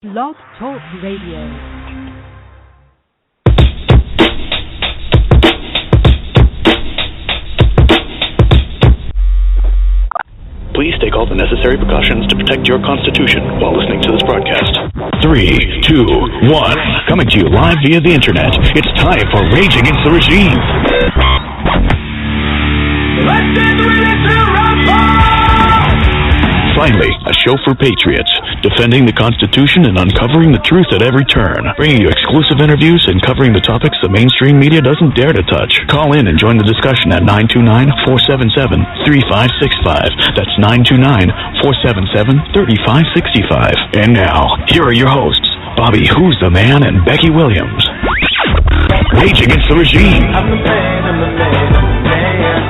Blog Talk Radio. Please take all the necessary precautions to protect your Constitution while listening to this broadcast. 3, 2, 1. Coming to you live via the internet. It's time for Rage Against the Regime. Let's get ready to rumble! Finally, a show for patriots, defending the Constitution and uncovering the truth at every turn, bringing you exclusive interviews and covering the topics the mainstream media doesn't dare to touch. Call in and join the discussion at 929-477-3565. That's 929-477-3565. And now, here are your hosts, Bobby Who's the Man and Becky Williams. Rage Against the Regime. I'm the man, I'm the man, I'm the man.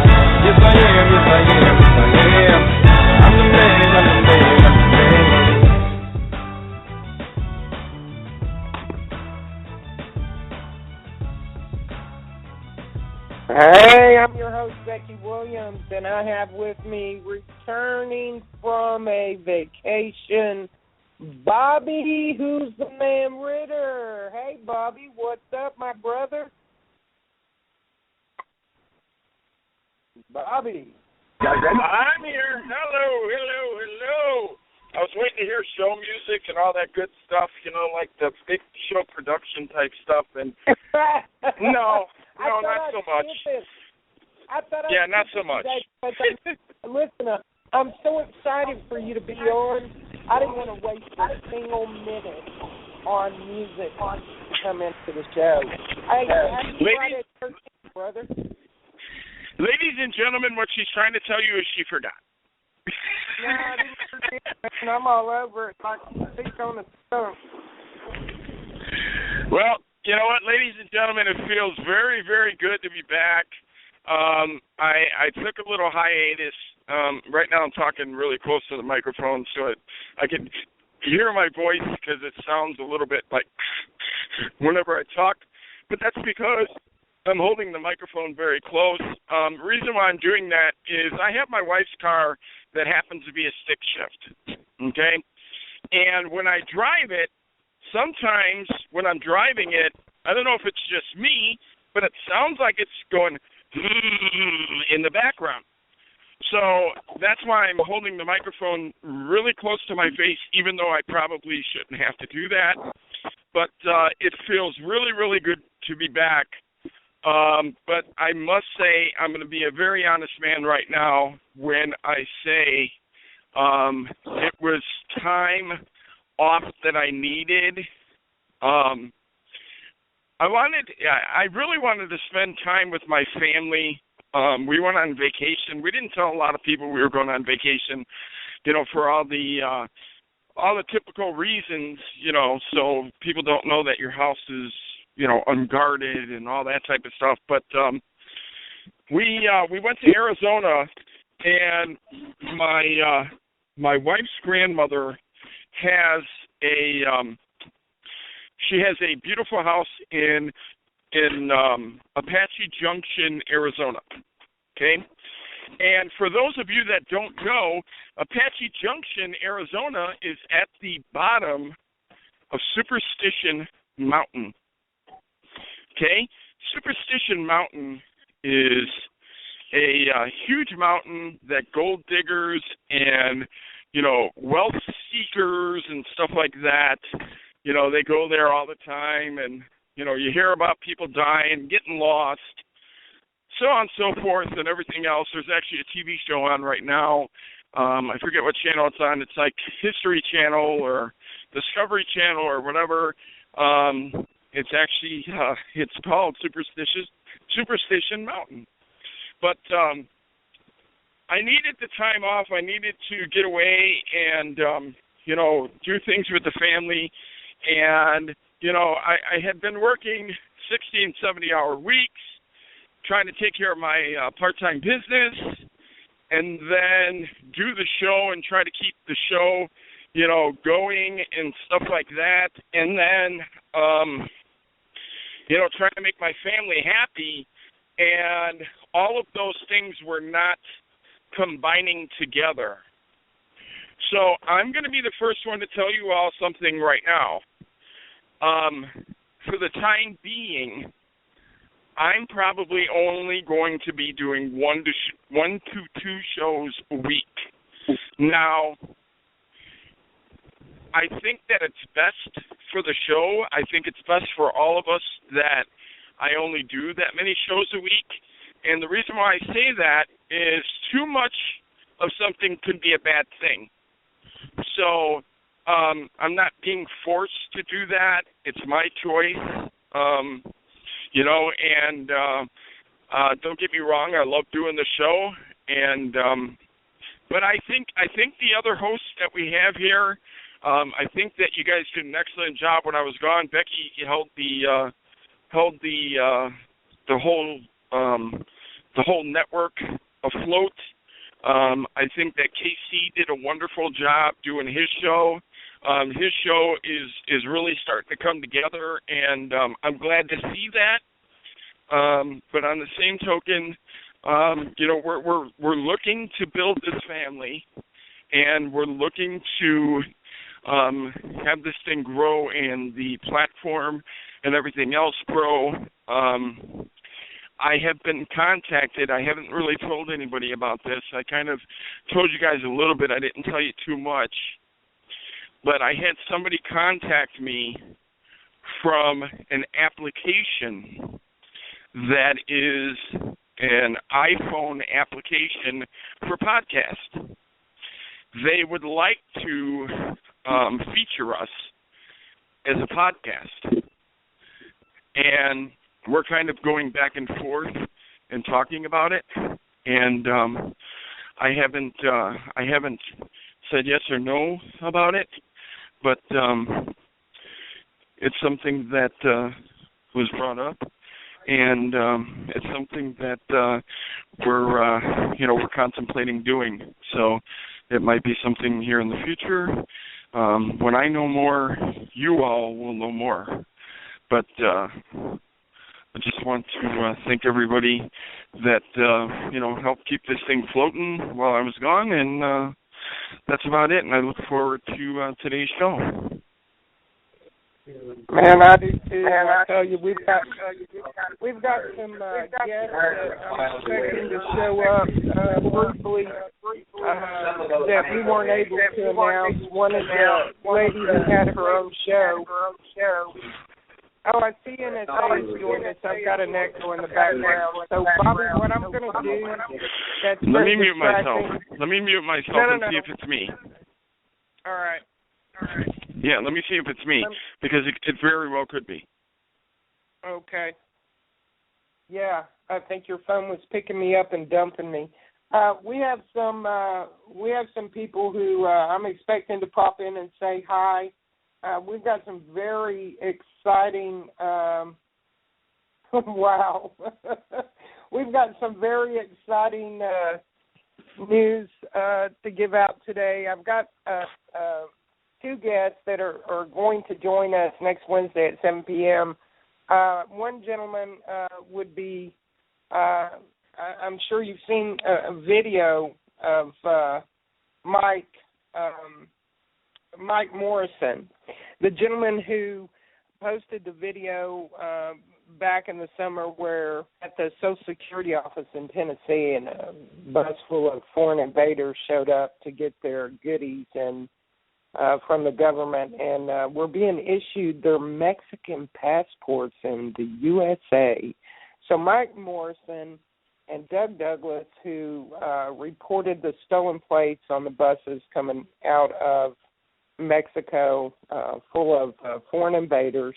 Yes, I am, yes, I am, yes, I am. I'm the man, I'm the man, I'm the man. Hey, I'm your host, Becky Williams, and I have with me, returning from a vacation, Bobby Who's the Man Ritter. Hey, Bobby, what's up, my brother? Bobby. I'm here. Hello. I was waiting to hear show music and all that good stuff, like the big show production type stuff. And no, not so much. Yeah, not so much. Listen, I'm so excited for you to be on. I didn't want to waste a single minute on music to come into the show. Hey, happy Friday, 13th, brother. Ladies and gentlemen, what she's trying to tell you is she forgot. No, I didn't forget, man. I'm all over it like feet on the stone. Well, you know what, ladies and gentlemen, it feels very, very good to be back. I took a little hiatus. Right now I'm talking really close to the microphone so I can hear my voice because it sounds a little bit like whenever I talk. But that's because I'm holding the microphone very close. Reason why I'm doing that is I have my wife's car that happens to be a stick shift, okay? And when I drive it, sometimes when I'm driving it, I don't know if it's just me, but it sounds like it's going in the background. So that's why I'm holding the microphone really close to my face, even though I probably shouldn't have to do that. But it feels really, really good to be back. But I must say I'm going to be a very honest man right now when I say it was time off that I needed. I really wanted to spend time with my family. We went on vacation. We didn't tell a lot of people we were going on vacation, for all the typical reasons, so people don't know that your house is unguarded and all that type of stuff. But we went to Arizona, and my wife's grandmother has a beautiful house in Apache Junction, Arizona. Okay? And for those of you that don't know, Apache Junction, Arizona is at the bottom of Superstition Mountain. Okay, Superstition Mountain is a huge mountain that gold diggers and, wealth seekers and stuff like that, they go there all the time, and, you hear about people dying, getting lost, so on and so forth and everything else. There's actually a TV show on right now. I forget what channel it's on. It's like History Channel or Discovery Channel or whatever. It's actually, it's called Superstition Mountain. But I needed the time off. I needed to get away and, do things with the family. And, I had been working 60 and 70-hour weeks, trying to take care of my part-time business, and then do the show and try to keep the show, going and stuff like that. And then, trying to make my family happy, and all of those things were not combining together. So I'm going to be the first one to tell you all something right now. For the time being, I'm probably only going to be doing one to two shows a week. Now, I think that it's best for the show. I think it's best for all of us that I only do that many shows a week. And the reason why I say that is too much of something could be a bad thing. So I'm not being forced to do that. It's my choice, you know, and don't get me wrong, I love doing the show. And but I think the other hosts that we have here, I think that you guys did an excellent job when I was gone. Becky held the whole network afloat. I think that KC did a wonderful job doing his show. His show is really starting to come together, and I'm glad to see that. But on the same token, you know, we're looking to build this family, and we're looking to have this thing grow and the platform and everything else grow. I have been contacted. I haven't really told anybody about this. I kind of told you guys a little bit. I didn't tell you too much. But I had somebody contact me from an application that is an iPhone application for podcasts. They would like to feature us as a podcast. And we're kind of going back and forth and talking about it. And I haven't said yes or no about it, but it's something that was brought up, and it's something that we're contemplating doing. So it might be something here in the future. When I know more, you all will know more. But I just want to thank everybody that helped keep this thing floating while I was gone, and that's about it. And I look forward to today's show. Man, I do too. I tell you, we've got some guests that I'm expecting to show up briefly that we weren't able to announce. One is a lady who had her own show. Oh, I see NSA is doing this. I've got an echo in the background. So, Bobby, what I'm going to do, that's Let me mute myself and see if it's me. All right. Yeah, let me see if it's me, because it very well could be. Okay. Yeah, I think your phone was picking me up and dumping me. We have some people who I'm expecting to pop in and say hi. We've got some very exciting, wow. We've got some very exciting news to give out today. I've got two guests that are going to join us next Wednesday at 7 p.m. One gentleman would be, I'm sure you've seen a video of Mike Morrison, the gentleman who posted the video back in the summer where at the Social Security office in Tennessee, and a bus full of foreign invaders showed up to get their goodies and from the government, and were being issued their Mexican passports in the USA. So Mike Morrison and Doug Douglas, who reported the stolen plates on the buses coming out of Mexico, full of foreign invaders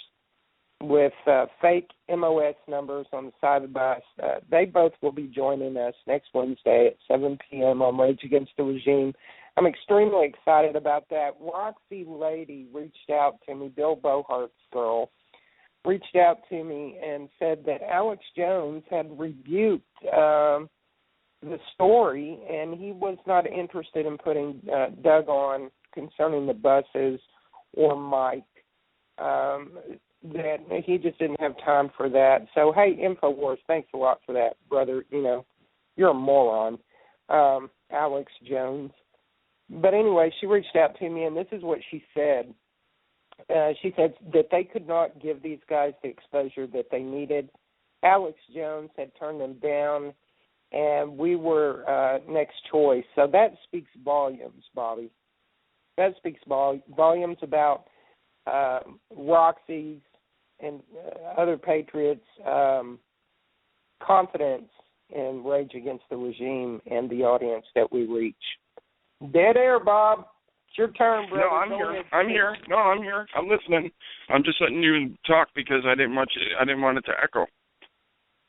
with fake MOS numbers on the side of the bus. They both will be joining us next Wednesday at 7 p.m. on Rage Against the Regime. I'm extremely excited about that. Roxy Lady reached out to me, Bill Bohart's girl, reached out to me and said that Alex Jones had rebuked the story, and he was not interested in putting Doug on concerning the buses or Mike, that he just didn't have time for that. So, hey, InfoWars, thanks a lot for that, brother. You know, you're a moron, Alex Jones. But anyway, she reached out to me, and this is what she said. She said that they could not give these guys the exposure that they needed. Alex Jones had turned them down, and we were next choice. So that speaks volumes, Bobby. That speaks volumes about Roxy's and other Patriots' confidence in Rage Against the Regime and the audience that we reach. Dead air, Bob. It's your turn, brother. No, I'm here. No, I'm here. I'm listening. I'm just letting you talk because I didn't want it to echo.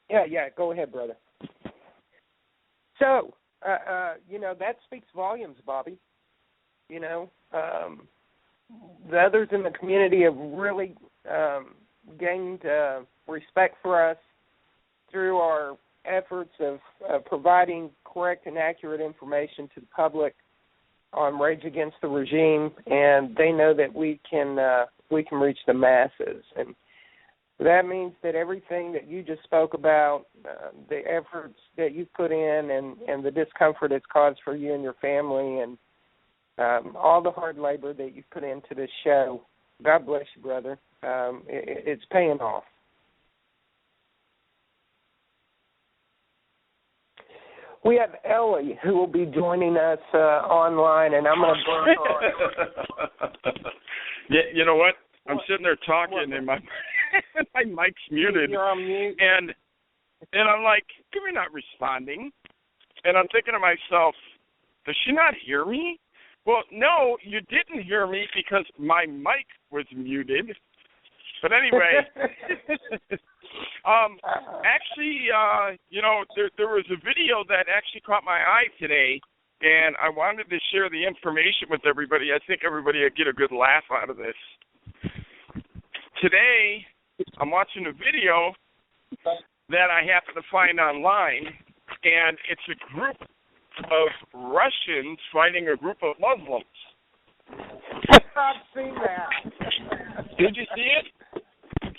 Yeah. Go ahead, brother. So, that speaks volumes, Bobby. The others in the community have really gained respect for us through our efforts of providing correct and accurate information to the public on Rage Against the Regime, and they know that we can reach the masses. And that means that everything that you just spoke about, the efforts that you've put in and the discomfort it's caused for you and your family, and all the hard labor that you've put into this show, God bless you, brother. It's paying off. We have Ellie, who will be joining us online, and I'm going to burn her. Yeah, you know what? I'm sitting there talking, and my mic's muted. You're on mute. And I'm like, you're not responding. And I'm thinking to myself, does she not hear me? Well, no, you didn't hear me because my mic was muted. But anyway, actually, there was a video that actually caught my eye today, and I wanted to share the information with everybody. I think everybody would get a good laugh out of this. Today, I'm watching a video that I happen to find online, and it's a group of Russians fighting a group of Muslims. I've seen that. Did you see it?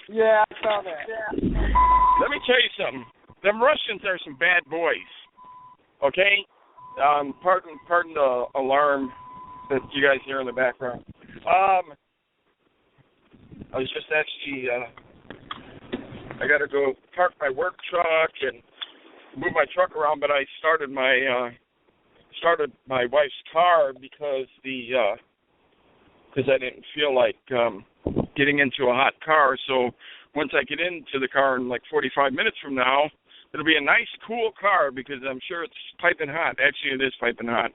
Yeah, I saw that. Let me tell you something. Them Russians are some bad boys. Okay? Pardon the alarm that you guys hear in the background. I was just actually, I got to go park my work truck and move my truck around, but I started my wife's car because I didn't feel like getting into a hot car. So once I get into the car in like 45 minutes from now, it'll be a nice, cool car because I'm sure it's piping hot. Actually, it is piping hot.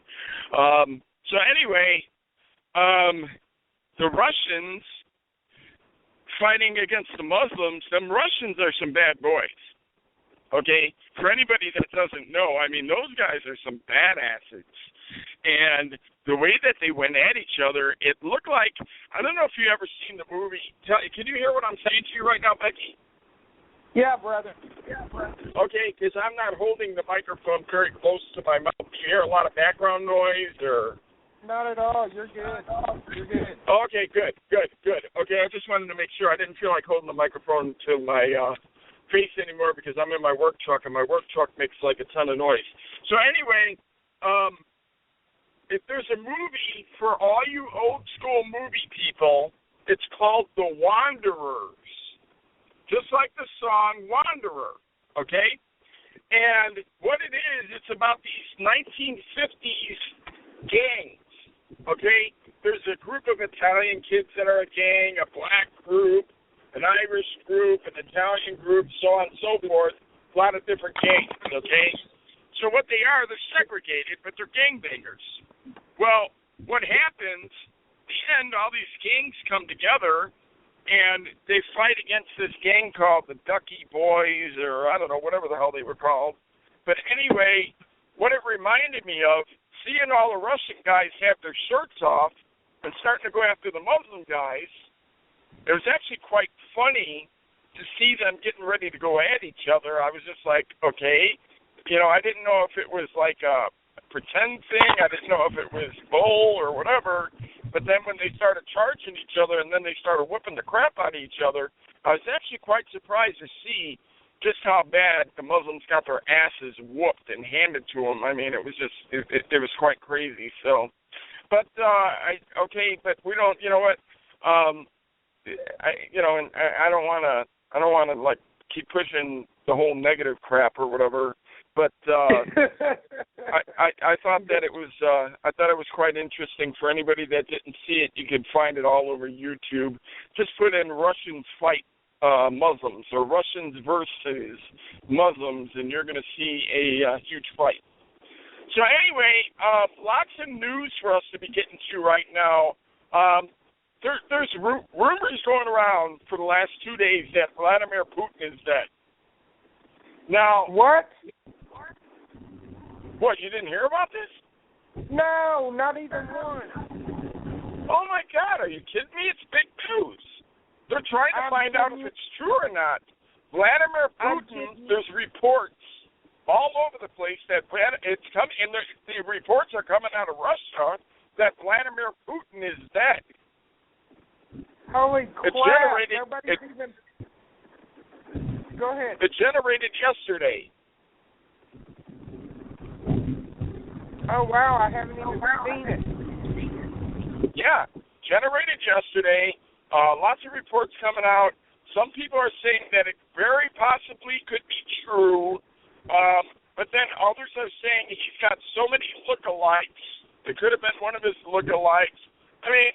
So anyway, the Russians fighting against the Muslims, them Russians are some bad boys. Okay? For anybody that doesn't know, I mean, those guys are some badasses. And the way that they went at each other, it looked like, I don't know if you've ever seen the movie. Can you hear what I'm saying to you right now, Becky? Yeah, brother. Okay, because I'm not holding the microphone very close to my mouth. Do you hear a lot of background noise or? Not at all. You're good. Okay, good. Okay, I just wanted to make sure. I didn't feel like holding the microphone to my face anymore because I'm in my work truck, and my work truck makes like a ton of noise. So anyway, if there's a movie for all you old school movie people, it's called The Wanderers. Just like the song Wanderer, okay? And what it is, it's about these 1950s gangs, okay? There's a group of Italian kids that are a gang, a black group, an Irish group, an Italian group, so on and so forth, a lot of different gangs, okay? So what they are, they're segregated, but they're gangbangers. Well, what happens, at the end, all these gangs come together, and they fight against this gang called the Ducky Boys, or I don't know, whatever the hell they were called. But anyway, what it reminded me of, seeing all the Russian guys have their shirts off and starting to go after the Muslim guys, it was actually quite funny to see them getting ready to go at each other. I was just like, okay. I didn't know if it was like a pretend thing. I didn't know if it was bull or whatever. But then when they started charging each other and then they started whooping the crap out of each other, I was actually quite surprised to see just how bad the Muslims got their asses whooped and handed to them. I mean, it was just, it was quite crazy. So But but we don't. You know what? I don't want to like keep pushing the whole negative crap or whatever. But I thought that it was quite interesting. For anybody that didn't see it, you can find it all over YouTube. Just put in Russians fight Muslims or Russians versus Muslims, and you're going to see a huge fight. So anyway, lots of news for us to be getting to right now. There's rumors going around for the last 2 days that Vladimir Putin is dead. Now, what? What, you didn't hear about this? No, not even one. Oh, my God, are you kidding me? It's big news. They're trying to find out if it's true or not. Vladimir Putin, there's reports all over the place that it's coming, and the reports are coming out of Russia that Vladimir Putin is dead. Holy crap. Go ahead. It generated yesterday. Oh, wow, I haven't even seen it. Yeah, generated yesterday. Lots of reports coming out. Some people are saying that it very possibly could be true, but then others are saying he's got so many lookalikes. It could have been one of his lookalikes. I mean,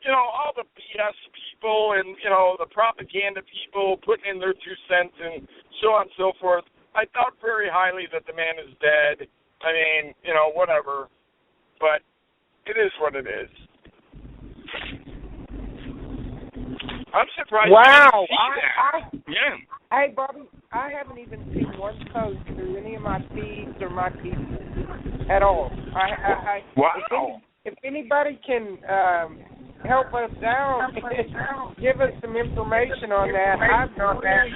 all the BS people and, the propaganda people putting in their 2 cents and so on and so forth. I thought very highly that the man is dead. I mean, whatever. But it is what it is. I'm surprised. Wow. Yeah. Hey, Bobby, I haven't even seen one post through any of my feeds or my people at all. Wow. If anybody can help us out, give us some information on that, I'm really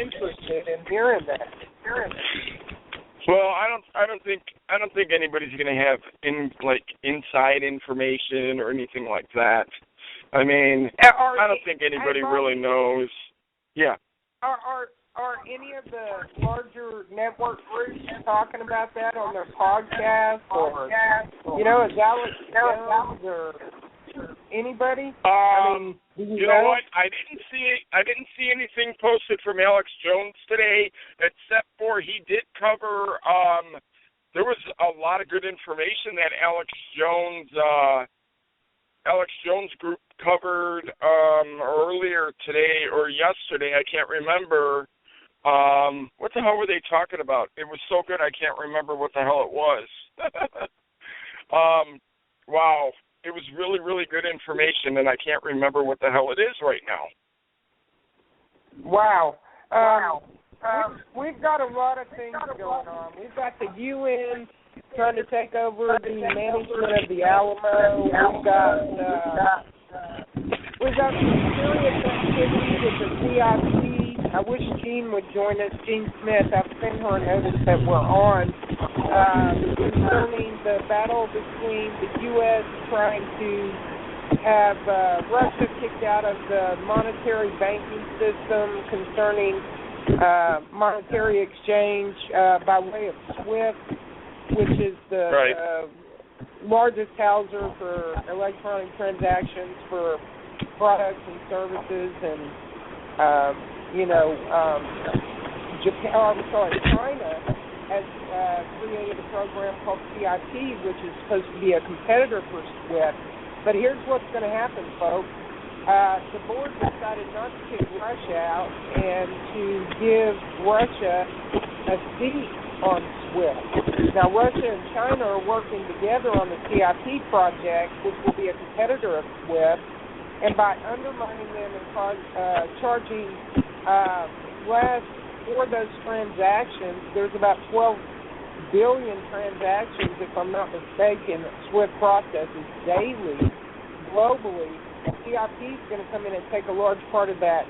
interested in hearing that. Well, I don't think anybody's going to have inside information or anything like that. I mean, I don't think anybody really knows. Yeah. Are any of the larger network groups talking about that on their podcast, or is Alex Jones or anybody? You know what? I didn't see anything posted from Alex Jones today, except for he did cover. There was a lot of good information that Alex Jones group covered earlier today or yesterday. I can't remember. What the hell were they talking about? It was so good I can't remember what the hell it was. Wow. It was really, really good information, and I can't remember what the hell it is right now. Wow. We've got a lot of things going on. We've got the UN trying to take over the management of the Alamo. We've got some serious activity with the CIP. I wish Jean would join us, Jean Smith. I've sent her a notice that we're on concerning the battle between the U.S. trying to have Russia kicked out of the monetary banking system concerning monetary exchange by way of SWIFT, which is the largest houser for electronic transactions for products and services, and China has created a program called CIP, which is supposed to be a competitor for SWIFT. But here's what's going to happen, folks. The board decided not to kick Russia out and to give Russia a seat on SWIFT. Now, Russia and China are working together on the CIP project, which will be a competitor of SWIFT, and by undermining them and charging less for those transactions, there's about 12 billion transactions, if I'm not mistaken, SWIFT processes daily, globally. CIP is going to come in and take a large part of that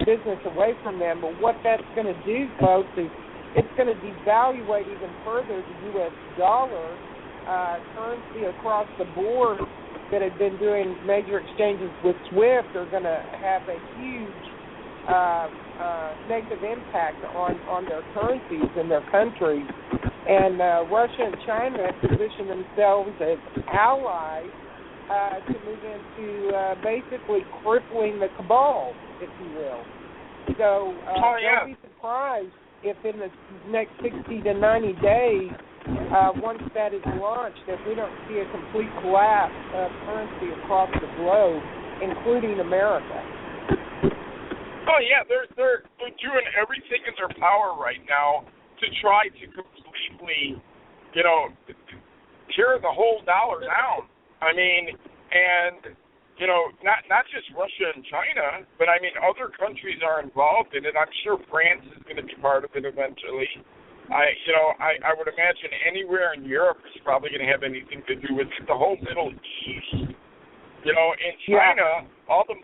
business away from them. But what that's going to do, folks, is it's going to devaluate even further the U.S. dollar. Currency across the board that had been doing major exchanges with SWIFT are going to have a huge negative impact on their currencies in their countries. And Russia and China have positioned themselves as allies to move into basically crippling the cabal, if you will. So don't be surprised if in the next 60 to 90 days, once that is launched, if we don't see a complete collapse of currency across the globe, including America. Oh yeah, they're doing everything in their power right now to try to completely, tear the whole dollar down. I mean, and not just Russia and China, but I mean other countries are involved in it. I'm sure France is going to be part of it eventually. I would imagine anywhere in Europe is probably going to have anything to do with it. The whole Middle East. In China, all the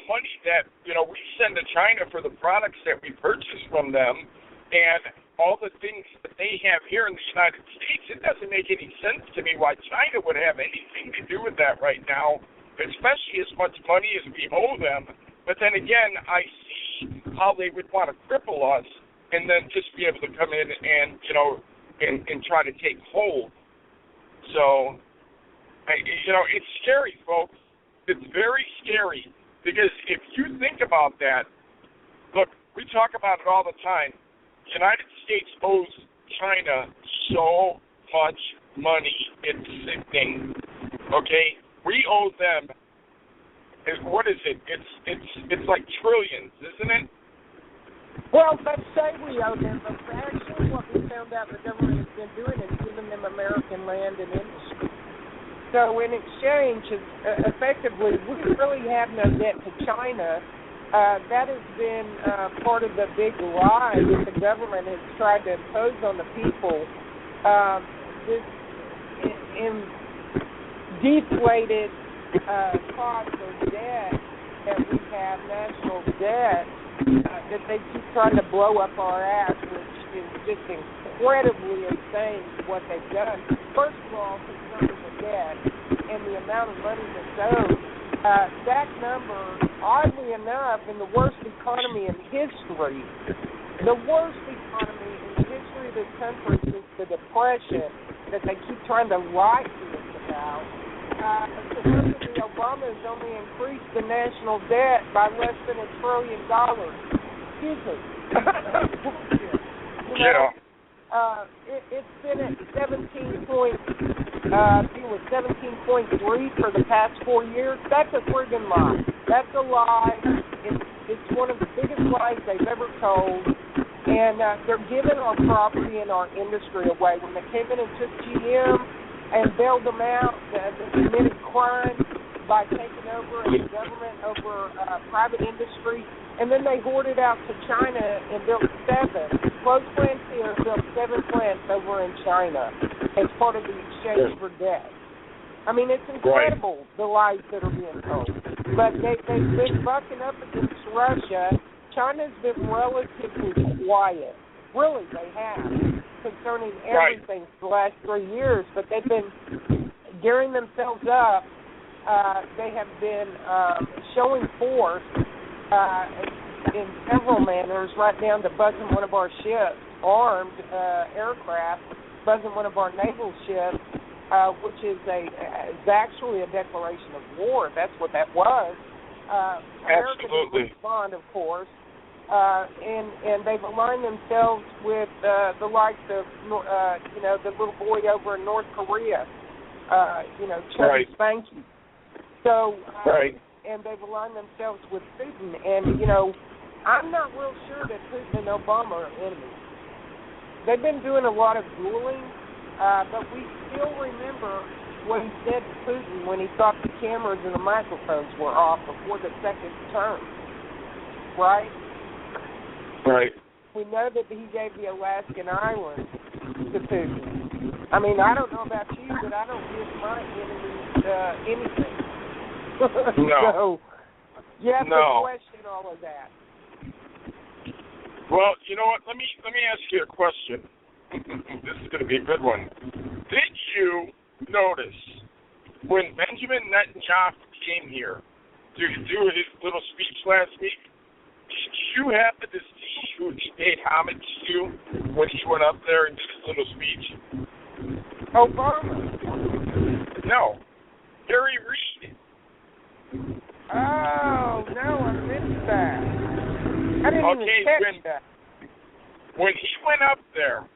money that we send to China for the products that we purchase from them, and all the things that they have here in the United States, it doesn't make any sense to me why China would have anything to do with that right now, especially as much money as we owe them. But then again, I see how they would want to cripple us and then just be able to come in and and try to take hold. So, it's scary, folks. It's very scary because if you think about that, look, we talk about it all the time. The United States owes China so much money. It's sickening. Okay, we owe them. What is it? It's like trillions, isn't it? Well, let's say we owe them, but actually what we found out the government has been doing is giving them American land and industry. So in exchange, effectively, we really have no debt to China. That has been part of the big lie that the government has tried to impose on the people. This deflated cost of debt that we have, national debt, that they keep trying to blow up our ass, which is just incredibly insane what they've done. First of all, concerning the debt and the amount of money that's owed, that number, oddly enough, in the worst economy in history, the worst economy in the history of this country since the Depression that they keep trying to lie to us about, supposedly Obama has only increased the national debt by less than $1 trillion. Excuse me. It's been at 17.3 for the past 4 years. That's a friggin' lie. That's a lie. It's one of the biggest lies they've ever told. And they're giving our property and our industry away. When they came in and took GM and bailed them out, they committed crime by taking over the government over private industry. And then they hoarded out to China and built 7. Closed plants here, built 7 plants over in China as part of the exchange for debt. I mean, it's incredible, the lies that are being told. But they've been bucking up against Russia. China's been relatively quiet. Really, they have, concerning everything for the last 3 years. But they've been gearing themselves up. They have been showing force in several manners, right down to buzzing one of our ships, armed aircraft, buzzing one of our naval ships, which is actually a declaration of war. That's what that was. America didn't respond, of course, and they've aligned themselves with the likes of, the little boy over in North Korea, Chubby Spanky. So, and they've aligned themselves with Putin. And, I'm not real sure that Putin and Obama are enemies. They've been doing a lot of dueling, but we still remember what he said to Putin when he thought the cameras and the microphones were off before the second term. Right? Right. We know that he gave the Alaskan islands to Putin. I mean, I don't know about you, but I don't give my enemies anything. No. So you have to question all of that. Well, you know what? Let me ask you a question. This is going to be a good one. Did you notice when Benjamin Netanyahu came here to do his little speech last week? Did you happen to see who he paid homage to when he went up there and did his little speech? Obama. No. Harry Reid. Oh, no, I missed that. I didn't even catch that. When he went up there,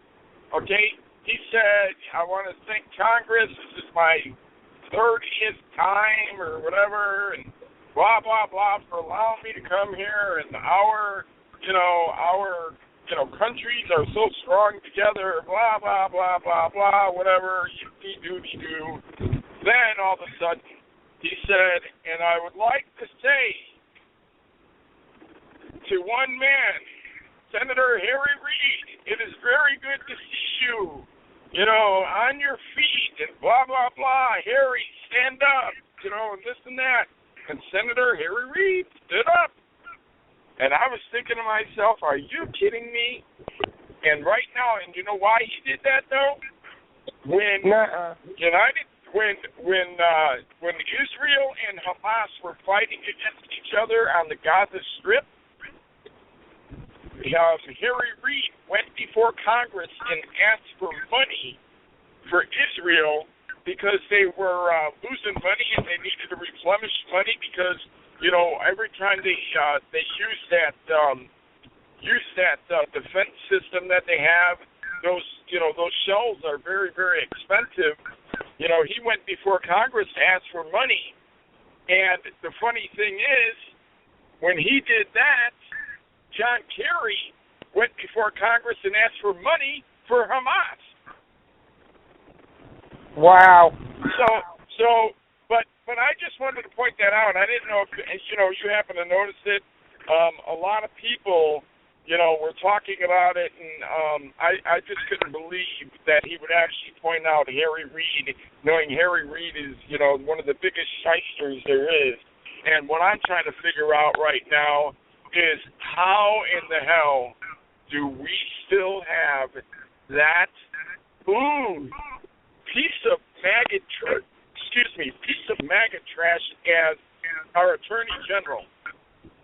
he said, I want to thank Congress. This is my 30th time or whatever, and blah, blah, blah, for allowing me to come here, and our countries are so strong together, blah, blah, blah, blah, blah, whatever, yippee-doo-dee-doo. Then, all of a sudden, he said, and I would like to say to one man, Senator Harry Reid, it is very good to see you, on your feet, and blah, blah, blah. Harry, stand up, and this and that. And Senator Harry Reid stood up. And I was thinking to myself, are you kidding me? And right now, and you know why he did that, though? When when Israel and Hamas were fighting against each other on the Gaza Strip, Harry Reid went before Congress and asked for money for Israel because they were losing money and they needed to replenish money because every time they use that defense system that they have, those shells are very, very expensive. He went before Congress to ask for money, and the funny thing is, when he did that, John Kerry went before Congress and asked for money for Hamas. Wow. But I just wanted to point that out. I didn't know if you happen to notice it. A lot of people, were talking about it, and I just couldn't believe that he would actually point out Harry Reid, knowing Harry Reid is, one of the biggest shysters there is. And what I'm trying to figure out right now is how in the hell do we still have that piece of maggot trash as our Attorney General?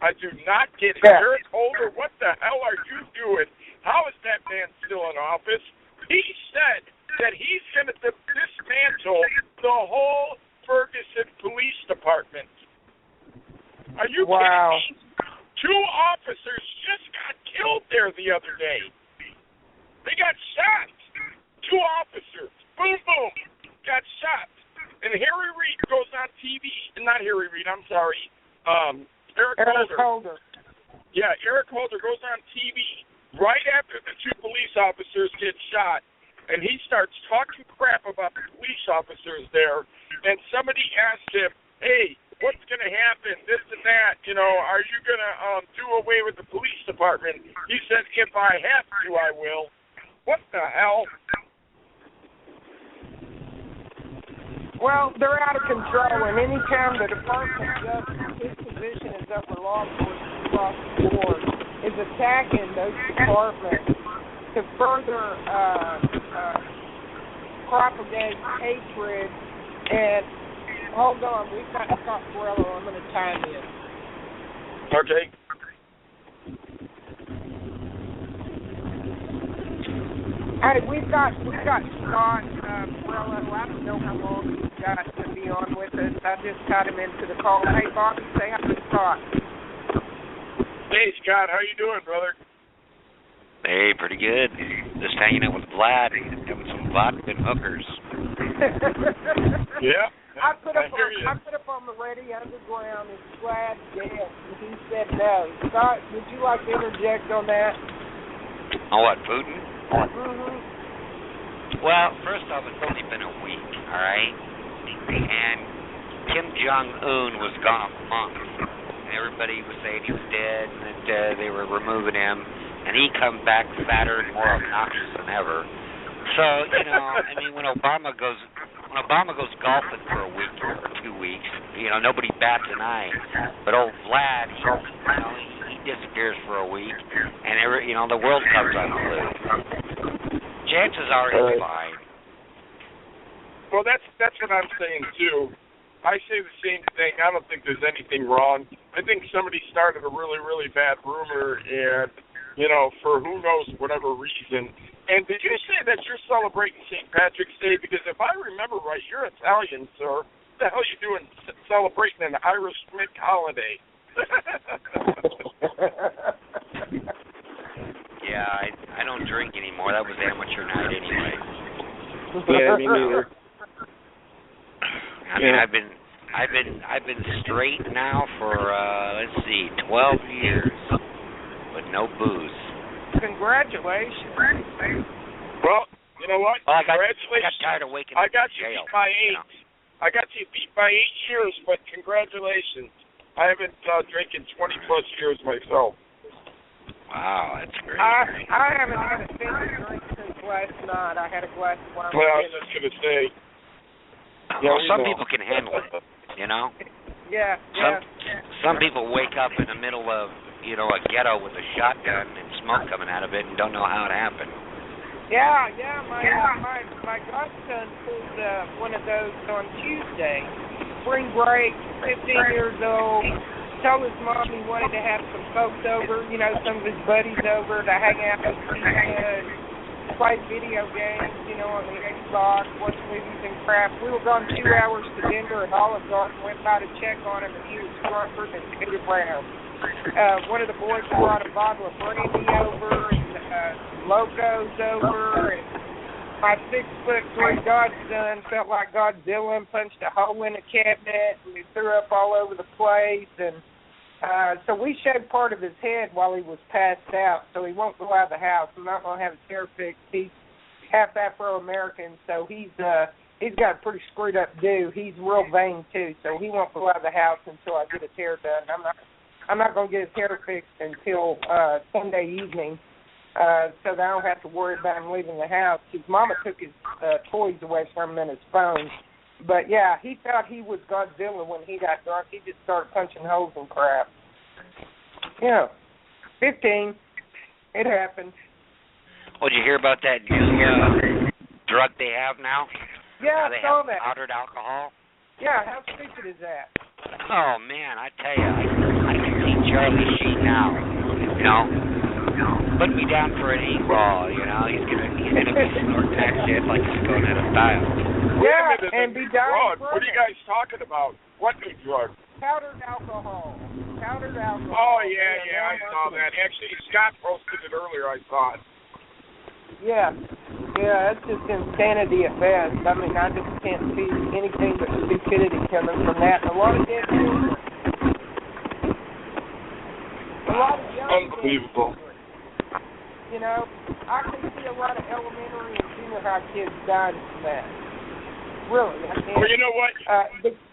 I do not get it. Eric Holder, what the hell are you doing? How is that man still in office? He said that he's going to dismantle the whole Ferguson Police Department. Are you kidding me? 2 officers just got killed there the other day. They got shot. 2 officers. Boom, boom. Got shot. And Harry Reid goes on TV. Not Harry Reid, I'm sorry. Eric Holder. Yeah, Eric Holder goes on TV right after the 2 police officers get shot. And he starts talking crap about the police officers there. And somebody asked him, hey, what's going to happen, this and that, are you going to do away with the police department? He said, if I have to, I will. What the hell? Well, they're out of control, and any time the Department of Justice, his position is over law enforcement across the board, is attacking those departments to further propagate hatred. And hold on, we've got Scott Borello. I'm going to time in. Okay. Hey, we've got Scott Borello. I don't know how long he's got to be on with us. I just got him into the call. Hey, Bobby, say hi to Scott. Hey, Scott, how you doing, brother? Hey, pretty good. Just hanging out with Vlad, having some vodka and hookers. Yeah. I put up on the Ready Underground is Vlad dead, and he said no. Scott, would you like to interject on that? On what, Putin? Mm-hmm. Well, first off, it's only been a week, all right? And Kim Jong-un was gone a month. And everybody was saying he was dead and that they were removing him. And he come back fatter and more obnoxious than ever. So, when Obama goes golfing for a week or 2 weeks, nobody bats an eye. But old Vlad, he disappears for a week, and the World Cup's on the loose. Chances are he's fine. Well, that's what I'm saying too. I say the same thing. I don't think there's anything wrong. I think somebody started a really, really bad rumor, and for who knows whatever reason. And did you say that you're celebrating St. Patrick's Day? Because if I remember right, you're Italian, sir. What the hell are you doing celebrating an Irish holiday? Yeah, I don't drink anymore. That was amateur night anyway. Yeah, me neither. I mean, I've been straight now for 12 years, but no booze. Congratulations. Well, you know what? Well, I got Congratulations. tired of waking I up got in you jail. beat by 8. I got you beat by 8 years, but congratulations. I haven't drinking 20 plus years myself. Wow, that's great. I haven't had a single drink since last night. I had a glass of wine. Well, I was just gonna say. Well, some people can handle it, Yeah. Some people wake up in the middle of, a ghetto with a shotgun and smoke coming out of it and don't know how it happened. Yeah. My godson pulled one of those on Tuesday. Spring break, 15 years old. Told his mom he wanted to have some folks over, some of his buddies over to hang out with pizza, play video games, on the Xbox, watch movies and crap. We were gone 2 hours to Denver and Olive Garden, went by to check on him, and he was drunker than Peter Brown. One of the boys brought a bottle of brandy over and locos over, and my 6'3" godson felt like Godzilla and punched a hole in a cabinet, and he threw up all over the place, and so we shaved part of his head while he was passed out, so he won't go out of the house. I'm not going to have his hair fixed. He's half Afro-American, so he's got a pretty screwed up do. He's real vain, too, so he won't go out of the house until I get his hair done. I'm not going to get his hair fixed until Sunday evening, so that I don't have to worry about him leaving the house. His mama took his toys away from him and his phone. But, yeah, he thought he was Godzilla when he got drunk. He just started punching holes and crap. 15. It happened. Well, did you hear about that new drug they have now? Yeah, they I saw have that. powdered alcohol? Yeah, how stupid is that? Oh, man, I tell you, I can see Charlie Sheen now, put me down for an 8-ball, he's gonna be snorting that shit like he's going out of style. Yeah, and be dying. What are you guys talking about? What new drug? Powdered alcohol. Oh, yeah, I saw that. Actually, Scott posted it earlier, I saw it. Yeah, it's just insanity at best. I mean, I just can't see anything but stupidity coming from that. A lot of dead children. A lot of young Unbelievable. children. I can see a lot of elementary and junior high kids dying from that. Really, I can't. Well, you know what?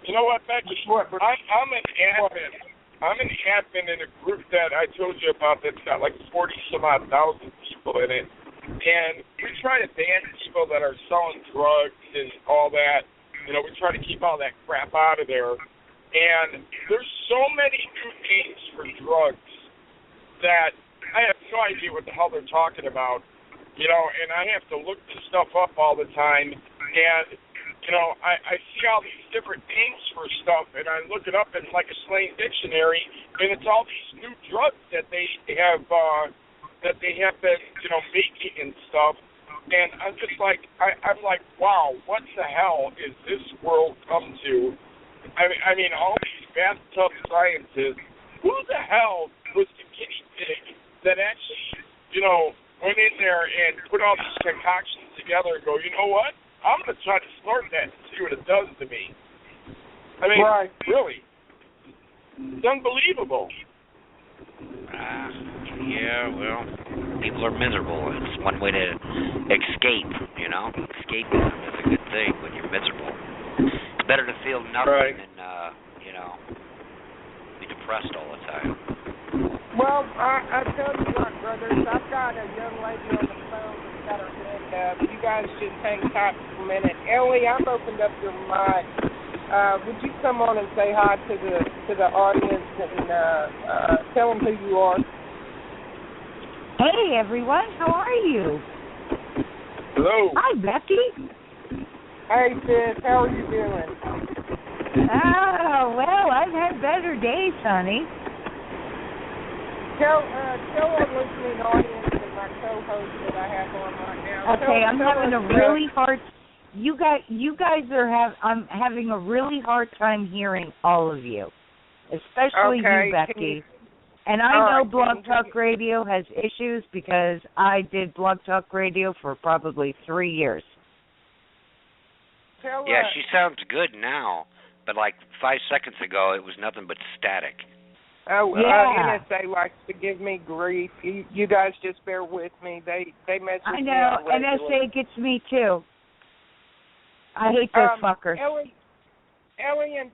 You know what, Becky? I'm an admin. I'm an admin in a group that I told you about that's got like 40-some-odd thousand people in it. And we try to ban people that are selling drugs and all that. We try to keep all that crap out of there. And there's so many new names for drugs that I have no idea what the hell they're talking about. And I have to look this stuff up all the time. And I see all these different names for stuff, and I look it up in like a slang dictionary, and it's all these new drugs that they have been, making and stuff. And I'm just like, I'm like, wow, what the hell is this world come to? I mean, all these bathtub scientists. Who the hell was the guinea pig that actually, went in there and put all these concoctions together and go, you know what? I'm going to try to snort that and see what it does to me. I mean, Really. It's unbelievable. Yeah, well, people are miserable. It's one way to escape, Escapism is a good thing when you're miserable. It's better to feel nothing than, be depressed all the time. Well, I tell you what, brothers, I've got a young lady on the phone that's got her hand up. You guys just hang tight for a minute. Ellie, I've opened up your mic. Would you come on and say hi to the audience and tell them who you are? Hey, everyone. How are you? Hello. Hi, Becky. Hey, sis. How are you doing? Oh, well, I've had better days, honey. Tell our listening audience and my co-host that I have on right now. Okay, I'm having a really hard. You guys are I'm having a really hard time hearing all of you, especially you, Becky. And I know Blog Talk Radio has issues because I did Blog Talk Radio for probably 3 years. Yeah, she sounds good now, but like 5 seconds ago, it was nothing but static. Oh, yeah. NSA likes to give me grief. You guys just bear with me. They mess with me. I know. NSA gets me too. I hate those fuckers. Ellie, and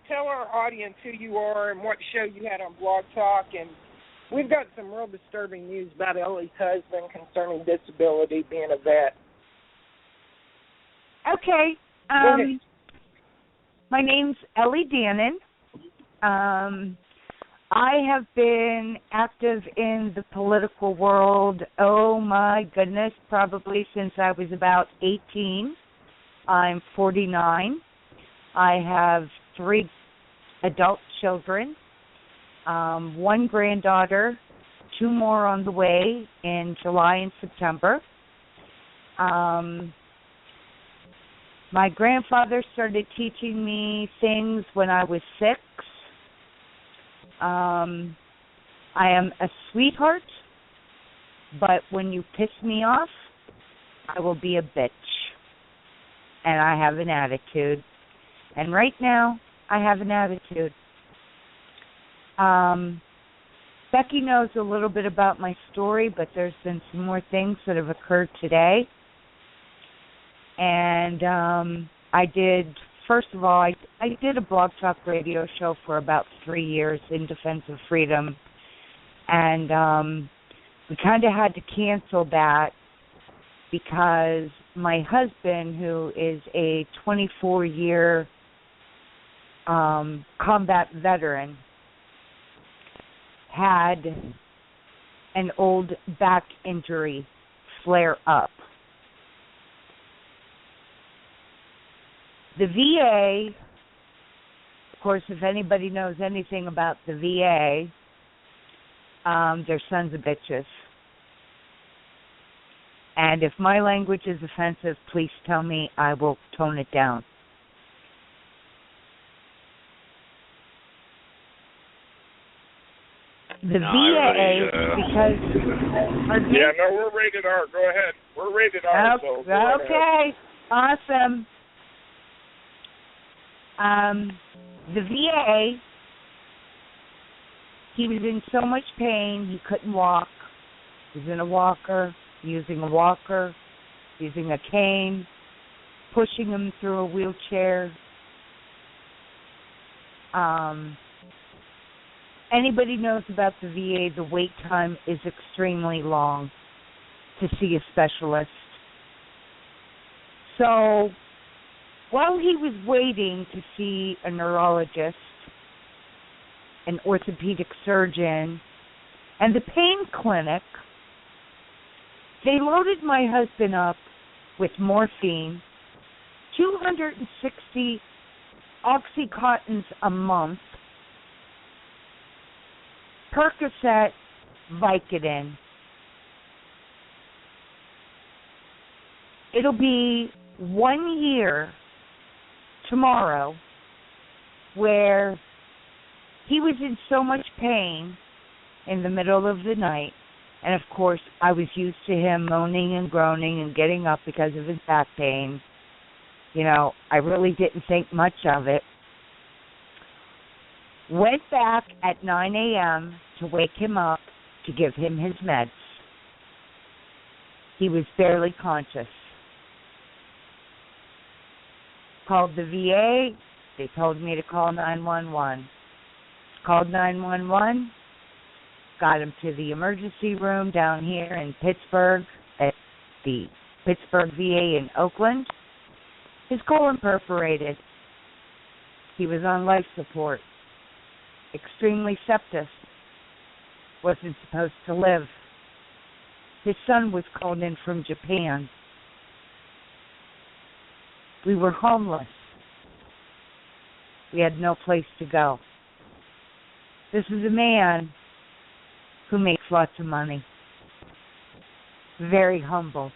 tell our audience who you are and what show you had on Blog Talk. And we've got some real disturbing news about Ellie's husband concerning disability, being a vet. Okay. My name's Ellie Dannon. I have been active in the political world, oh my goodness, probably since I was about 18. I'm 49. I have 3 adult children, 1 granddaughter, 2 more on the way in July and September. My grandfather started teaching me things when I was 6. I am a sweetheart, but when you piss me off, I will be a bitch. And I have an attitude. And right now, I have an attitude. Becky knows a little bit about my story, but there's been some more things that have occurred today. And I did a Blog Talk Radio show for about 3 years in defense of freedom. And we kind of had to cancel that because my husband, who is a 24-year combat veteran, had an old back injury flare up. The VA, of course, if anybody knows anything about the VA, they're sons of bitches. And if my language is offensive, please tell me. I will tone it down. The VA, because... Yeah, no, we're rated R. Go ahead. We're rated R, so go okay, ahead. Awesome. The VA, he was in so much pain, he couldn't walk. He was in a walker, using a cane, pushing him through a wheelchair. Anybody knows about the VA, the wait time is extremely long to see a specialist. So while he was waiting to see a neurologist, an orthopedic surgeon, and the pain clinic, they loaded my husband up with morphine, 260 Oxycontins a month, Percocet, Vicodin. It'll be 1 year tomorrow where he was in so much pain in the middle of the night. And, of course, I was used to him moaning and groaning and getting up because of his back pain. You know, I really didn't think much of it. Went back at 9 a.m. to wake him up to give him his meds. He was barely conscious. Called the VA. They told me to call 911. Called 911. Got him to the emergency room down here in Pittsburgh at the Pittsburgh VA in Oakland. His colon perforated. He was on life support. Extremely septic. Wasn't supposed to live. His son was called in from Japan. We were homeless. We had no place to go. This is a man who makes lots of money. Very humble.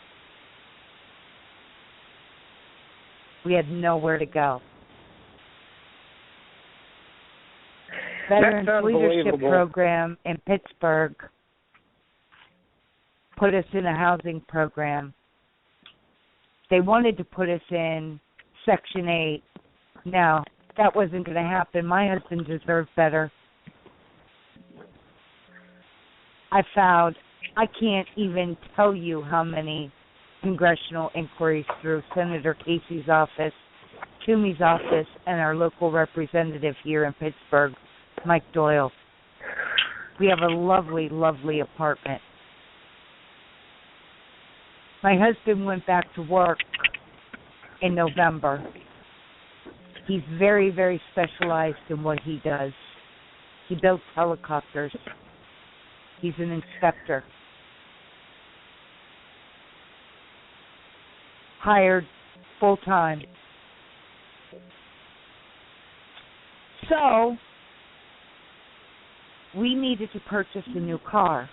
We had nowhere to go. Veterans Leadership Program in Pittsburgh put us in a housing program. They wanted to put us in Section 8. No, that wasn't going to happen. My husband deserved better. I can't even tell you how many congressional inquiries through Senator Casey's office, Toomey's office, and our local representative here in Pittsburgh, Mike Doyle. We have a lovely, lovely apartment. My husband went back to work in November. He's very, very specialized in what he does. He builds helicopters. He's an inspector. Hired full-time. So, we needed to purchase a new car.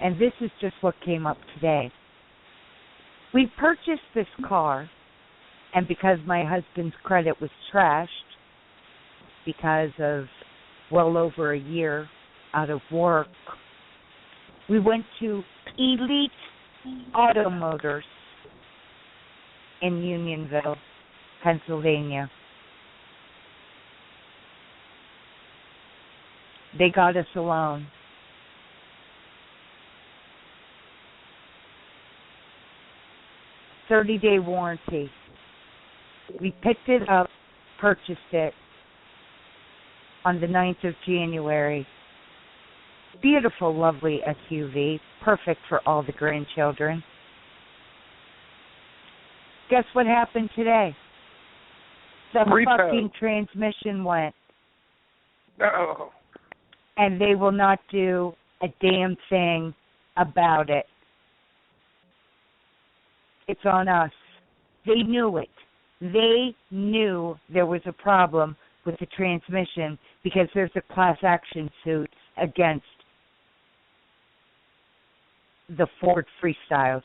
And this is just what came up today. We purchased this car, and because my husband's credit was trashed, because of well over a year out of work, we went to Elite Auto Motors in Unionville, Pennsylvania. They got us a loan. $30-day warranty. We picked it up, purchased it on the 9th of January. Beautiful, lovely SUV, perfect for all the grandchildren. Guess what happened today? The fucking transmission went. Oh. And they will not do a damn thing about it. It's on us. They knew it. They knew there was a problem with the transmission because there's a class action suit against the Ford Freestyles.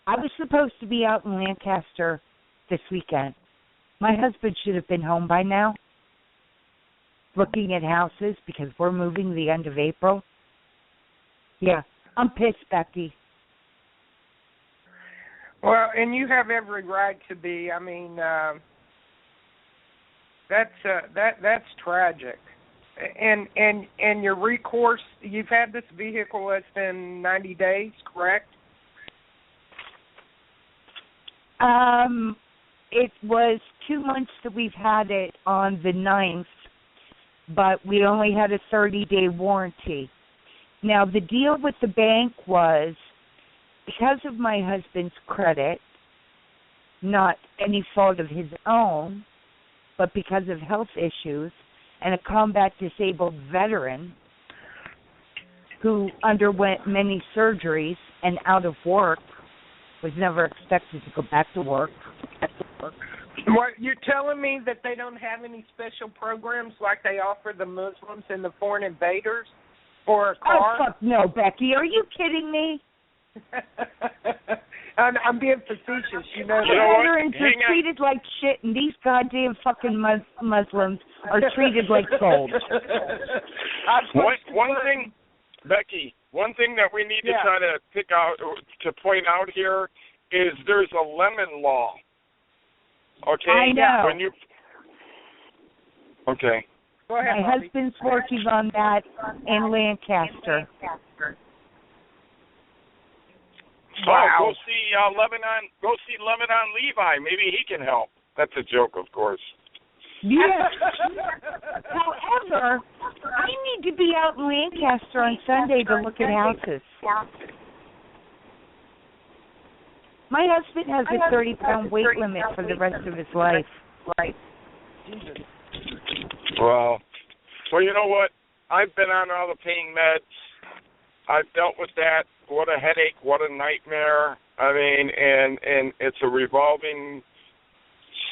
I was supposed to be out in Lancaster this weekend. My husband should have been home by now, looking at houses because we're moving the end of April. Yeah, I'm pissed, Becky. Well, and you have every right to be. I mean, that's tragic. And your recourse, you've had this vehicle less than 90 days, correct? It was 2 months that we've had it on the 9th, but we only had a 30-day warranty. Now, the deal with the bank was, because of my husband's credit, not any fault of his own, but because of health issues, and a combat disabled veteran who underwent many surgeries and out of work, was never expected to go back to work. What, you're telling me that they don't have any special programs like they offer the Muslims and the foreign invaders for a car? Oh, fuck no, Becky. Are you kidding me? I'm being facetious, you know. Veterans are treated like shit, and these goddamn fucking Muslims are treated like gold. One thing, Becky, one thing that we need to try to pick out, to point out here, is there's a lemon law. Okay? I know. When you... Okay. Go ahead, my husband's working on that in Lancaster. Wow. Go see Lebanon. Go see Lebanon Levi. Maybe he can help. That's a joke, of course. Yes. However, I need to be out in Lancaster on Sunday to look at houses. My husband has a 30-pound weight limit for the rest of his life. Well, you know what? I've been on all the pain meds. I've dealt with that. What a headache. What a nightmare. I mean, and it's a revolving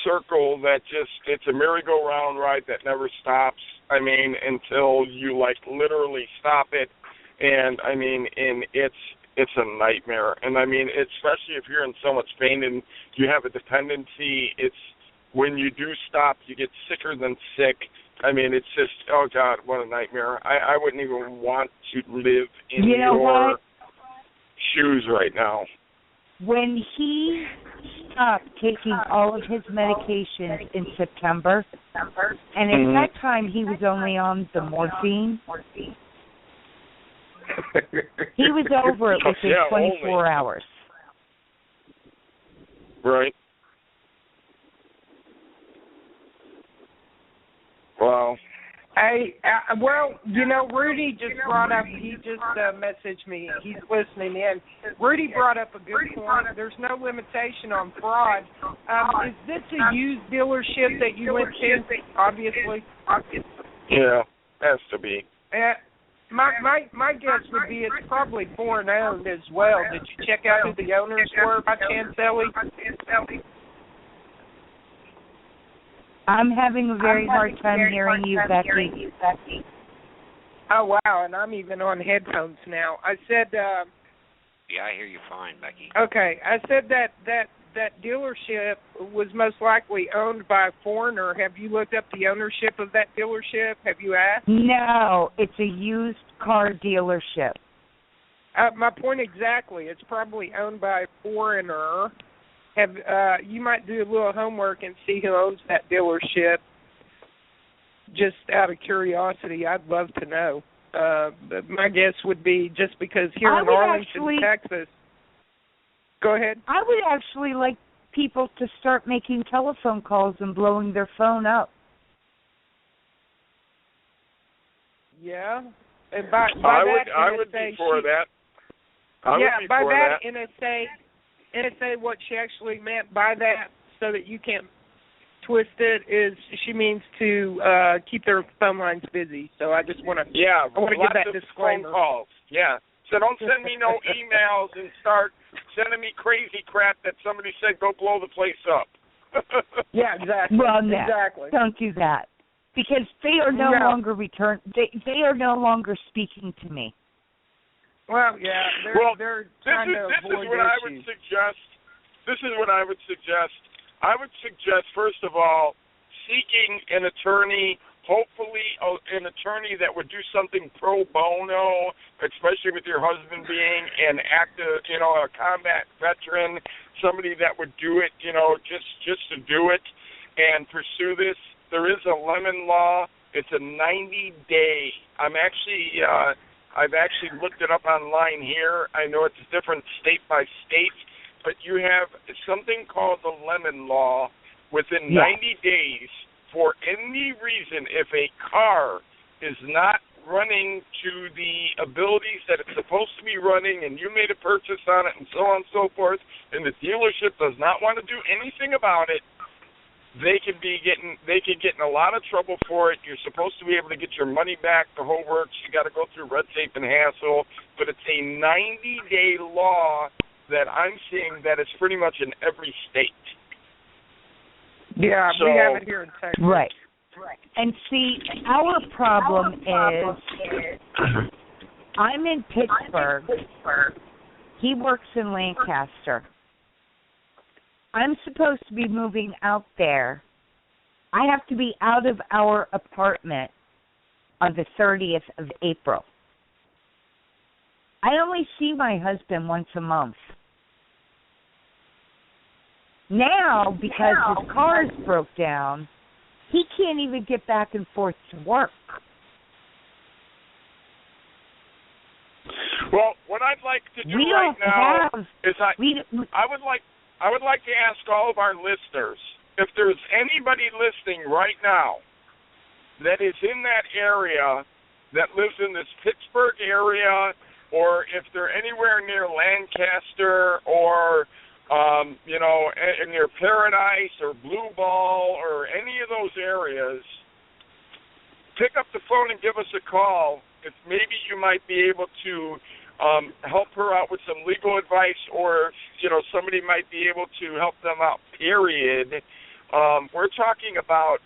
circle that just, it's a merry-go-round ride that never stops. I mean, until you like literally stop it, and I mean, and it's a nightmare. And I mean, especially if you're in so much pain and you have a dependency, it's when you do stop, you get sicker than sick. I mean, it's just, oh God, what a nightmare. I wouldn't even want to live in your shoes right now. When he stopped taking all of his medications in September, and at that time he was only on the morphine, he was over it within 24 hours. Right. Wow. Well, you know, Rudy just brought up, he just messaged me. He's listening in. Rudy brought up a good point. There's no limitation on fraud. Is this a used dealership that you went to? Obviously. Yeah, has to be. My guess would be it's probably foreign owned as well. Did you check out who the owners were by chance, Ellie? I'm having a very hard time hearing you, Becky. Oh, wow, and I'm even on headphones now. I said... yeah, I hear you fine, Becky. Okay, I said that dealership was most likely owned by a foreigner. Have you looked up the ownership of that dealership? Have you asked? No, it's a used car dealership. My point exactly. It's probably owned by a foreigner. You might do a little homework and see who owns that dealership. Just out of curiosity, I'd love to know. But my guess would be just because here in Arlington, Texas. Go ahead. I would actually like people to start making telephone calls and blowing their phone up. Yeah, and by I would be for that. By that, NSA, what she actually meant by that, so that you can't twist it, is she means to keep their phone lines busy. So I just want to give that disclaimer. Phone calls. Yeah. So don't send me no emails and start sending me crazy crap that somebody said go blow the place up. Yeah, exactly. Well, no, exactly. Don't do that, because they are no longer They are no longer speaking to me. Well, yeah, they're trying to avoid issues. This is what I would suggest. I would suggest, first of all, seeking an attorney, hopefully an attorney that would do something pro bono, especially with your husband being an active, a combat veteran, somebody that would do it, just to do it and pursue this. There is a lemon law. It's a 90-day. I've actually looked it up online here. I know it's different state by state, but you have something called the lemon law. Within 90 days, for any reason, if a car is not running to the abilities that it's supposed to be running, and you made a purchase on it, and so on and so forth, and the dealership does not want to do anything about it, they could get in a lot of trouble for it. You're supposed to be able to get your money back, the whole works. You got to go through red tape and hassle, but it's a 90-day law that I'm seeing that is pretty much in every state. Yeah, we have it here in Texas. Right. And see, our problem is I'm in Pittsburgh. He works in Lancaster. I'm supposed to be moving out there. I have to be out of our apartment on the 30th of April. I only see my husband once a month. Now, because his car's broke down, he can't even get back and forth to work. Well, what I'd like to do right now is I would like to ask all of our listeners, if there's anybody listening right now that is in that area, that lives in this Pittsburgh area, or if they're anywhere near Lancaster or, near Paradise or Blue Ball or any of those areas, pick up the phone and give us a call. If maybe you might be able to help her out with some legal advice, or, somebody might be able to help them out, period. We're talking about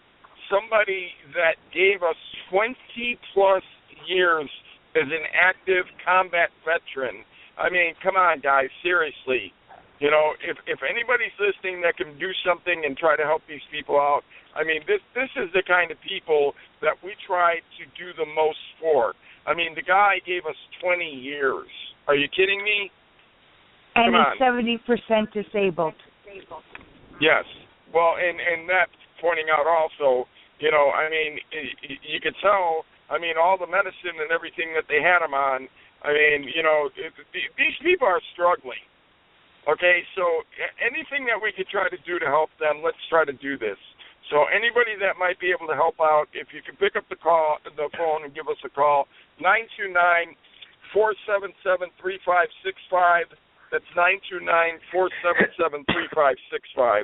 somebody that gave us 20-plus years as an active combat veteran. I mean, come on, guys, seriously. You know, if anybody's listening that can do something and try to help these people out, I mean, this is the kind of people that we try to do the most for. I mean, the guy gave us 20 years. Are you kidding me? And he's 70% disabled. Yes. Well, and that's pointing out also, you know, I mean, you could tell, I mean, all the medicine and everything that they had him on, I mean, you know, these people are struggling. Okay, so anything that we could try to do to help them, let's try to do this. So anybody that might be able to help out, if you can pick up the phone and give us a call, 929-477-3565. That's 929-477-3565.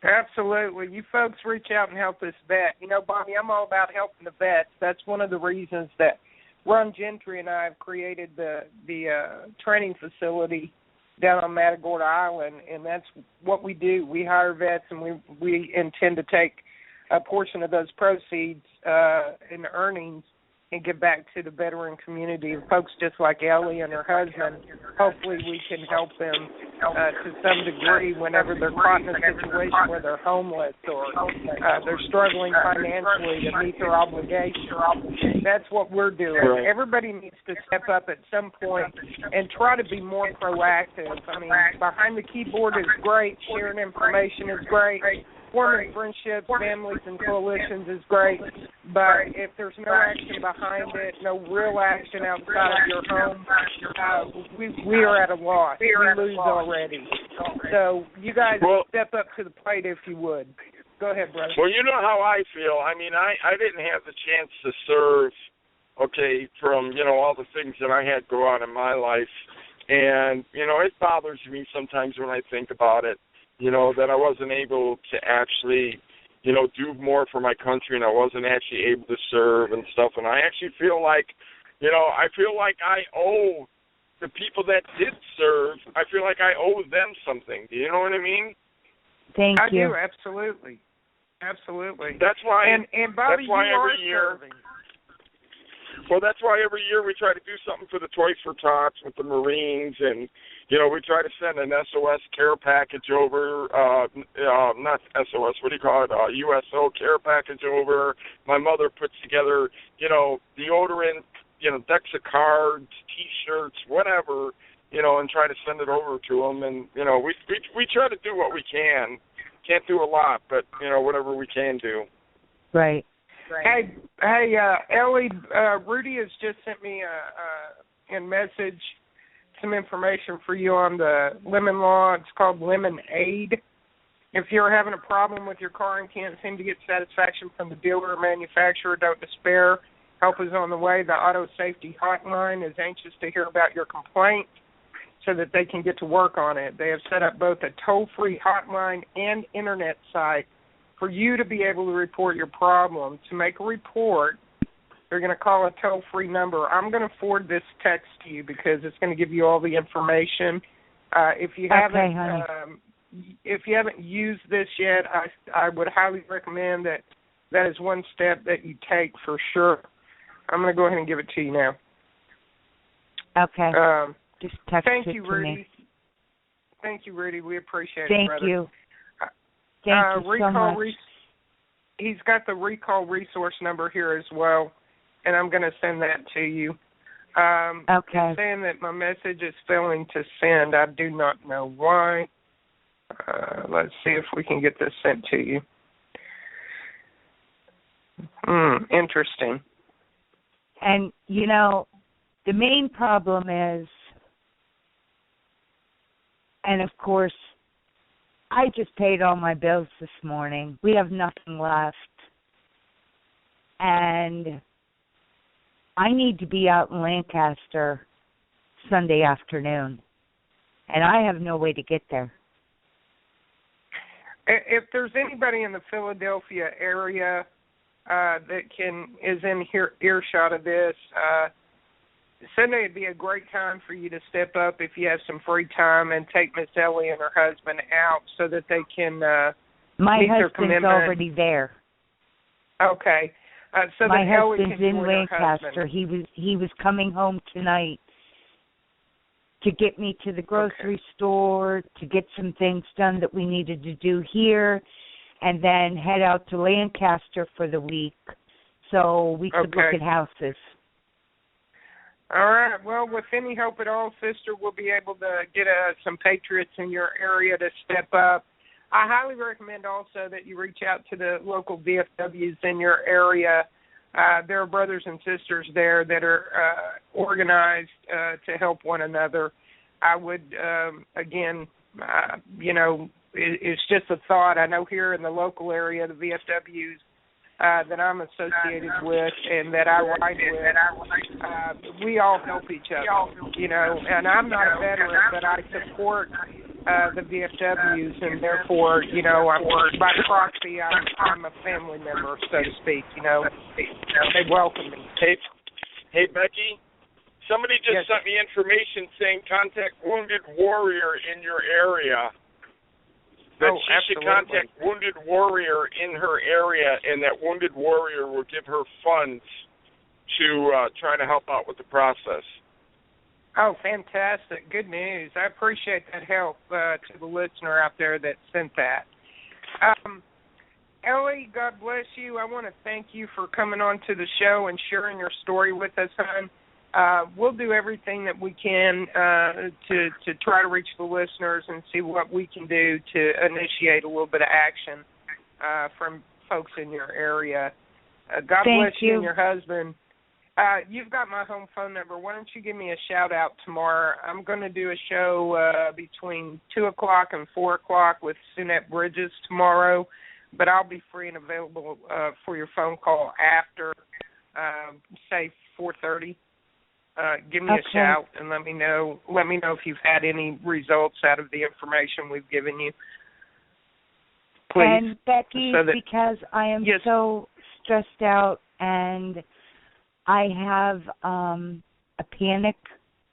Absolutely. You folks reach out and help this vet. You know, Bobby, I'm all about helping the vets. That's one of the reasons that Ron Gentry and I have created the training facility down on Matagorda Island, and that's what we do. We hire vets, and we intend to take a portion of those proceeds in the earnings and give back to the veteran community, folks just like Ellie and her husband. Hopefully we can help them to some degree whenever they're caught in a situation where they're homeless or they're struggling financially to meet their obligations. That's what we're doing. Right. Everybody needs to step up at some point and try to be more proactive. I mean, behind the keyboard is great. Sharing information is great. Forming friendships, families, and coalitions is great, but if there's no action behind it, no real action outside of your home, we are at a loss. We lose already. So you guys step up to the plate if you would. Go ahead, brother. Well, you know how I feel. I mean, I didn't have the chance to serve, okay, from, you know, all the things that I had go on in my life. And, you know, it bothers me sometimes when I think about it. You know, that I wasn't able to actually, you know, do more for my country, and I wasn't actually able to serve and stuff. And I actually feel like, you know, I owe the people that did serve, I feel like I owe them something. Do you know what I mean? Thank you. I do, absolutely. Absolutely. That's why, and Bobby, that's why you every are year, serving. Well, that's why every year we try to do something for the Toys for Tots with the Marines, and, you know, we try to send an SOS care package over, not SOS, what do you call it, USO care package over. My mother puts together, you know, deodorant, you know, decks of cards, T-shirts, whatever, you know, and try to send it over to them. And, you know, we try to do what we can. Can't do a lot, but, you know, whatever we can do. Right. Hey, Ellie, Rudy has just sent me a message, some information for you on the lemon law. It's called Lemon Aid. If you're having a problem with your car and can't seem to get satisfaction from the dealer or manufacturer, don't despair. Help is on the way. The Auto Safety Hotline is anxious to hear about your complaint so that they can get to work on it. They have set up both a toll-free hotline and internet site for you to be able to report your problem. To make a report, they're going to call a toll-free number. I'm going to forward this text to you because it's going to give you all the information. If you haven't used this yet, I would highly recommend that is one step that you take for sure. I'm going to go ahead and give it to you now. Okay. Just text thank it you, to Rudy. me. Thank you, Rudy. We appreciate it, Thank brother. you. Thank you so much. He's got the recall resource number here as well, and I'm going to send that to you. Okay. It's saying that my message is failing to send. I do not know why. Let's see if we can get this sent to you. Interesting. And, you know, the main problem is, and of course, I just paid all my bills this morning. We have nothing left. And I need to be out in Lancaster Sunday afternoon. And I have no way to get there. If there's anybody in the Philadelphia area that is in earshot of this, Sunday would be a great time for you to step up if you have some free time and take Miss Ellie and her husband out so that they can my meet their husband's commitment. already there. Okay. So my that Ellie husband's can in join her Lancaster. husband. He was coming home tonight to get me to the grocery store, to get some things done that we needed to do here, and then head out to Lancaster for the week so we could look at houses. All right. Well, with any hope at all, sister, we'll be able to get some patriots in your area to step up. I highly recommend also that you reach out to the local VFWs in your area. There are brothers and sisters there that are organized to help one another. I would, again, it's just a thought. I know here in the local area, the VFWs that I'm associated with and that I ride with, we all help each other, and I'm not a veteran, but I support the VFWs, and therefore, by proxy, I'm a family member, so to speak. They welcome me. Hey, Becky, somebody just sent me information saying contact Wounded Warrior in your area. That she should contact Wounded Warrior in her area, and that Wounded Warrior will give her funds to try to help out with the process. Oh, fantastic. Good news. I appreciate that help to the listener out there that sent that. Ellie, God bless you. I want to thank you for coming on to the show and sharing your story with us, hon. We'll do everything that we can to try to reach the listeners and see what we can do to initiate a little bit of action from folks in your area. God bless you and your husband. You've got my home phone number. Why don't you give me a shout-out tomorrow? I'm going to do a show between 2 o'clock and 4 o'clock with Sunette Bridges tomorrow, but I'll be free and available for your phone call after, say, 4:30. Give me a shout and let me know if you've had any results out of the information we've given you. Please. And Becky, because I am so stressed out and I have a panic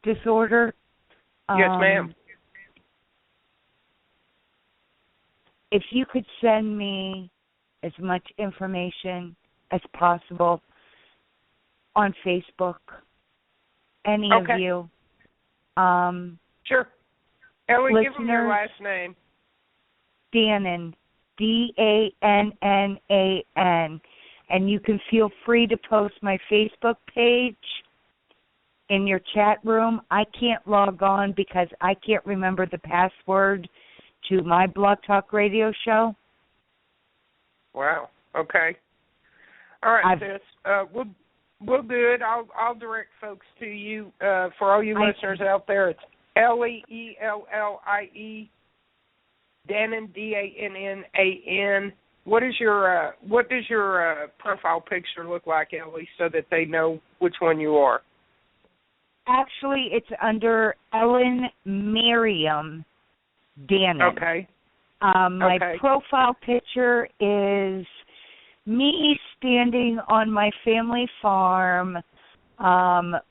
disorder. Yes, ma'am. If you could send me as much information as possible on Facebook, any of you. Sure. Ellie, listeners, give them your last name. Dannon, Dannan. And you can feel free to post my Facebook page in your chat room. I can't log on because I can't remember the password to my Blog Talk Radio show. Wow. Okay. All right, sis. We'll do it. I'll direct folks to you. For all you listeners out there, it's Ellie, Ellie, Dannan, Dannan. What does your profile picture look like, Ellie, so that they know which one you are? Actually, it's under Ellen Miriam Dannon. Okay. My profile picture is me standing on my family farm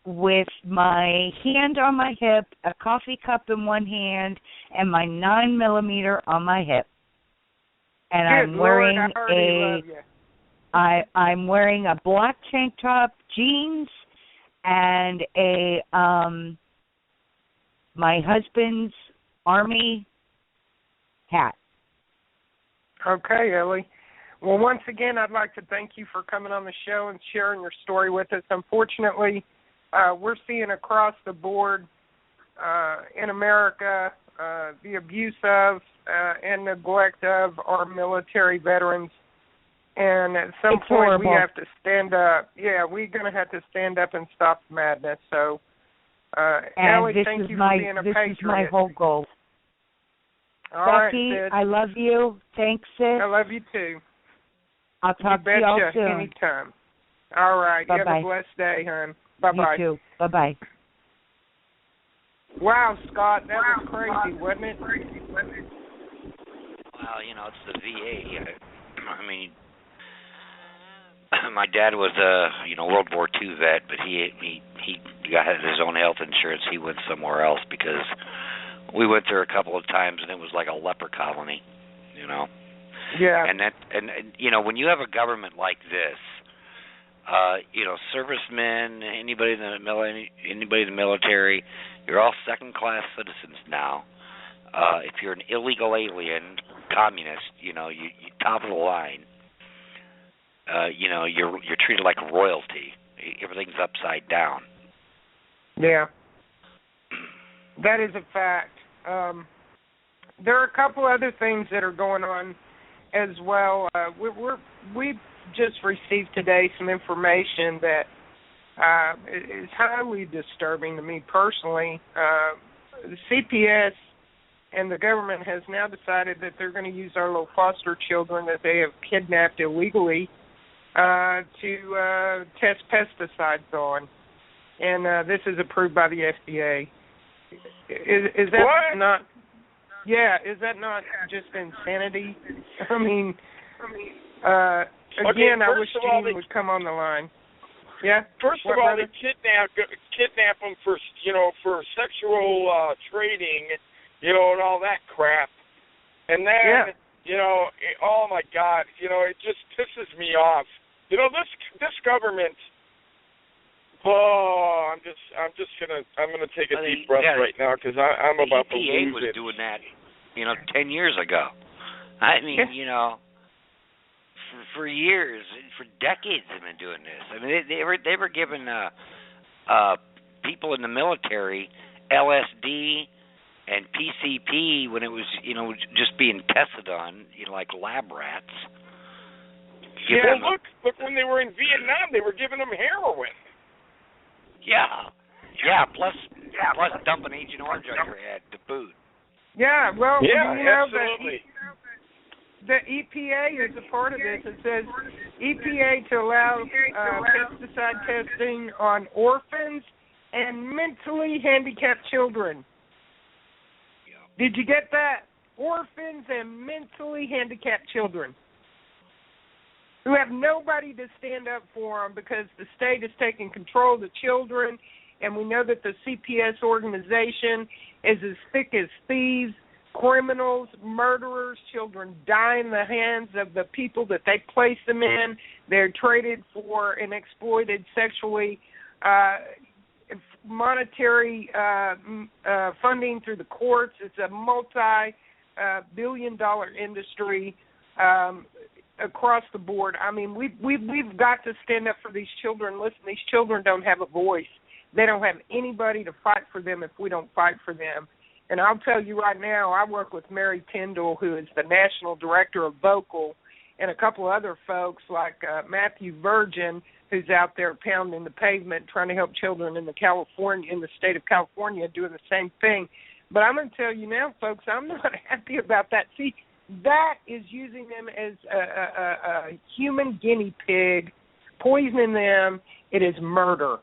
with my hand on my hip, a coffee cup in one hand, and my 9mm on my hip. And I'm wearing a black tank top, jeans, and my husband's Army hat. Okay, Ellie. Well, once again, I'd like to thank you for coming on the show and sharing your story with us. Unfortunately, we're seeing across the board in America the abuse of and neglect of our military veterans. And at some point, we have to stand up. Yeah, we're going to have to stand up and stop the madness. So, Ellie, thank you for being a patriot. This is my whole goal. All Becky, right, sis. I love you. Thanks, sis. I love you, too. I'll talk to you all soon. Anytime. All right. Bye-bye. You have a blessed day, hon. Bye-bye. You too. Bye-bye. Wow, Scott, that was crazy, wasn't it? Well, it's the VA. I mean, my dad was a World War II vet, but he got his own health insurance. He went somewhere else because we went there a couple of times and it was like a leper colony, Yeah. And when you have a government like this, servicemen, anybody in the military, you're all second-class citizens now. If you're an illegal alien, communist, you top of the line. You're treated like royalty. Everything's upside down. Yeah, that is a fact. There are a couple other things that are going on as well. We've just received today some information that is highly disturbing to me personally. The CPS and the government has now decided that they're going to use our little foster children that they have kidnapped illegally to test pesticides on. And this is approved by the FDA. Is that what? not? Yeah, is that not just insanity? I mean, again, I wish Gene would come on the line. Yeah. First of all, they kidnap them for sexual trading, and all that crap. And then, oh my God, it just pisses me off. This government. Oh, I'm gonna take a deep breath right now because I'm about to lose it. EPA was doing that, 10 years ago. I mean, for years, for decades, they've been doing this. I mean, they were giving people in the military LSD and PCP when it was, just being tested on, like lab rats. Yeah, look, when they were in Vietnam, they were giving them heroin. Yeah, plus dumping Agent Orange on your head to boot. Yeah, well, absolutely. The EPA is a part of this. It says EPA to allow pesticide testing on orphans and mentally handicapped children. Did you get that? Orphans and mentally handicapped children who have nobody to stand up for them because the state is taking control of the children, and we know that the CPS organization is as thick as thieves, criminals, murderers. Children die in the hands of the people that they place them in. They're traded for and exploited sexually. Monetary funding through the courts. It's a multi-billion-dollar industry across the board. I mean, we've got to stand up for these children. Listen, these children don't have a voice. They don't have anybody to fight for them if we don't fight for them. And I'll tell you right now, I work with Mary Tyndall, who is the national director of Vocal, and a couple other folks like Matthew Virgin, who's out there pounding the pavement trying to help children in the state of California doing the same thing. But I'm going to tell you now, folks, I'm not happy about that. See, that is using them as a human guinea pig, poisoning them. It is murder.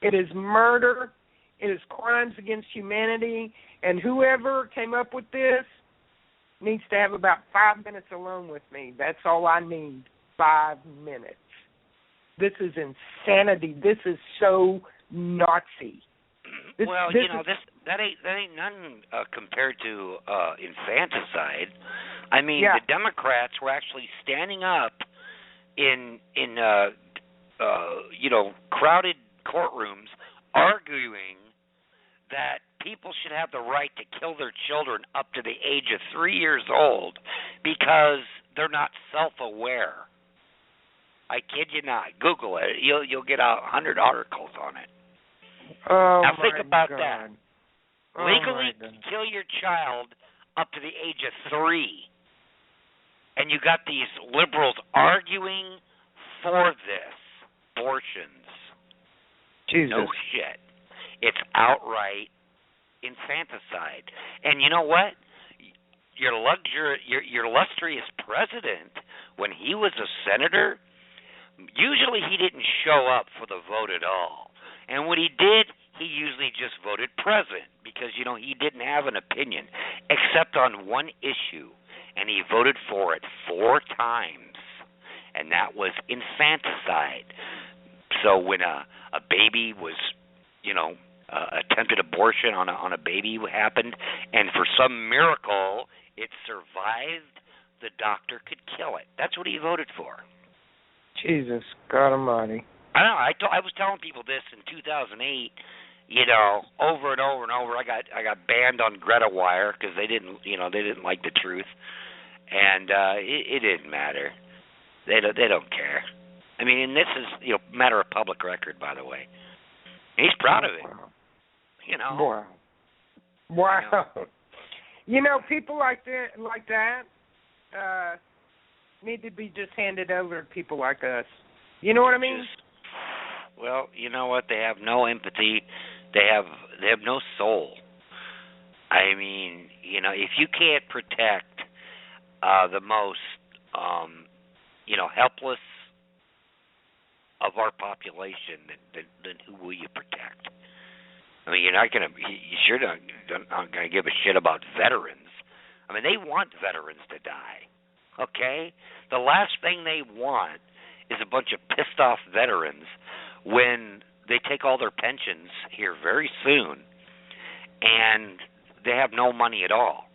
It is murder. It is crimes against humanity. And whoever came up with this needs to have about 5 minutes alone with me. That's all I need, 5 minutes. This is insanity. This is so Nazi. That ain't nothing compared to infanticide. I mean, the Democrats were actually standing up in crowded courtrooms arguing that people should have the right to kill their children up to the age of 3 years old because they're not self-aware. I kid you not. Google it. You'll get 100 articles on it. Oh, now think about God. that. Oh, Legally kill your child up to the age of 3. And you got these liberals arguing for this. Abortions. Jesus. No shit. It's outright infanticide. And you know what? Your illustrious president, when he was a senator, usually he didn't show up for the vote at all. And when he did, he usually just voted present because, he didn't have an opinion except on one issue, and he voted for it 4 times, and that was infanticide. So when a baby was, attempted abortion on a baby happened, and for some miracle it survived the doctor could kill it. That's what he voted for. Jesus God Almighty. I know. I was telling people this in 2008. Over and over and over. I got banned on Greta Wire because they didn't like the truth, and it didn't matter. They don't care. I mean, and this is matter of public record, by the way. And he's proud of it. Wow. People like that need to be just handed over to people like us. You know what I mean? Well, you know what? They have no empathy. They have no soul. I mean, if you can't protect the most, helpless of our population, then who will you protect? I mean, you sure not gonna give a shit about veterans. I mean, they want veterans to die. Okay? The last thing they want is a bunch of pissed off veterans when they take all their pensions here very soon and they have no money at all.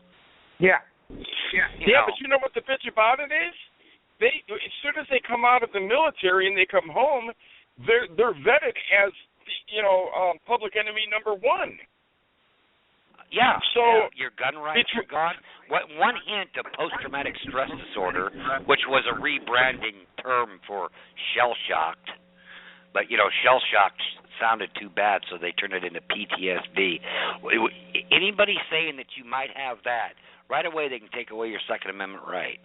Yeah. But you know what the bitch about it is? As soon as they come out of the military and they come home, they're vetted as public enemy number one. Yeah. So your gun rights are gone. One hint of post-traumatic stress disorder, which was a rebranding term for shell-shocked, but shell-shocked sounded too bad, so they turned it into PTSD. Anybody saying that you might have that, right away they can take away your Second Amendment right.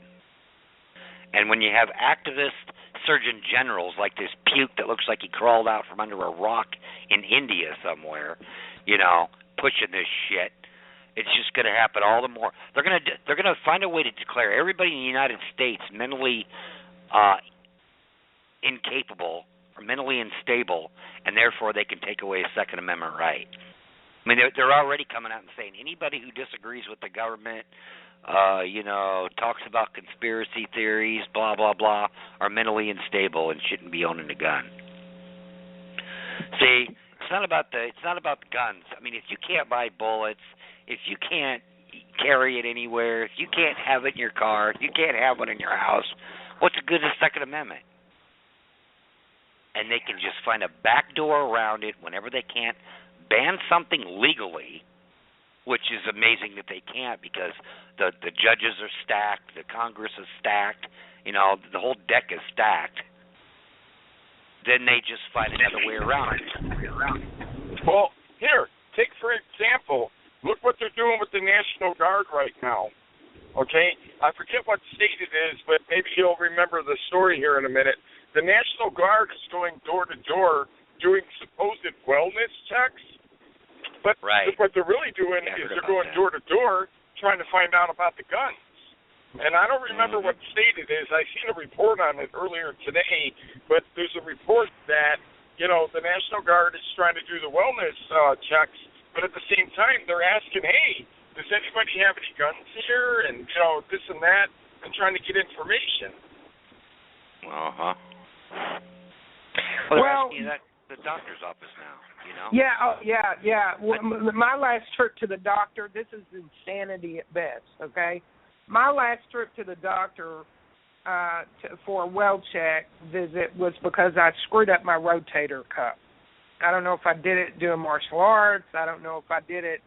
And when you have activist surgeon generals like this puke that looks like he crawled out from under a rock in India somewhere, pushing this shit, it's just going to happen all the more. They're going to find a way to declare everybody in the United States mentally incapable or mentally unstable, and therefore they can take away a Second Amendment right. I mean, they're already coming out and saying anybody who disagrees with the government, talks about conspiracy theories, blah blah blah, are mentally unstable and shouldn't be owning a gun. See, it's not about the guns. I mean, if you can't buy bullets, if you can't carry it anywhere, if you can't have it in your car, if you can't have one in your house, what's the good of the Second Amendment? And they can just find a back door around it whenever they can't ban something legally, which is amazing that they can't because the judges are stacked, the Congress is stacked, the whole deck is stacked. Then they just find another way around it. Well, here, take for example, look what they're doing with the National Guard right now. Okay? I forget what state it is, but maybe you'll remember the story here in a minute. The National Guard is going door to door doing supposed wellness checks. But what they're really doing is they're going door to door trying to find out about the guns. And I don't remember what state it is. I seen a report on it earlier today, but there's a report that, the National Guard is trying to do the wellness checks, but at the same time they're asking, hey, does anybody have any guns here? And, this and that, and trying to get information. Uh-huh. Well, asking you that the doctor's office now. Yeah. Well, my last trip to the doctor, this is insanity at best, okay? My last trip to the doctor for a well check visit was because I screwed up my rotator cuff. I don't know if I did it doing martial arts. I don't know if I did it,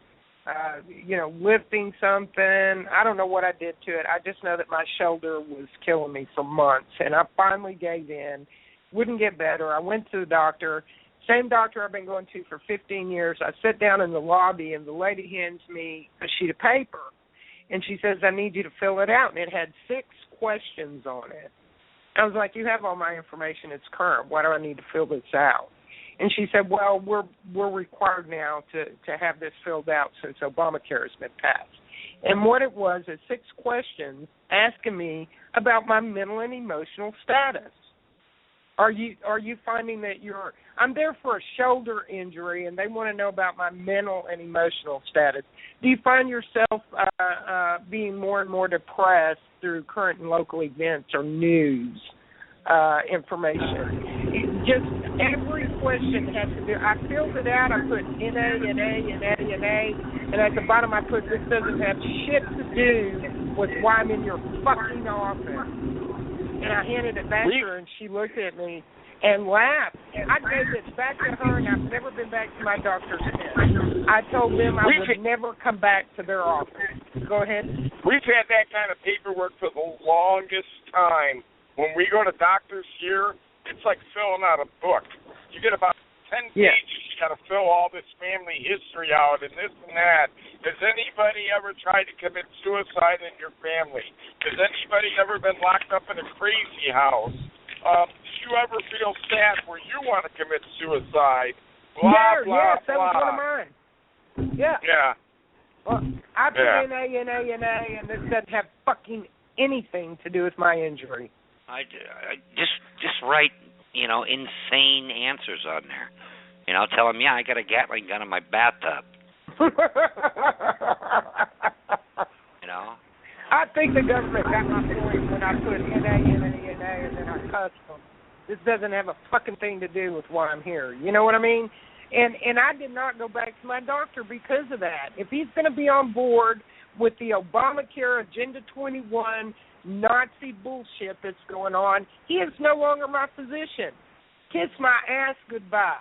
lifting something. I don't know what I did to it. I just know that my shoulder was killing me for months, and I finally gave in. Wouldn't get better. I went to the doctor. Same doctor I've been going to for 15 years. I sit down in the lobby, and the lady hands me a sheet of paper, and she says, I need you to fill it out. And it had 6 questions on it. I was like, you have all my information. It's current. Why do I need to fill this out? And she said, well, we're required now to have this filled out since Obamacare has been passed. And what it was is 6 questions asking me about my mental and emotional status. Are you finding that I'm there for a shoulder injury, and they want to know about my mental and emotional status. Do you find yourself being more and more depressed through current and local events or news information? just every question has to do. I filled it out. I put NA, and at the bottom I put, this doesn't have shit to do with why I'm in your fucking office. And I handed it back to her, and she looked at me and laughed. I gave it back to her, and I've never been back to my doctor since. I told them I would never come back to their office. Go ahead. We've had that kind of paperwork for the longest time. When we go to doctors here, it's like filling out a book. You get about 10 pages. You got to fill all this family history out and this and that. Has anybody ever tried to commit suicide in your family? Has anybody ever been locked up in a crazy house? Did you ever feel sad where you want to commit suicide? Blah, blah, yes, that was one of mine. Yeah. Yeah. Well, I put NA, and this doesn't have fucking anything to do with my injury. I just write, insane answers on there. Tell them, I got a Gatling gun in my bathtub. I think the government got my point when I put NA, and then I cussed them. This doesn't have a fucking thing to do with why I'm here. You know what I mean? And I did not go back to my doctor because of that. If he's going to be on board with the Obamacare Agenda 21 Nazi bullshit that's going on, he is no longer my physician. Kiss my ass goodbye.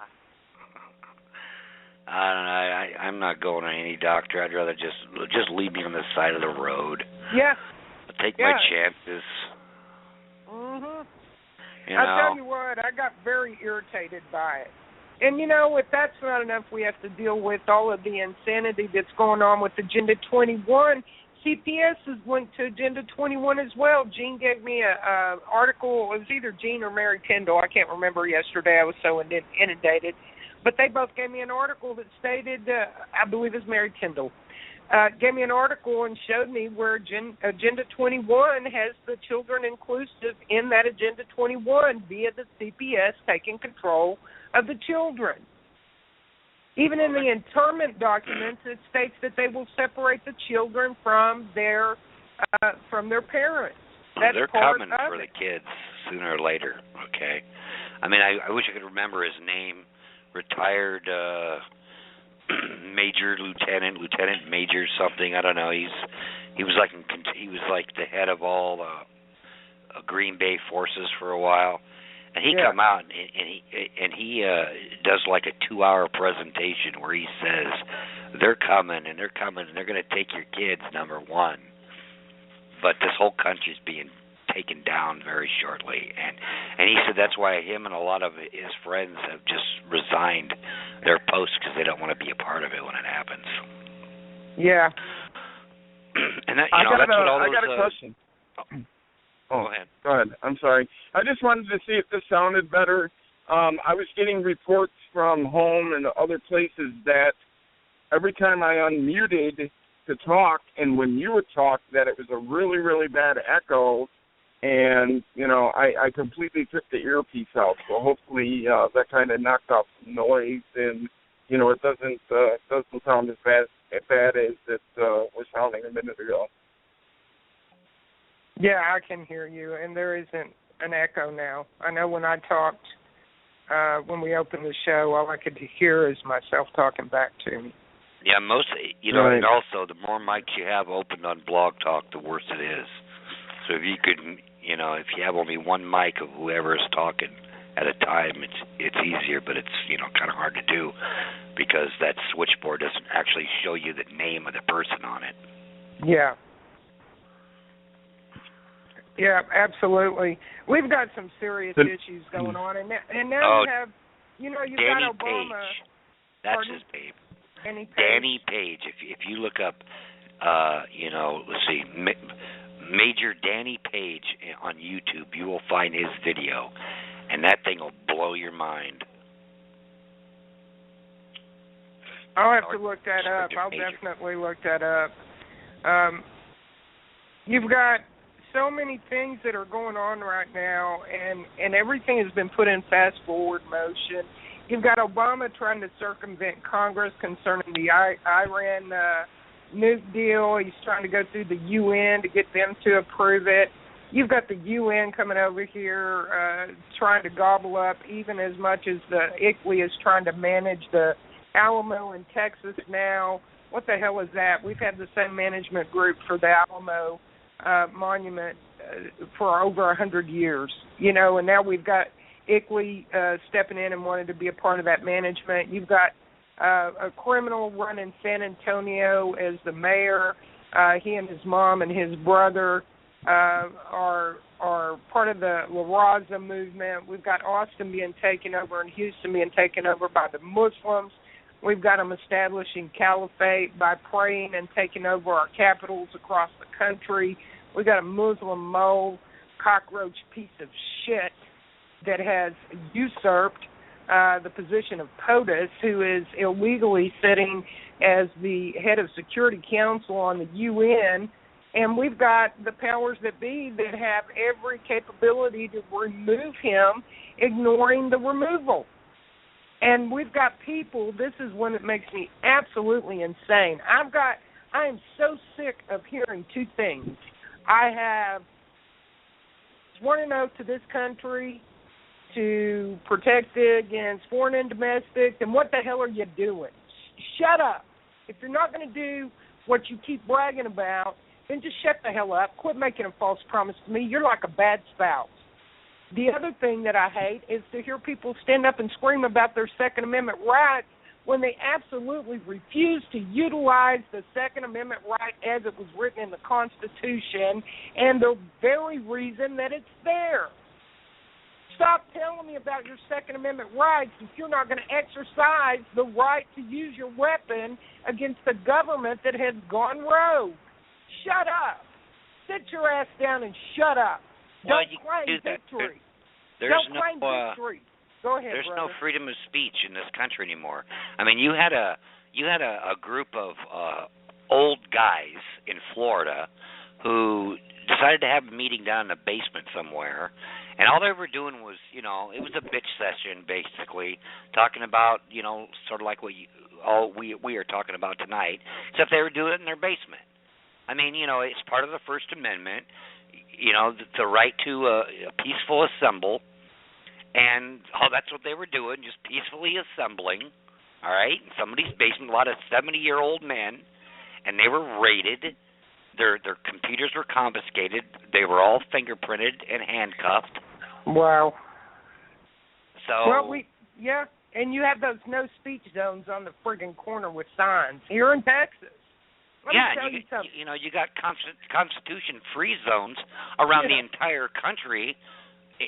I don't know. I'm not going to any doctor. I'd rather just leave me on the side of the road. Yeah. I'll take my chances. Mhm. I tell you what, I got very irritated by it. And, if that's not enough, we have to deal with all of the insanity that's going on with Agenda 21. CPS has linked to Agenda 21 as well. Gene gave me a article. It was either Gene or Mary Kendall. I can't remember yesterday. I was so inundated. But they both gave me an article that stated, I believe it's Mary Kendall, gave me an article and showed me where Agenda 21 has the children inclusive in that Agenda 21 via the CPS taking control of the children. Even in the internment documents, it states that they will separate the children from their parents. That's they're part coming of for it. the kids sooner or later, okay? I mean, I wish I could remember his name. Retired lieutenant major something. I don't know. He was like the head of all Green Bay forces for a while. And he come out and he does like a 2-hour presentation where he says they're coming and they're going to take your kids, number one. But this whole country's being taken down very shortly, and he said that's why him and a lot of his friends have just resigned their posts because they don't want to be a part of it when it happens. Yeah. And that, that's what all those. I got a question. Go ahead. Go ahead. I'm sorry. I just wanted to see if this sounded better. I was getting reports from home and other places that every time I unmuted to talk, and when you would talk, that it was a really, really bad echo, and, I completely took the earpiece out, so hopefully that kind of knocked off some noise, and, it doesn't sound as bad as it was sounding a minute ago. Yeah, I can hear you, and there isn't an echo now. I know when I talked, when we opened the show, all I could hear is myself talking back to me. Yeah, mostly, right. And also the more mics you have opened on Blog Talk, the worse it is. So if you could, if you have only one mic of whoever is talking at a time, it's easier, but it's, kind of hard to do because that switchboard doesn't actually show you the name of the person on it. Yeah. Yeah, absolutely. We've got some serious issues going on, and now you have, you've Danny got Obama. Page. That's Pardon? his name. Danny Page. If you look up, let's see, Major Danny Page on YouTube, you will find his video, and that thing will blow your mind. I'll have to look that up. I'll definitely look that up. You've got so many things that are going on right now, and everything has been put in fast-forward motion. You've got Obama trying to circumvent Congress concerning the Iran nuke deal. He's trying to go through the UN to get them to approve it. You've got the UN coming over here trying to gobble up even as much as the ICLEI is trying to manage the Alamo in Texas now. What the hell is that? We've had the same management group for the Alamo monument for over 100 years, and now we've got ICLEI stepping in and wanting to be a part of that management. You've got a criminal running San Antonio as the mayor. He and his mom and his brother are part of the La Raza movement. We've got Austin being taken over and Houston being taken over by the Muslims. We've got them establishing caliphate by praying and taking over our capitals across the country. We've got a Muslim mole, cockroach piece of shit that has usurped the position of POTUS, who is illegally sitting as the head of Security Council on the UN. And we've got the powers that be that have every capability to remove him, ignoring the removal. And we've got people, this is when it makes me absolutely insane. I am so sick of hearing two things. I have sworn an oath to this country to protect it against foreign and domestic, and what the hell are you doing? Shut up. If you're not going to do what you keep bragging about, then just shut the hell up. Quit making a false promise to me. You're like a bad spouse. The other thing that I hate is to hear people stand up and scream about their Second Amendment rights when they absolutely refuse to utilize the Second Amendment right as it was written in the Constitution and the very reason that it's there. Stop telling me about your Second Amendment rights if you're not going to exercise the right to use your weapon against the government that has gone rogue. Shut up. Sit your ass down and shut up. Well, Don't claim victory. Don't claim victory. Go ahead, there's brother. no freedom of speech in this country anymore. I mean, you had a group of old guys in Florida who decided to have a meeting down in a basement somewhere, and all they were doing was, it was a bitch session basically, talking about, sort of like what we are talking about tonight, except they were doing it in their basement. I mean, it's part of the First Amendment, the right to a peaceful assembly. And that's what they were doing, just peacefully assembling, all right, in somebody's basement, a lot of 70-year-old men, and they were raided. Their computers were confiscated. They were all fingerprinted and handcuffed. Wow. So. Well, and you have those no-speech zones on the friggin' corner with signs here in Texas. Let me tell you something. You got Constitution-free zones around the entire country,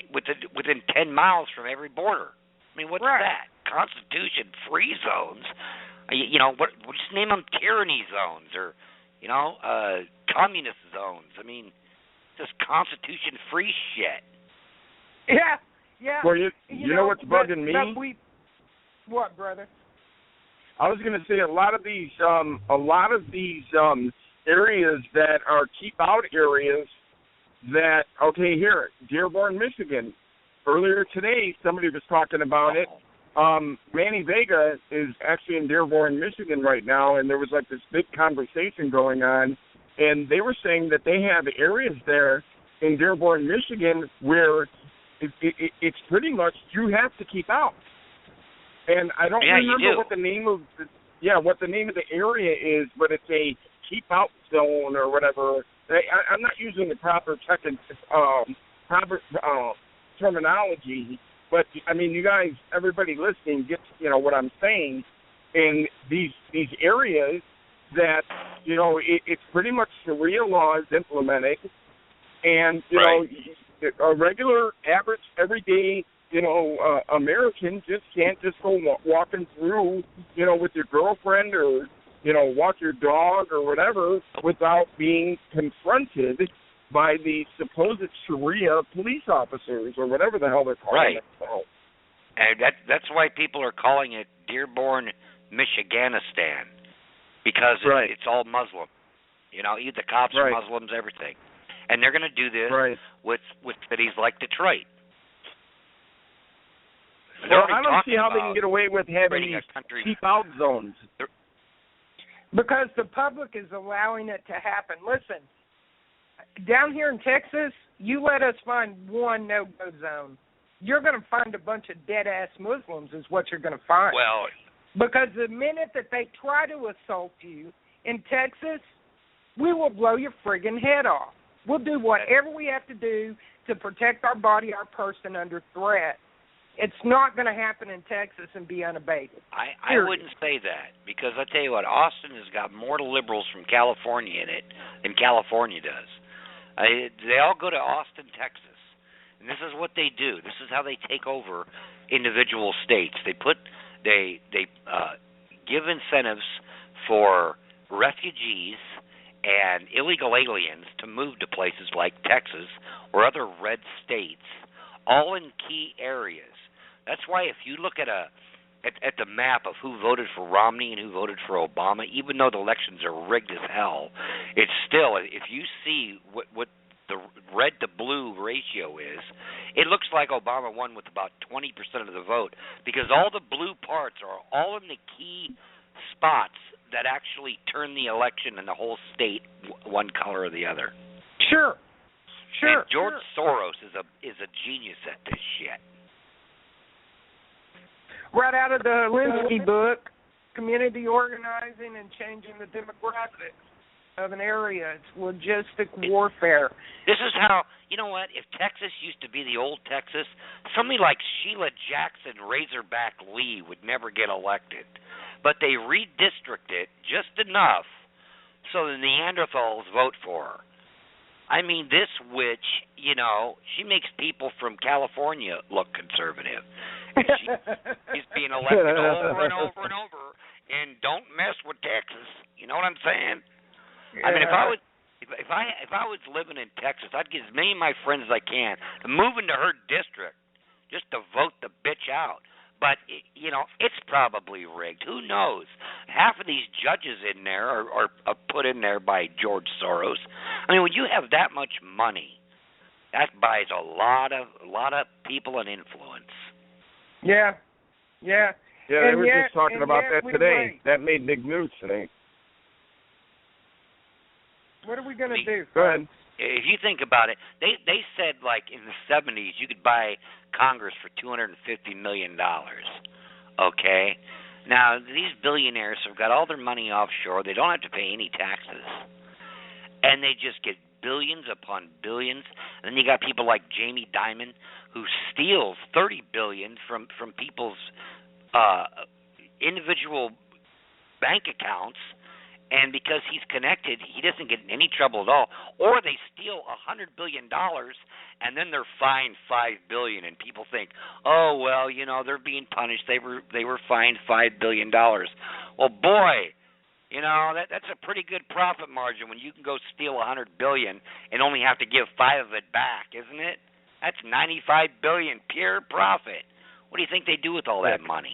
within 10 miles from every border. I mean, what's that? Constitution-free zones? What? Just name them tyranny zones or, communist zones. I mean, just Constitution-free shit. Yeah. Well, you know what's bugging me? What, brother? I was going to say a lot of these areas that are keep-out areas. That, here, Dearborn, Michigan. Earlier today, somebody was talking about it. Manny Vega is actually in Dearborn, Michigan right now, and there was like this big conversation going on, and they were saying that they have areas there in Dearborn, Michigan, where it's pretty much you have to keep out. And I don't remember what the name of the area is, but it's a keep out zone or whatever. I'm not using the proper terminology, but I mean, you guys, everybody listening gets, what I'm saying. In these areas that, it's pretty much Sharia law is implemented, and a regular, average, everyday, American just can't just go walking through, with your girlfriend or walk your dog or whatever without being confronted by the supposed Sharia police officers or whatever the hell they're calling it. So. And that's why people are calling it Dearborn, Michiganistan, because it's all Muslim. The cops are Muslims, everything. And they're going to do this with cities like Detroit. Well, I don't see how they can get away with having these keep-out zones. Because the public is allowing it to happen. Listen, down here in Texas, you let us find one no-go zone, you're going to find a bunch of dead-ass Muslims is what you're going to find. Well, because the minute that they try to assault you in Texas, we will blow your friggin' head off. We'll do whatever we have to do to protect our body, our person under threat. It's not going to happen in Texas and be unabated. I wouldn't say that, because I tell you what, Austin has got more liberals from California in it than California does. They all go to Austin, Texas, and this is what they do. This is how they take over individual states. They give incentives for refugees and illegal aliens to move to places like Texas or other red states, all in key areas. That's why if you look at the map of who voted for Romney and who voted for Obama, even though the elections are rigged as hell, it's still, if you see what the red to blue ratio is, it looks like Obama won with about 20% of the vote, because all the blue parts are all in the key spots that actually turn the election in the whole state one color or the other. Sure. And George Soros is a genius at this shit. Right out of the Linsky book, Community Organizing and Changing the Demographics of an Area. It's logistic warfare. This is how, you know what, if Texas used to be the old Texas, somebody like Sheila Jackson Razorback Lee would never get elected. But they redistrict it just enough so the Neanderthals vote for her. I mean, this witch, she makes people from California look conservative. She's being elected over and over and over, and don't mess with Texas. You know what I'm saying? Yeah. I mean, if I was living in Texas, I'd get as many of my friends as I can to move into her district just to vote the bitch out. But it's probably rigged. Who knows? Half of these judges in there are put in there by George Soros. I mean, when you have that much money, that buys a lot of people and influence. Yeah. Yeah, they were just talking about that today. That made big news today. What are we going to do? Go ahead. If you think about it, they said, like, in the 70s you could buy Congress for $250 million, okay? Now, these billionaires have got all their money offshore. They don't have to pay any taxes. And they just get billions upon billions. And then you got people like Jamie Dimon, who steals $30 billion from people's individual bank accounts, and because he's connected, he doesn't get in any trouble at all. Or they steal $100 billion, and then they're fined $5 billion, and people think, oh well, they're being punished. They were fined $5 billion. Well, boy, that's a pretty good profit margin when you can go steal $100 billion and only have to give $5 of it back, isn't it? That's $95 billion pure profit. What do you think they do with all that money?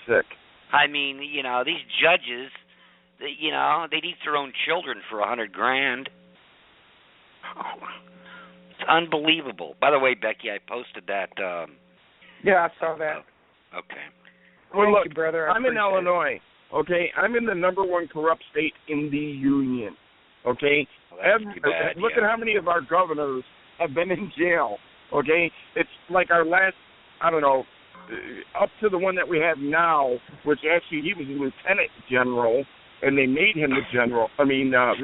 Sick. I mean, these judges, they'd eat their own children for $100,000. It's unbelievable. By the way, Becky, I posted that. Yeah, I saw that. Okay. Well, look, you, brother. I'm in Illinois. Okay, I'm in the number one corrupt state in the union. Okay, look at how many of our governors have been in jail. Okay, it's like our last, I don't know, up to the one that we have now, which actually he was a lieutenant general, and they made him the general. I mean, the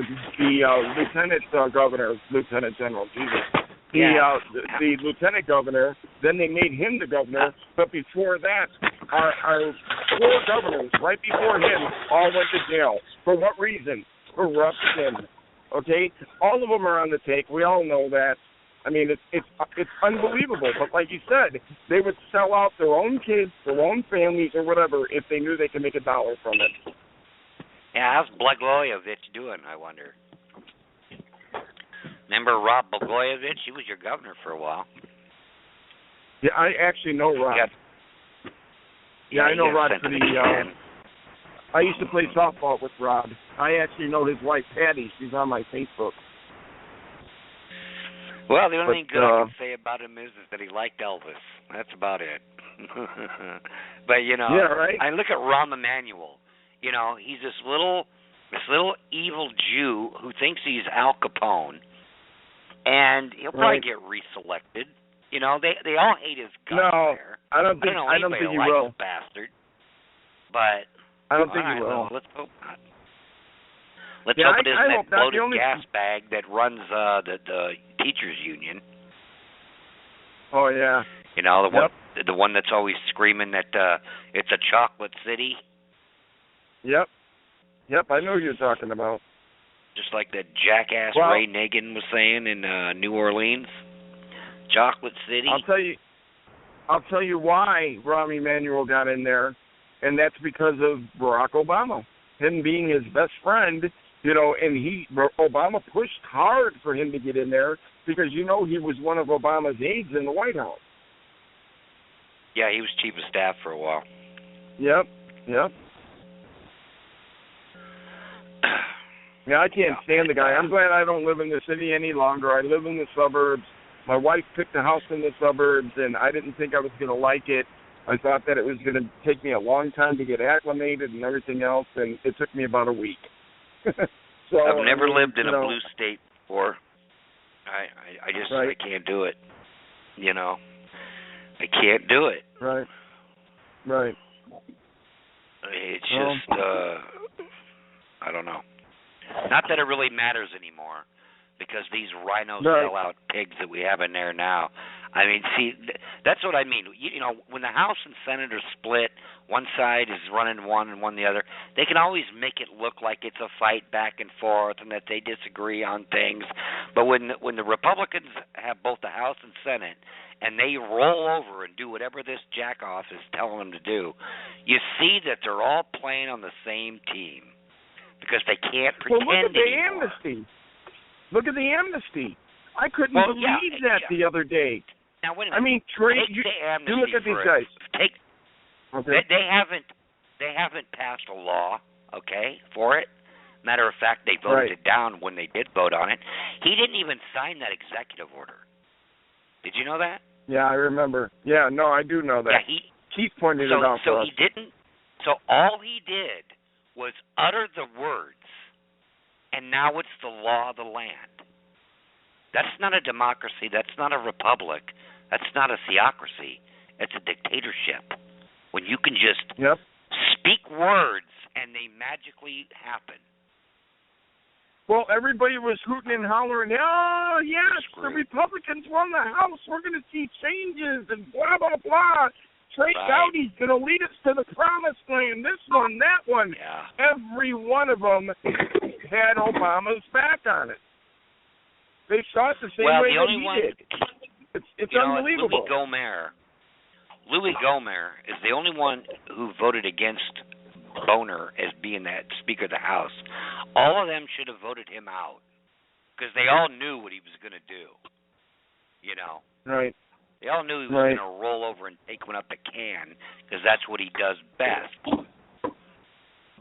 lieutenant governor, lieutenant general, Jesus. The lieutenant governor, then they made him the governor, but before that, our 4 governors, right before him, all went to jail. For what reason? Corruption. Okay? All of them are on the take. We all know that. I mean, it's unbelievable. But like you said, they would sell out their own kids, their own families, or whatever, if they knew they could make $1 from it. Yeah, how's Blagojevich doing, I wonder? Remember Rod Blagojevich? He was your governor for a while. Yeah, I actually know Rod. I know Rod pretty. I used to play softball with Rod. I actually know his wife, Patty. She's on my Facebook. Well, the only thing good I can say about him is that he liked Elvis. That's about it. But, yeah, right? I look at Rahm Emanuel. He's this little evil Jew who thinks he's Al Capone, and he'll probably get reselected. You know, they all hate his guts there. I don't think he will. This bastard. But I don't think he will. Well, let's hope not. Let's hope it isn't that bloated gas bag that runs the teachers union. Oh yeah. You know, the one that's always screaming that it's a chocolate city. Yep, I know who you're talking about. Just like the jackass Ray Nagin was saying in New Orleans. Chocolate City. I'll tell you why Rahm Emanuel got in there, and that's because of Barack Obama. Him being his best friend, you know, and Obama pushed hard for him to get in there because, you know, he was one of Obama's aides in the White House. Yeah, he was chief of staff for a while. Yep. Yeah, I can't stand the guy. I'm glad I don't live in the city any longer. I live in the suburbs. My wife picked a house in the suburbs, and I didn't think I was going to like it. I thought that it was going to take me a long time to get acclimated and everything else, and it took me about a week. So I've never lived in a blue state before. I just I can't do it. You know, I can't do it. Right. It's just I don't know. Not that it really matters anymore, because these rhino sellout pigs that we have in there now. I mean, see, that's what I mean. You know, when the House and Senate are split, one side is running one and one the other, they can always make it look like it's a fight back and forth and that they disagree on things. But when the Republicans have both the House and Senate and they roll over and do whatever this jackoff is telling them to do, you see that they're all playing on the same team because they can't pretend anymore. Look at the amnesty. I couldn't believe that the other day. Now, wait a minute. I mean, you look at these guys. They haven't passed a law, for it. Matter of fact, they voted it down when they did vote on it. He didn't even sign that executive order. Did you know that? Yeah, I remember. Yeah, no, I do know that. Yeah, Keith pointed it out to us. He didn't. So all he did was utter the words, and now it's the law of the land. That's not a democracy. That's not a republic. That's not a theocracy. It's a dictatorship. When you can just speak words and they magically happen. Well, everybody was hooting and hollering, oh, yes, the Republicans won the House. We're going to see changes and blah, blah, blah. Trey Gowdy's going to lead us to the promised land, this one, that one. Yeah. Every one of them had Obama's back on it. They saw it the same way that he did. It's unbelievable. Louis Gohmert is the only one who voted against Boner as being that Speaker of the House. All of them should have voted him out because they all knew what he was going to do. You know. Right. They all knew he was going to roll over and take one up the can because that's what he does best.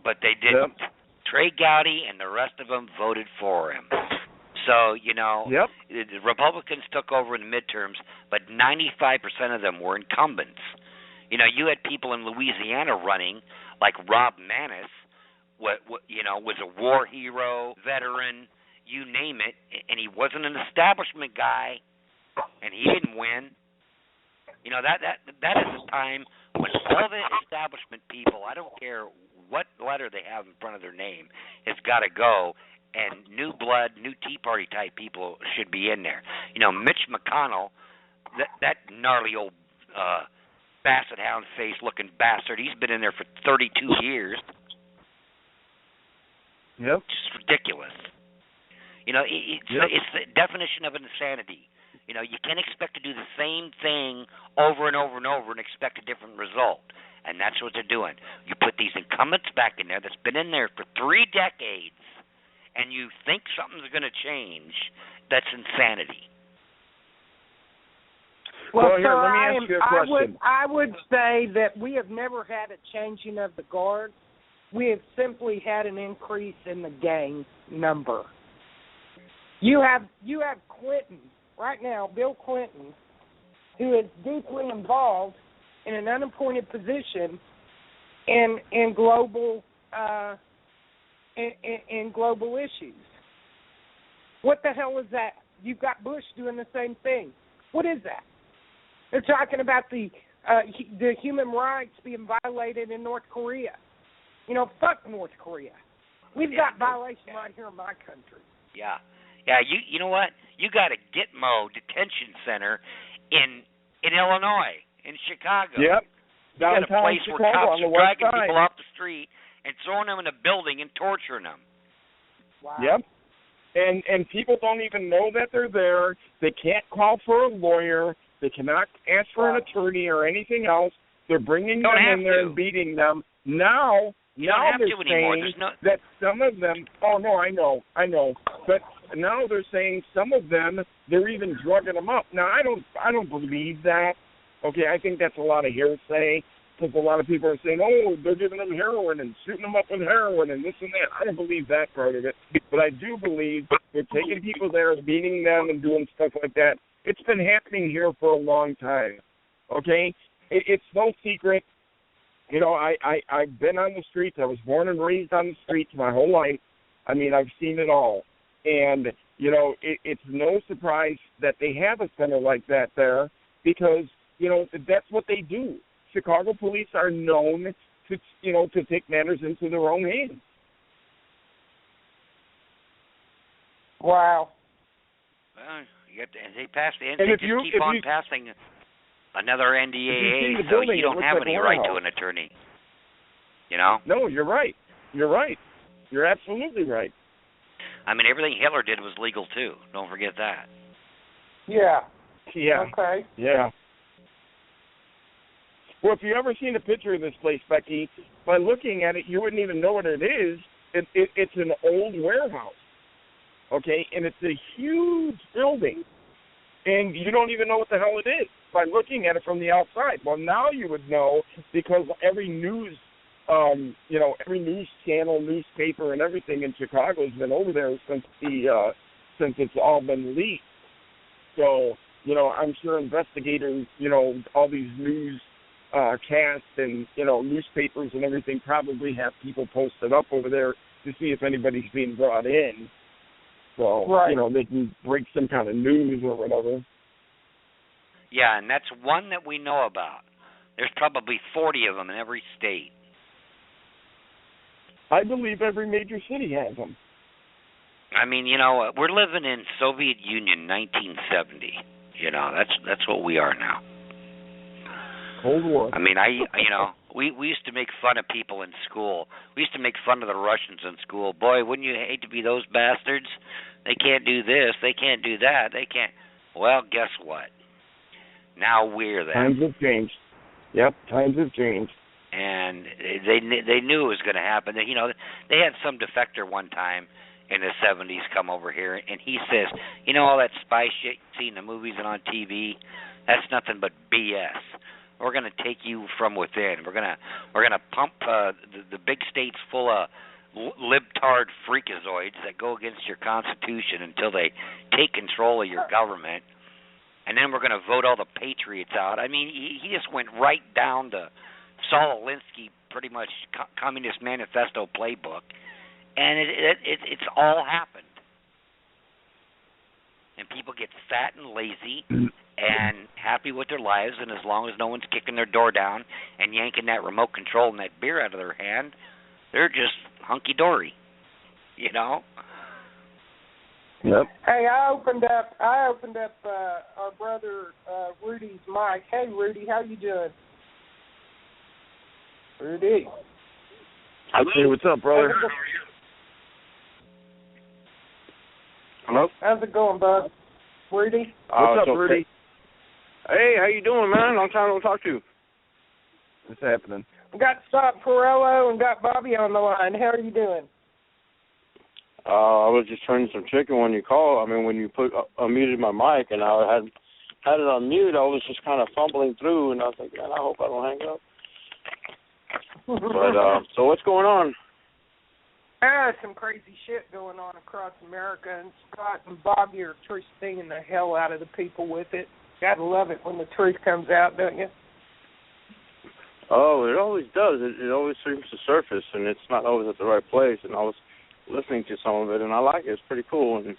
But they didn't. Trey Gowdy and the rest of them voted for him. So, you know, the Republicans took over in the midterms, but 95% of them were incumbents. You know, you had people in Louisiana running, like Rob Maness, was a war hero, veteran, you name it, and he wasn't an establishment guy, and he didn't win. You know, that is a time when all the establishment people, I don't care what letter they have in front of their name, has got to go. And new blood, new Tea Party type people should be in there. You know, Mitch McConnell, that gnarly old basset hound face looking bastard, he's been in there for 32 years. Yep. Just ridiculous. You know, it's the definition of insanity. You know, you can't expect to do the same thing over and over and over and expect a different result. And that's what they're doing. You put these incumbents back in there that's been in there for 3 decades, and you think something's going to change, that's insanity. Well, here, let me ask you a question. I would say that we have never had a changing of the guard. We have simply had an increase in the gang number. You have Clinton, right now, Bill Clinton, who is deeply involved in an unappointed position in global in global issues. What the hell is that you've got Bush doing the same thing. What is that? They're talking about the human rights being violated in North Korea. You know, fuck North Korea. We've got violation right here in my country. Yeah. Yeah, you know what? You got a Gitmo detention center in Illinois, in Chicago. Yep. You got a place Chicago, where cops are dragging side. people off the street and throwing them in a building and torturing them. Wow. Yep. And people don't even know that they're there. They can't call for a lawyer. They cannot ask for an attorney or anything else. They're bringing them in there and beating them. Now they're saying that some of them. Oh no, I know. But now they're saying some of them, they're even drugging them up. Now I don't believe that. Okay, I think that's a lot of hearsay because a lot of people are saying, oh, they're giving them heroin and shooting them up with heroin and this and that. I don't believe that part of it, but I do believe they're taking people there, beating them, and doing stuff like that. It's been happening here for a long time. Okay, it's no secret. You know, I've been on the streets. I was born and raised on the streets my whole life. I mean, I've seen it all. And, you know, it's no surprise that they have a center like that there because, you know, that's what they do. Chicago police are known to, you know, to take matters into their own hands. Wow. Well, they passed the and keep on passing another NDAA, so you don't have any right to an attorney. You know? No, you're right. You're absolutely right. I mean, everything Hitler did was legal, too. Don't forget that. Yeah. Okay. Yeah. Well, if you ever seen a picture of this place, Becky, by looking at it, you wouldn't even know what it is. It's an old warehouse, okay? And it's a huge building, and you don't even know what the hell it is by looking at it from the outside. Well, now you would know because every news channel, newspaper, and everything in Chicago has been over there since it's all been leaked. So, you know, I'm sure investigators, you know, all these news casts and, you know, newspapers and everything probably have people posted up over there to see if anybody's being brought in. So, you know, they can break some kind of news or whatever. Yeah, and that's one that we know about. There's probably 40 of them in every state. I believe every major city has them. I mean, you know, we're living in Soviet Union 1970. You know, that's what we are now. Cold War. I mean, we used to make fun of people in school. We used to make fun of the Russians in school. Boy, wouldn't you hate to be those bastards? They can't do this. They can't do that. They can't. Well, guess what? Now we're them. Times have changed. Yep, times have changed. And they knew it was going to happen. You know, they had some defector one time in the 70s come over here, and he says, you know, all that spy shit you see in the movies and on TV, that's nothing but BS. We're going to take you from within. We're gonna pump the big states full of libtard freakazoids that go against your Constitution until they take control of your government, and then we're going to vote all the patriots out. I mean, he just went right down to Saul Alinsky, pretty much Communist Manifesto playbook, and it's all happened. And people get fat and lazy and happy with their lives, and as long as no one's kicking their door down and yanking that remote control and that beer out of their hand, they're just hunky-dory, you know? Yep. Hey, I opened up our brother Rudy's mic. Hey, Rudy, how you doing? Rudy. Hey, what's up, brother? Hello? How's it going, bud? Rudy? What's up, Rudy? Hey, how you doing, man? Long time no talk to you. What's happening? We got Scott Perello and got Bobby on the line. How are you doing? I was just turning some chicken when you called. I mean, when you unmuted my mic, and I had it on mute, I was just kind of fumbling through, and I was like, man, I hope I don't hang up. But so what's going on? Some crazy shit going on across America, and Scott and Bobby are stinging the hell out of the people with it. Gotta love it when the truth comes out, don't you? Oh, it always does. It always seems to surface, and it's not always at the right place. And I was listening to some of it, and I like it. It's pretty cool. And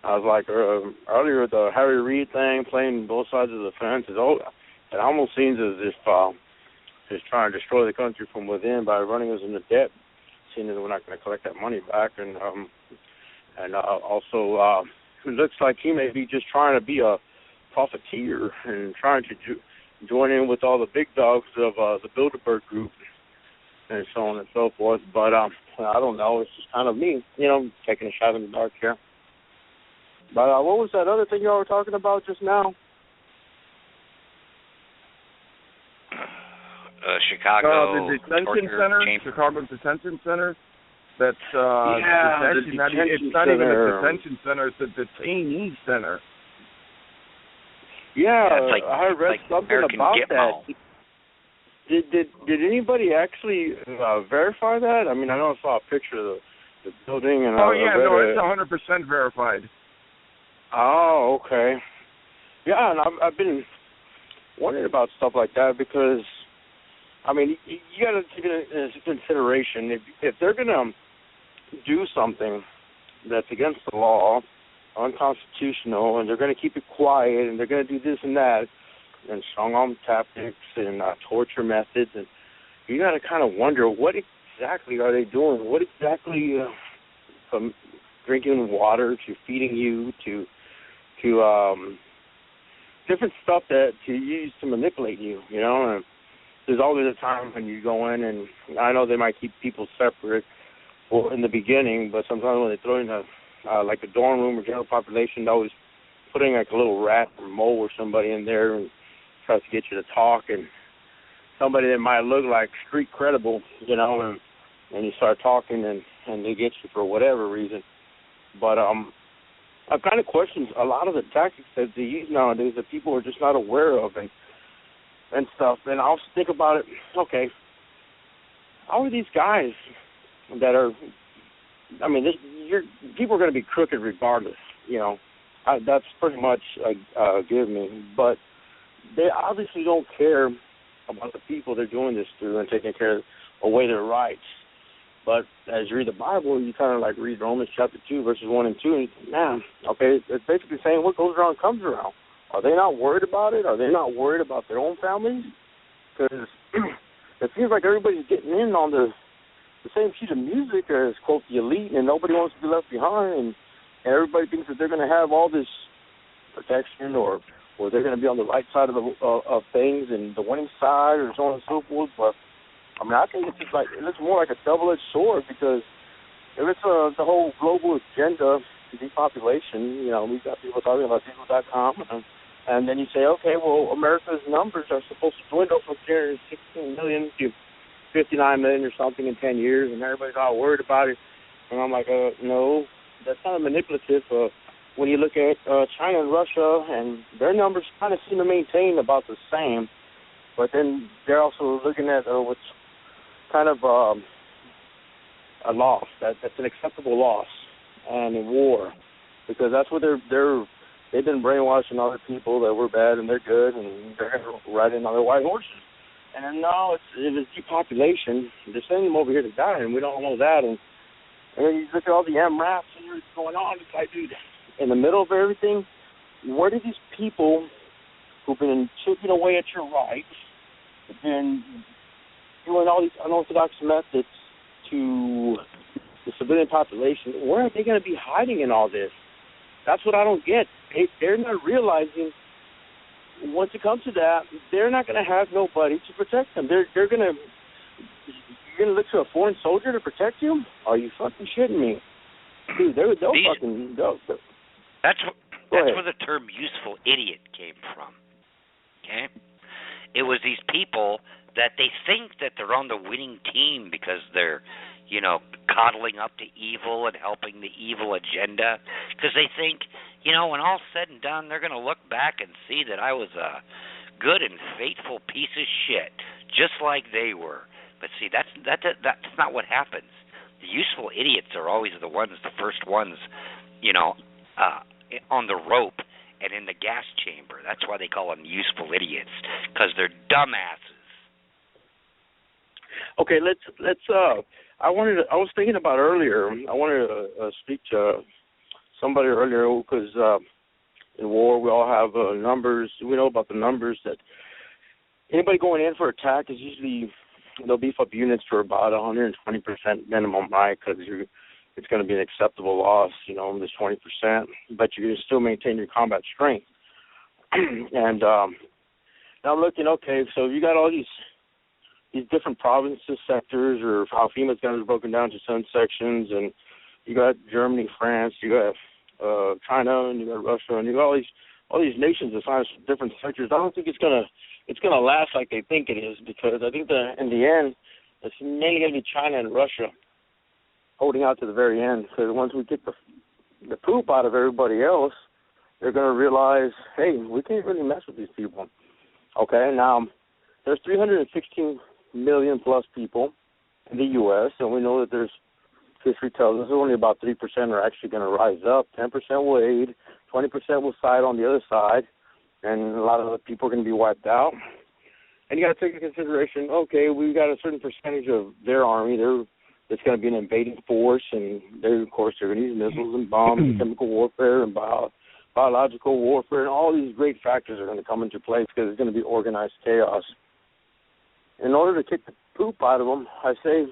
I was like earlier, the Harry Reid thing, playing both sides of the fence, it almost seems as if he's trying to destroy the country from within by running us into debt, seeing as we're not going to collect that money back, and also it looks like he may be just trying to be a profiteer and trying to join in with all the big dogs of the Bilderberg group and so on and so forth. But I don't know. It's just kind of me, taking a shot in the dark here. But what was that other thing y'all were talking about just now? Chicago the detention center, Chicago Detention Center. That's it's not even a detention center; it's a detainee center. Yeah, it's I read like something American about Gitmo. that. Did anybody actually verify that? I mean, I know I saw a picture of the building, and it's 100% verified. Oh, okay. Yeah, and I've been wondering about stuff like that because, I mean, you got to take it into consideration. If they're going to do something that's against the law, unconstitutional, and they're going to keep it quiet, and they're going to do this and that, and strong-arm tactics and torture methods, and you got to kind of wonder, what exactly are they doing? What exactly, from drinking water to feeding you to different stuff that to use to manipulate you, and there's always a time when you go in, and I know they might keep people separate in the beginning, but sometimes when they throw in like a dorm room or general population, they're always putting like a little rat or mole or somebody in there and tries to get you to talk, and somebody that might look like street credible, and you start talking and they get you for whatever reason. But I've kind of questioned a lot of the tactics that they use nowadays that people are just not aware of and stuff. And I also think about it, okay, how are these guys that are, I mean, people are going to be crooked regardless, that's pretty much a give me. But they obviously don't care about the people they're doing this to and taking care away their rights. But as you read the Bible, you kind of like read Romans chapter 2, verses 1 and 2, and man, okay, it's basically saying what goes around comes around. Are they not worried about it? Are they not worried about their own families? Because it seems like everybody's getting in on the same sheet of music as, quote, the elite, and nobody wants to be left behind, and everybody thinks that they're going to have all this protection or they're going to be on the right side of things and the winning side or so on and so forth. But I mean, I think it's just like, it looks more like a double-edged sword, because if it's the whole global agenda, depopulation, we've got people talking about Google.com, and then you say, okay, well, America's numbers are supposed to dwindle from 316 million to 59 million or something in 10 years, and everybody's all worried about it. And I'm like, no, that's kind of manipulative. When you look at China and Russia, and their numbers kind of seem to maintain about the same, but then they're also looking at what's kind of a loss. That's an acceptable loss, and in war, because that's what they've been brainwashing other people that we're bad and they're good, and they're going to ride in on their white horses. And then now it's depopulation. They're sending them over here to die, and we don't know that. And then you look at all the MRAPs and what's going on. It's like, dude, in the middle of everything, where did these people who've been chipping away at your rights, been doing all these unorthodox methods to the civilian population, where are they going to be hiding in all this? That's what I don't get. They're not realizing, once it comes to that, they're not going to have nobody to protect them. You're going to look to a foreign soldier to protect you? Are you fucking shitting me? Dude, That's where the term useful idiot came from. Okay? It was these people that they think that they're on the winning team because they're, coddling up to evil and helping the evil agenda. Because they think, when all's said and done, they're going to look back and see that I was a good and faithful piece of shit, just like they were. But see, that's not what happens. The useful idiots are always the first ones, on the rope and in the gas chamber. That's why they call them useful idiots, because they're dumbasses. Okay, let's. I was thinking about earlier. I wanted to speak to somebody earlier, because in war we all have numbers. We know about the numbers that anybody going in for attack is usually they'll beef up units for about 120% minimum, right? Because it's going to be an acceptable loss, this 20%, but you can still maintain your combat strength. And now I'm looking, okay, so you got all these different provinces, sectors, or how FEMA's got it broken down to 7 sections, and you got Germany, France, you got China, and you got Russia, and you got all these nations assigned different sectors. I don't think it's gonna last like they think it is, because I think in the end it's mainly gonna be China and Russia holding out to the very end. Because once we get the poop out of everybody else, they're gonna realize, hey, we can't really mess with these people. Okay, now there's 316 million plus people in the U.S., and we know that history tells us only about 3% are actually going to rise up. 10% will aid, 20% will side on the other side, and a lot of the people are going to be wiped out. And you got to take into consideration, okay, we've got a certain percentage of their army. It's going to be an invading force, and of course, they're going to use missiles and bombs and chemical warfare and biological warfare, and all these great factors are going to come into place because it's going to be organized chaos. In order to kick the poop out of them, I say,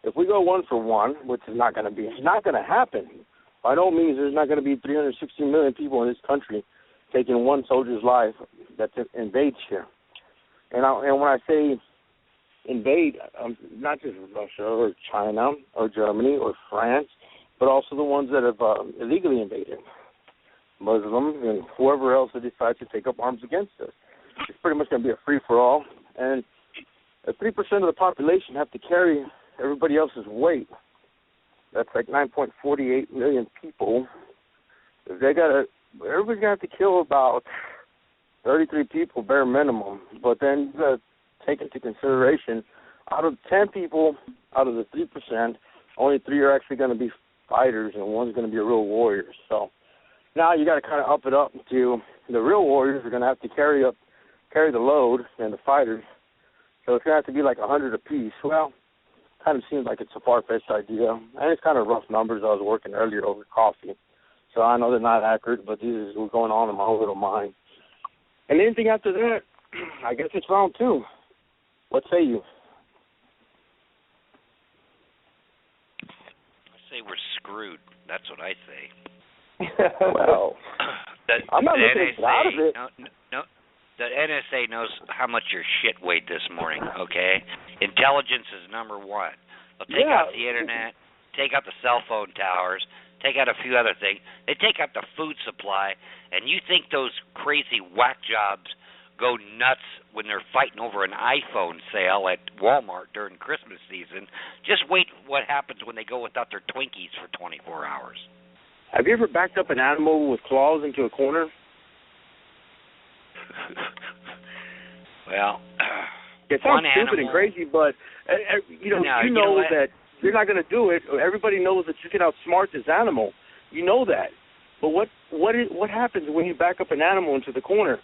if we go 1-for-1, which is not going to happen. By no means, there's not going to be 360 million people in this country taking one soldier's life that invades here. And when I say invade, not just Russia or China or Germany or France, but also the ones that have illegally invaded, Muslims and whoever else that decides to take up arms against us. It's pretty much going to be a free-for-all. And if 3% of the population have to carry everybody else's weight, that's like 9.48 million people. Everybody's going to have to kill about 33 people, bare minimum. But then you got to take into consideration, out of 10 people, out of the 3%, only 3 are actually going to be fighters, and one's going to be a real warrior. So now you got to kind of up it up to the real warriors are going to have to carry the load, and the fighters. So it's going to have to be like 100 apiece. Well, kind of seems like it's a far-fetched idea, and it's kind of rough numbers. I was working earlier over coffee, so I know they're not accurate, but these are going on in my own little mind. And anything after that, I guess it's round 2. What say you? I say we're screwed. That's what I say. Well, I'm not looking out of it. No. The NSA knows how much your shit weighed this morning, okay? Intelligence is number 1. They'll take out the internet, take out the cell phone towers, take out a few other things. They take out the food supply, and you think those crazy whack jobs go nuts when they're fighting over an iPhone sale at Walmart during Christmas season. Just wait what happens when they go without their Twinkies for 24 hours. Have you ever backed up an animal with claws into a corner? Well, it sounds stupid and crazy, but you know that you're not going to do it. Everybody knows that you can outsmart this animal. You know that. But what happens when you back up an animal into the corner?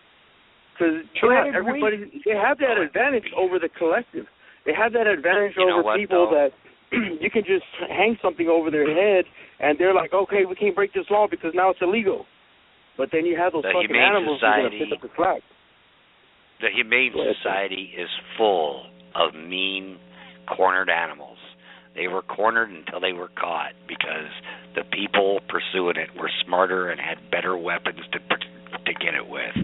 Because they have that advantage over the collective. They have that advantage over people that you can just hang something over their head, and they're like, okay, we can't break this law because now it's illegal. But then you have those fucking animals who are going to pick up the slack. The Humane Society is full of mean, cornered animals. They were cornered until they were caught because the people pursuing it were smarter and had better weapons to get it with.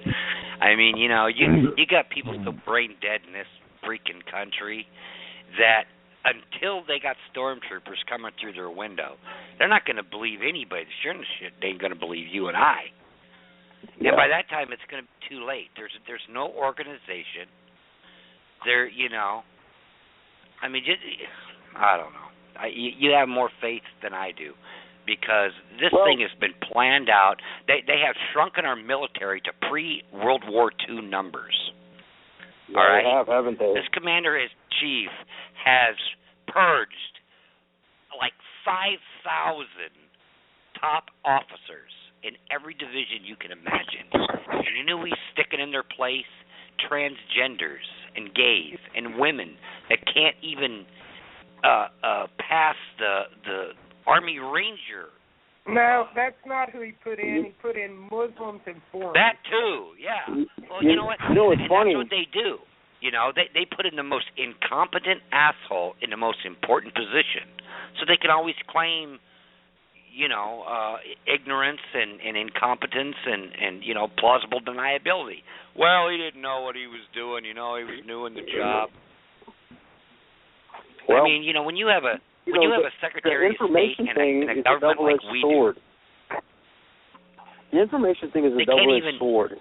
I mean, you got people so brain dead in this freaking country that until they got stormtroopers coming through their window, they're not going to believe anybody. Sure as shit, they ain't going to believe you and I. Yeah. And by that time, it's going to be too late. There's no organization. I mean, I don't know. You have more faith than I do, because this thing has been planned out. They have shrunken our military to pre-World War II numbers. Yeah, all right? They have, haven't they? This commander-in-chief has purged like 5,000 top officers in every division you can imagine. And you know he's sticking in their place transgenders and gays and women that can't even pass the Army Ranger No, that's not who he put in. He put in Muslims and foreigners. That too, yeah. Well, you know what? You know, it's funny. That's what they do. You know, they put in the most incompetent asshole in the most important position, so they can always claim, ignorance and incompetence and plausible deniability. Well, he didn't know what he was doing. He was new in the job. Well, I mean, when you have a Secretary of State and a government like we sword. do. The information thing is a double-edged sword.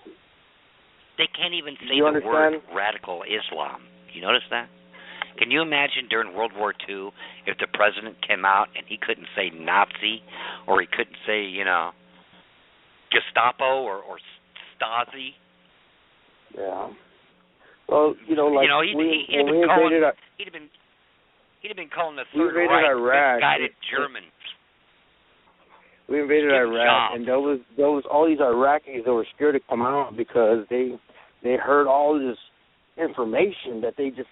They can't even say the word radical Islam. You notice that? Can you imagine during World War II if the president came out and he couldn't say Nazi, or he couldn't say, Gestapo or Stasi? Yeah. Well, he'd have been calling the Third Reich misguided Germans. We invaded Iraq, and there was all these Iraqis that were scared to come out because they heard all this information that they just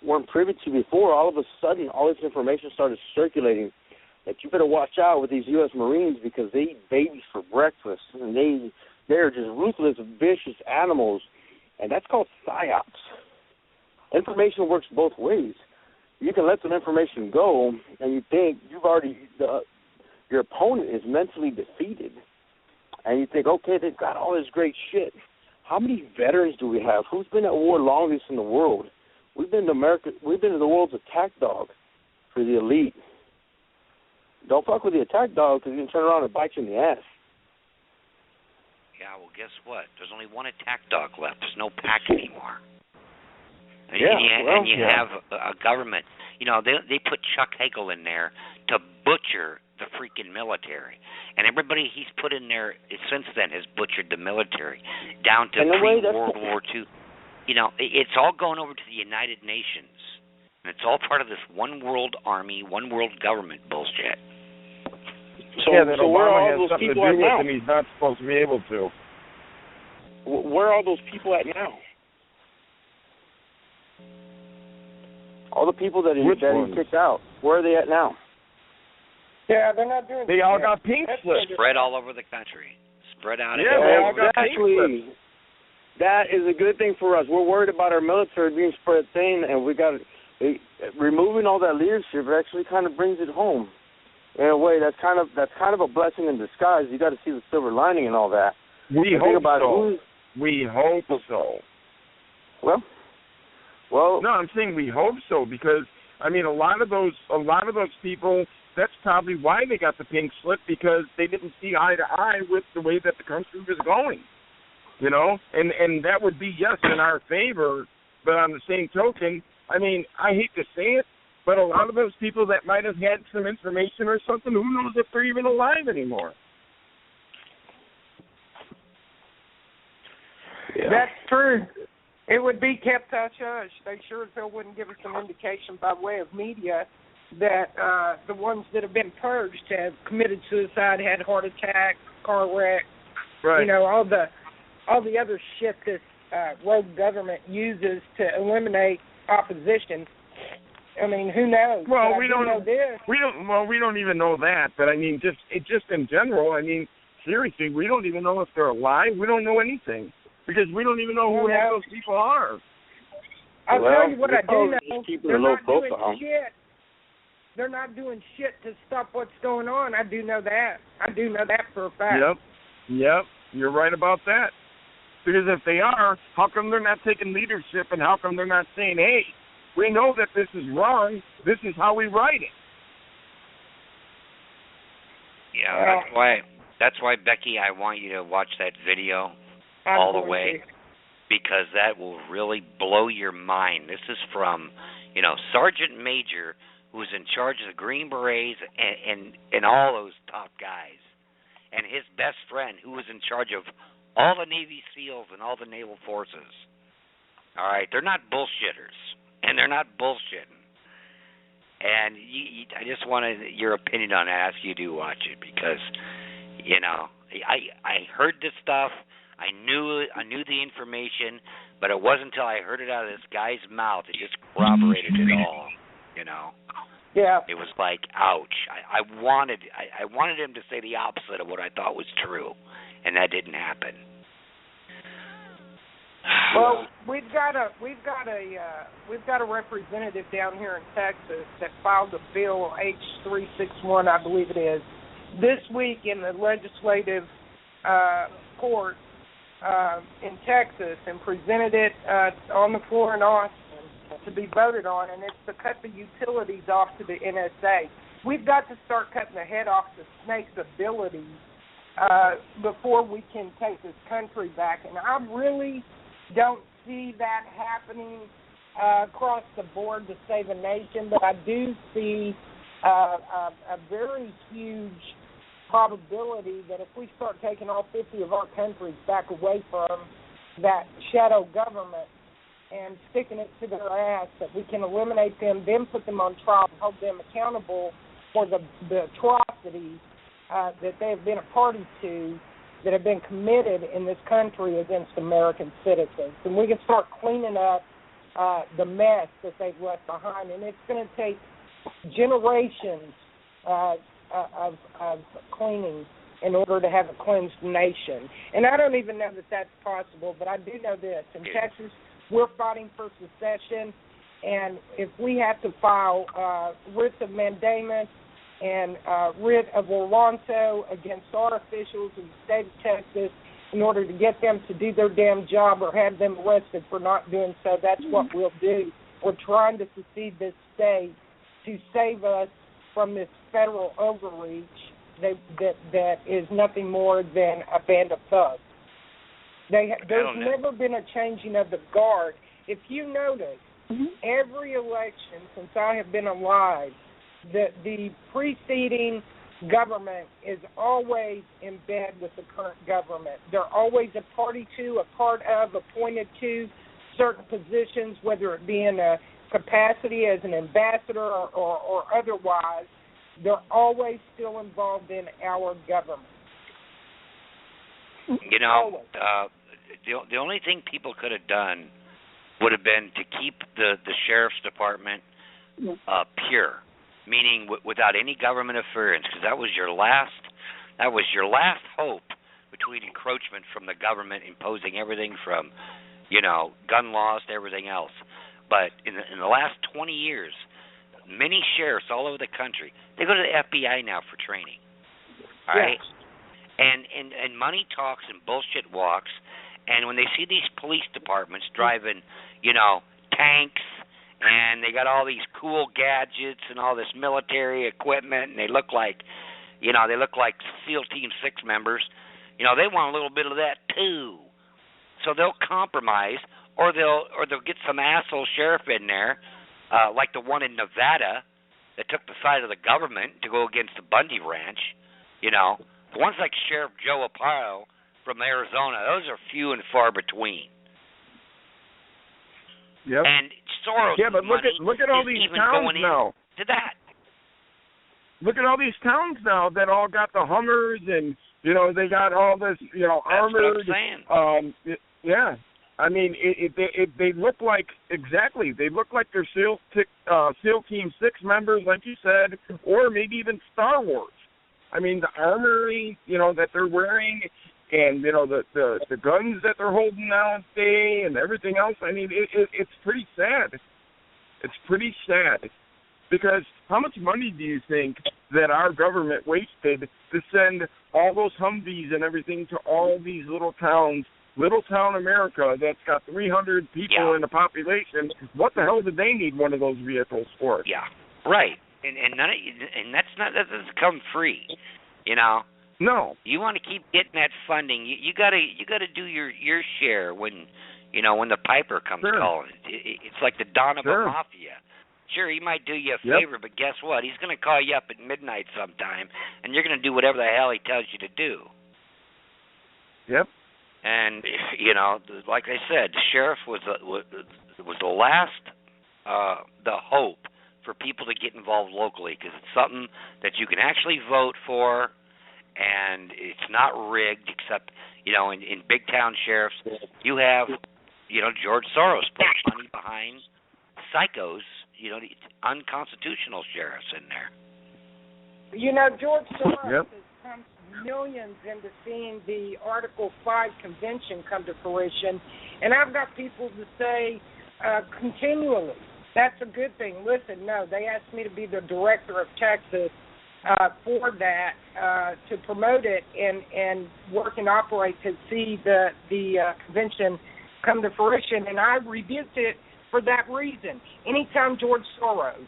weren't privy to before. All of a sudden, all this information started circulating that you better watch out with these U.S. Marines because they eat babies for breakfast, and they're just ruthless, vicious animals, and that's called psyops. Information works both ways. You can let some information go, and you think your opponent is mentally defeated, and you think, okay, they've got all this great shit. How many veterans do we have? Who's been at war longest in the world? We've been to the world's attack dog for the elite. Don't fuck with the attack dog because you can turn around and bite you in the ass. Yeah, well, guess what? There's only one attack dog left. There's no pack anymore. And you have a government. They put Chuck Hagel in there to butcher the freaking military. And everybody he's put in there since then has butchered the military down to pre-World War II. It's all going over to the United Nations. And it's all part of this one world army, one world government bullshit. So Obama has something to do with it and he's not supposed to be able to. Where are all those people at now? All the people that he kicked out, where are they at now? Yeah, they're not doing. They all got pink slips. Spread all over the country. Spread out. Yeah, they all got pink slips. That is a good thing for us. We're worried about our military being spread thin, and we got removing all that leadership actually kind of brings it home. In a way, that's kind of a blessing in disguise. You got to see the silver lining and all that. We hope so. We hope so. Well, no, I'm saying we hope so because a lot of those people. That's probably why they got the pink slip, because they didn't see eye to eye with the way that the country was going, and that would be, yes, in our favor, but on the same token, I hate to say it, but a lot of those people that might have had some information or something, who knows if they're even alive anymore. Yeah. That's true. It would be kept hush-hush. They sure as hell wouldn't give us an indication by way of media that the ones that have been purged have committed suicide, had heart attacks, car wrecks, right. All the other shit this rogue government uses to eliminate opposition. Who knows? Well, we don't even know that, but just in general, seriously, we don't even know if they're alive. We don't know anything because we don't even know who those people are. I'll tell you what I do know. They're not doing shit. They're not doing shit to stop what's going on. I do know that. I do know that for a fact. Yep. You're right about that. Because if they are, how come they're not taking leadership, and how come they're not saying, hey, we know that this is wrong. This is how we write it. Yeah, that's why, Becky, I want you to watch that video all the way, because that will really blow your mind. This is from, Sergeant Major, who's in charge of the Green Berets and all those top guys, and his best friend, who was in charge of all the Navy SEALs and all the naval forces. All right, they're not bullshitters, and they're not bullshitting. And I just wanted your opinion on it. I ask you to watch it because, I heard this stuff. I knew the information, but it wasn't until I heard it out of this guy's mouth it just corroborated it all. Yeah. It was like, ouch. I wanted him to say the opposite of what I thought was true, and that didn't happen. Well, we've got a representative down here in Texas that filed a bill H361, I believe it is, this week in the legislative court in Texas, and presented it on the floor in Austin to be voted on, and it's to cut the utilities off to the NSA. We've got to start cutting the head off the snake's ability before we can take this country back. And I really don't see that happening across the board to save a nation, but I do see a very huge probability that if we start taking all 50 of our countries back away from that shadow government and sticking it to their ass, that we can eliminate them, then put them on trial and hold them accountable for the atrocities that they have been a party to, that have been committed in this country against American citizens. And we can start cleaning up the mess that they've left behind. And it's going to take generations of cleaning in order to have a cleansed nation. And I don't even know that that's possible, but I do know this. In Texas, we're fighting for secession, and if we have to file writs of mandamus and writ of Orlando against our officials in the state of Texas in order to get them to do their damn job or have them arrested for not doing so, that's what we'll do. We're trying to secede this state to save us from this federal overreach that is nothing more than a band of thugs. There's never been a changing of the guard. If you notice, every election since I have been alive, the preceding government is always in bed with the current government. They're always a party to, a part of, appointed to certain positions, whether it be in a capacity as an ambassador or otherwise. They're always still involved in our government. You know, the only thing people could have done would have been to keep the sheriff's department pure, meaning without any government interference, because that was your last hope between encroachment from the government imposing everything from, gun laws to everything else. But in the last 20 years, many sheriffs all over the country, they go to the FBI now for training. All right? And money talks and bullshit walks. And when they see these police departments driving, tanks, and they got all these cool gadgets and all this military equipment, and they look like SEAL Team 6 members, they want a little bit of that too. So they'll compromise, or they'll get some asshole sheriff in there, like the one in Nevada that took the side of the government to go against the Bundy Ranch. The ones like Sheriff Joe Aparo from Arizona, those are few and far between. Yep. And Soros' but look at all these towns now. To that. Look at all these towns now that all got the Hummers and they got all this armored. That's what I'm saying. Yeah. I mean, they look like they look like they're SEAL Team 6 members, like you said, or maybe even Star Wars. I mean, the armory, that they're wearing, and the guns that they're holding nowadays, and everything else. I mean, it's pretty sad. It's pretty sad, because how much money do you think that our government wasted to send all those Humvees and everything to all these little towns? Little town America that's got 300 people in the population. What the hell did they need one of those vehicles for? Yeah, right. And that doesn't come free, No. You want to keep getting that funding. You gotta do your share when the piper comes calling. It's like the dawn of a mafia. Sure, he might do you a favor, but guess what? He's going to call you up at midnight sometime, and you're going to do whatever the hell he tells you to do. Yep. And like I said, the sheriff was the last, the hope for people to get involved locally, because it's something that you can actually vote for, and it's not rigged. Except in big town sheriffs, you have George Soros put money behind psychos unconstitutional sheriffs in there. George Soros has pumped millions into seeing the Article 5 convention come to fruition, and I've got people to say continually, that's a good thing. Listen, no, they asked me to be the director of Texas for that, to promote it and work and operate to see the convention come to fruition, and I rebuked it for that reason. Anytime George Soros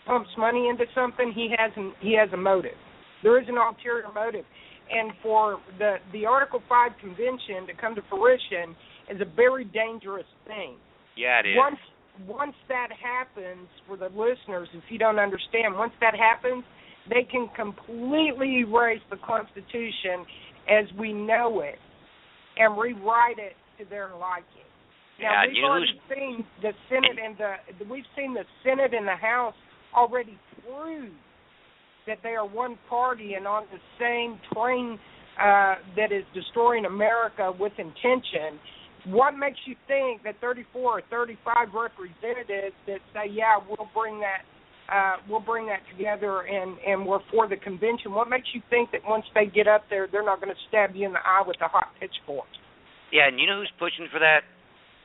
pumps money into something, he has a motive. There is an ulterior motive. And for the Article 5 convention to come to fruition is a very dangerous thing. Yeah, it is. Once that happens, for the listeners, if you don't understand, once that happens, they can completely erase the Constitution as we know it and rewrite it to their liking. Now, we've already seen the Senate and the House already prove that they are one party and on the same train that is destroying America with intention. What makes you think that 34 or 35 representatives that say, yeah, we'll bring that together and we're for the convention, what makes you think that once they get up there, they're not going to stab you in the eye with a hot pitchfork? Yeah, and you know who's pushing for that?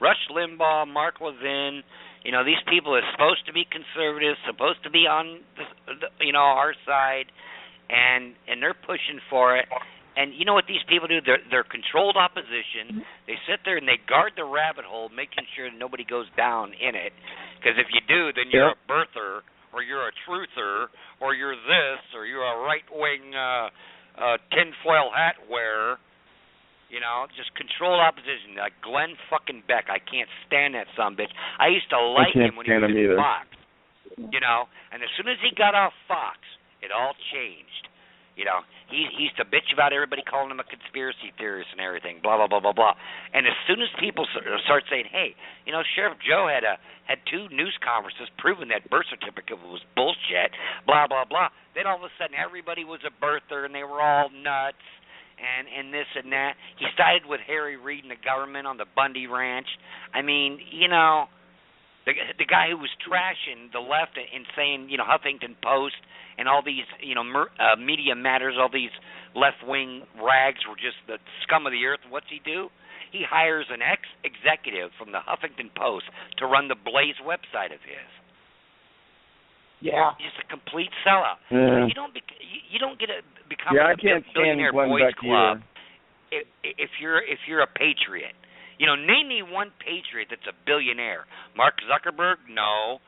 Rush Limbaugh, Mark Levin. These people are supposed to be conservatives, supposed to be on our side, and they're pushing for it. And you know what these people do? They're controlled opposition. They sit there and they guard the rabbit hole, making sure that nobody goes down in it. Because if you do, then you're a birther, or you're a truther, or you're this, or you're a right-wing tinfoil hat wearer. Just controlled opposition. Like Glenn fucking Beck. I can't stand that sumbitch. I used to like him when he was in Fox. And as soon as he got off Fox, it all changed. He used to bitch about everybody calling him a conspiracy theorist and everything, blah, blah, blah, blah, blah. And as soon as people start saying, hey, Sheriff Joe had 2 news conferences proving that birth certificate was bullshit, blah, blah, blah, then all of a sudden everybody was a birther and they were all nuts and this and that. He sided with Harry Reid and the government on the Bundy Ranch. I mean, the guy who was trashing the left and saying, Huffington Post and all these, Media Matters, all these left-wing rags were just the scum of the earth. What's he do? He hires an ex-executive from the Huffington Post to run the Blaze website of his. Yeah, he's a complete sellout. Yeah. You don't get to become a billionaire boys club if you're a patriot. Name me one patriot that's a billionaire. Mark Zuckerberg, no.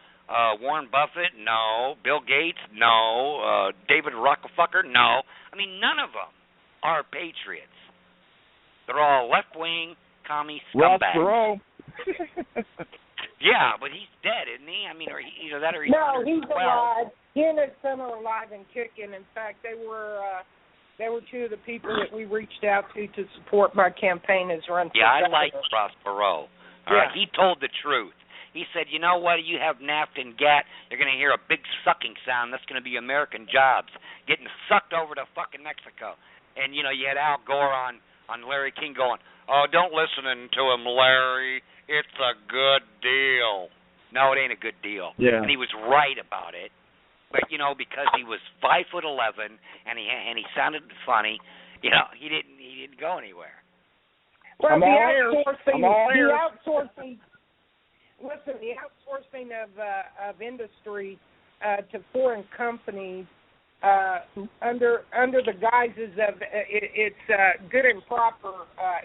Warren Buffett, no. Bill Gates, no. David Rockefeller, no. I mean, none of them are patriots. They're all left-wing, commie scumbags. Ross Perot. Yeah, but he's dead, isn't he? I mean, or either that or he's no, he's alive. He and his son are alive and kicking. In fact, they were 2 of the people that we reached out to support my campaign as run for I like Ross Perot. All right, he told the truth. He said, you know what, you have NAFTA and GATT, you're going to hear a big sucking sound. That's going to be American jobs getting sucked over to fucking Mexico. And, you had Al Gore on Larry King going, oh, don't listen to him, Larry. It's a good deal. No, it ain't a good deal. Yeah. And he was right about it. But, because he was 5'11" and he sounded funny, he didn't go anywhere. Well, I'm all outsourcing. Listen, the outsourcing of industry to foreign companies under the guises of it's good and proper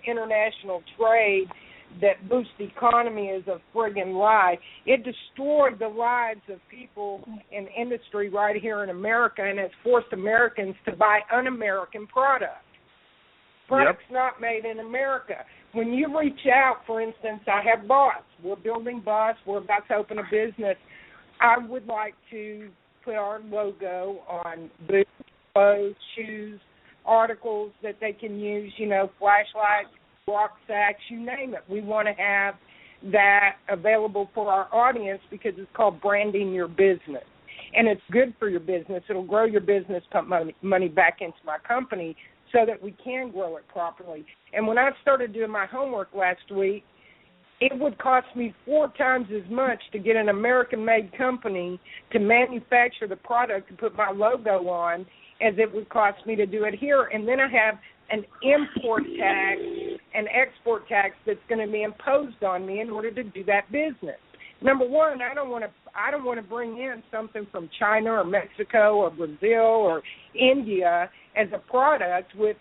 international trade that boosts the economy is a friggin' lie. It destroyed the lives of people in industry right here in America and has forced Americans to buy un-American products. Products not made in America. When you reach out, for instance, I have Boss. We're building Boss. We're about to open a business. I would like to put our logo on boots, clothes, shoes, articles that they can use, flashlights, rucksacks, you name it. We want to have that available for our audience because it's called branding your business. And it's good for your business. It'll grow your business, pump money back into my company so that we can grow it properly. And when I started doing my homework last week, it would cost me 4 times as much to get an American-made company to manufacture the product to put my logo on as it would cost me to do it here. And then I have an import tax and export tax that's going to be imposed on me in order to do that business. Number one, I don't want to bring in something from China or Mexico or Brazil or India as a product with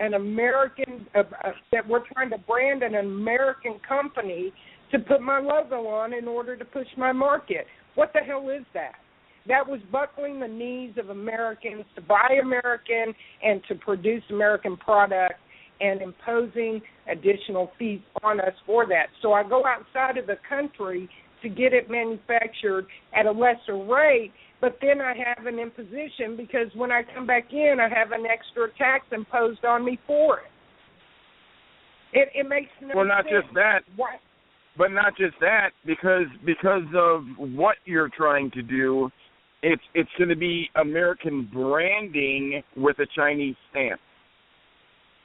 an American that we're trying to brand an American company to put my logo on in order to push my market. What the hell is that? That was buckling the knees of Americans to buy American and to produce American products and imposing additional fees on us for that. So I go outside of the country to get it manufactured at a lesser rate, but then I have an imposition because when I come back in, I have an extra tax imposed on me for it. It makes no sense. Well, not just that. What? But not just that, because of what you're trying to do, it's going to be American branding with a Chinese stamp.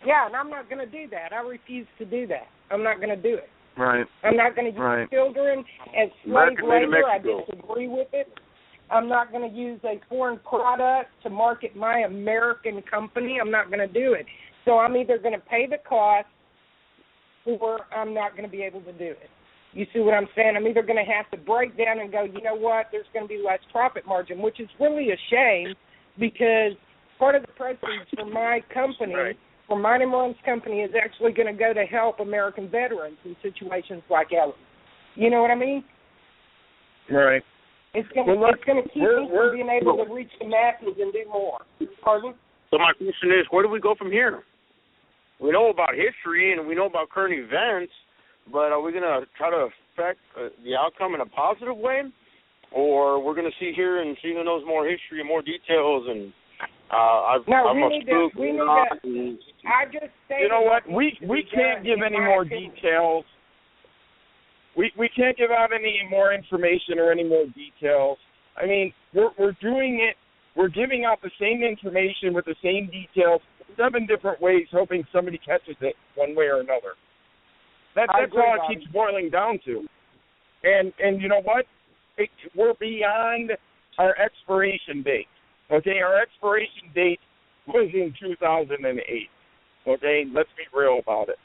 Yeah, and I'm not going to do that. I refuse to do that. I'm not going to do it. Right. I'm not going to use children as slave labor. I disagree with it. I'm not going to use a foreign product to market my American company. I'm not going to do it. So I'm either going to pay the cost or I'm not going to be able to do it. You see what I'm saying? I'm either going to have to break down and go, you know what, there's going to be less profit margin, which is really a shame because part of the proceeds for my company, for mine and Ron's company, is actually going to go to help American veterans in situations like Ellen. You know what I mean? Right. It's going to keep me from being able to reach the masses and do more. Pardon? So my question is, where do we go from here? We know about history and we know about current events, but are we going to try to affect the outcome in a positive way? Or we're going to sit here and see who knows more history and more details and I just you know what? We can't give any more details. We can't give out any more information or any more details. I mean, we're doing it. We're giving out the same information with the same details 7 different ways, hoping somebody catches it one way or another. That's all it keeps boiling down to. And you know what? We're beyond our expiration date. Okay, our expiration date was in 2008. Okay, let's be real about it.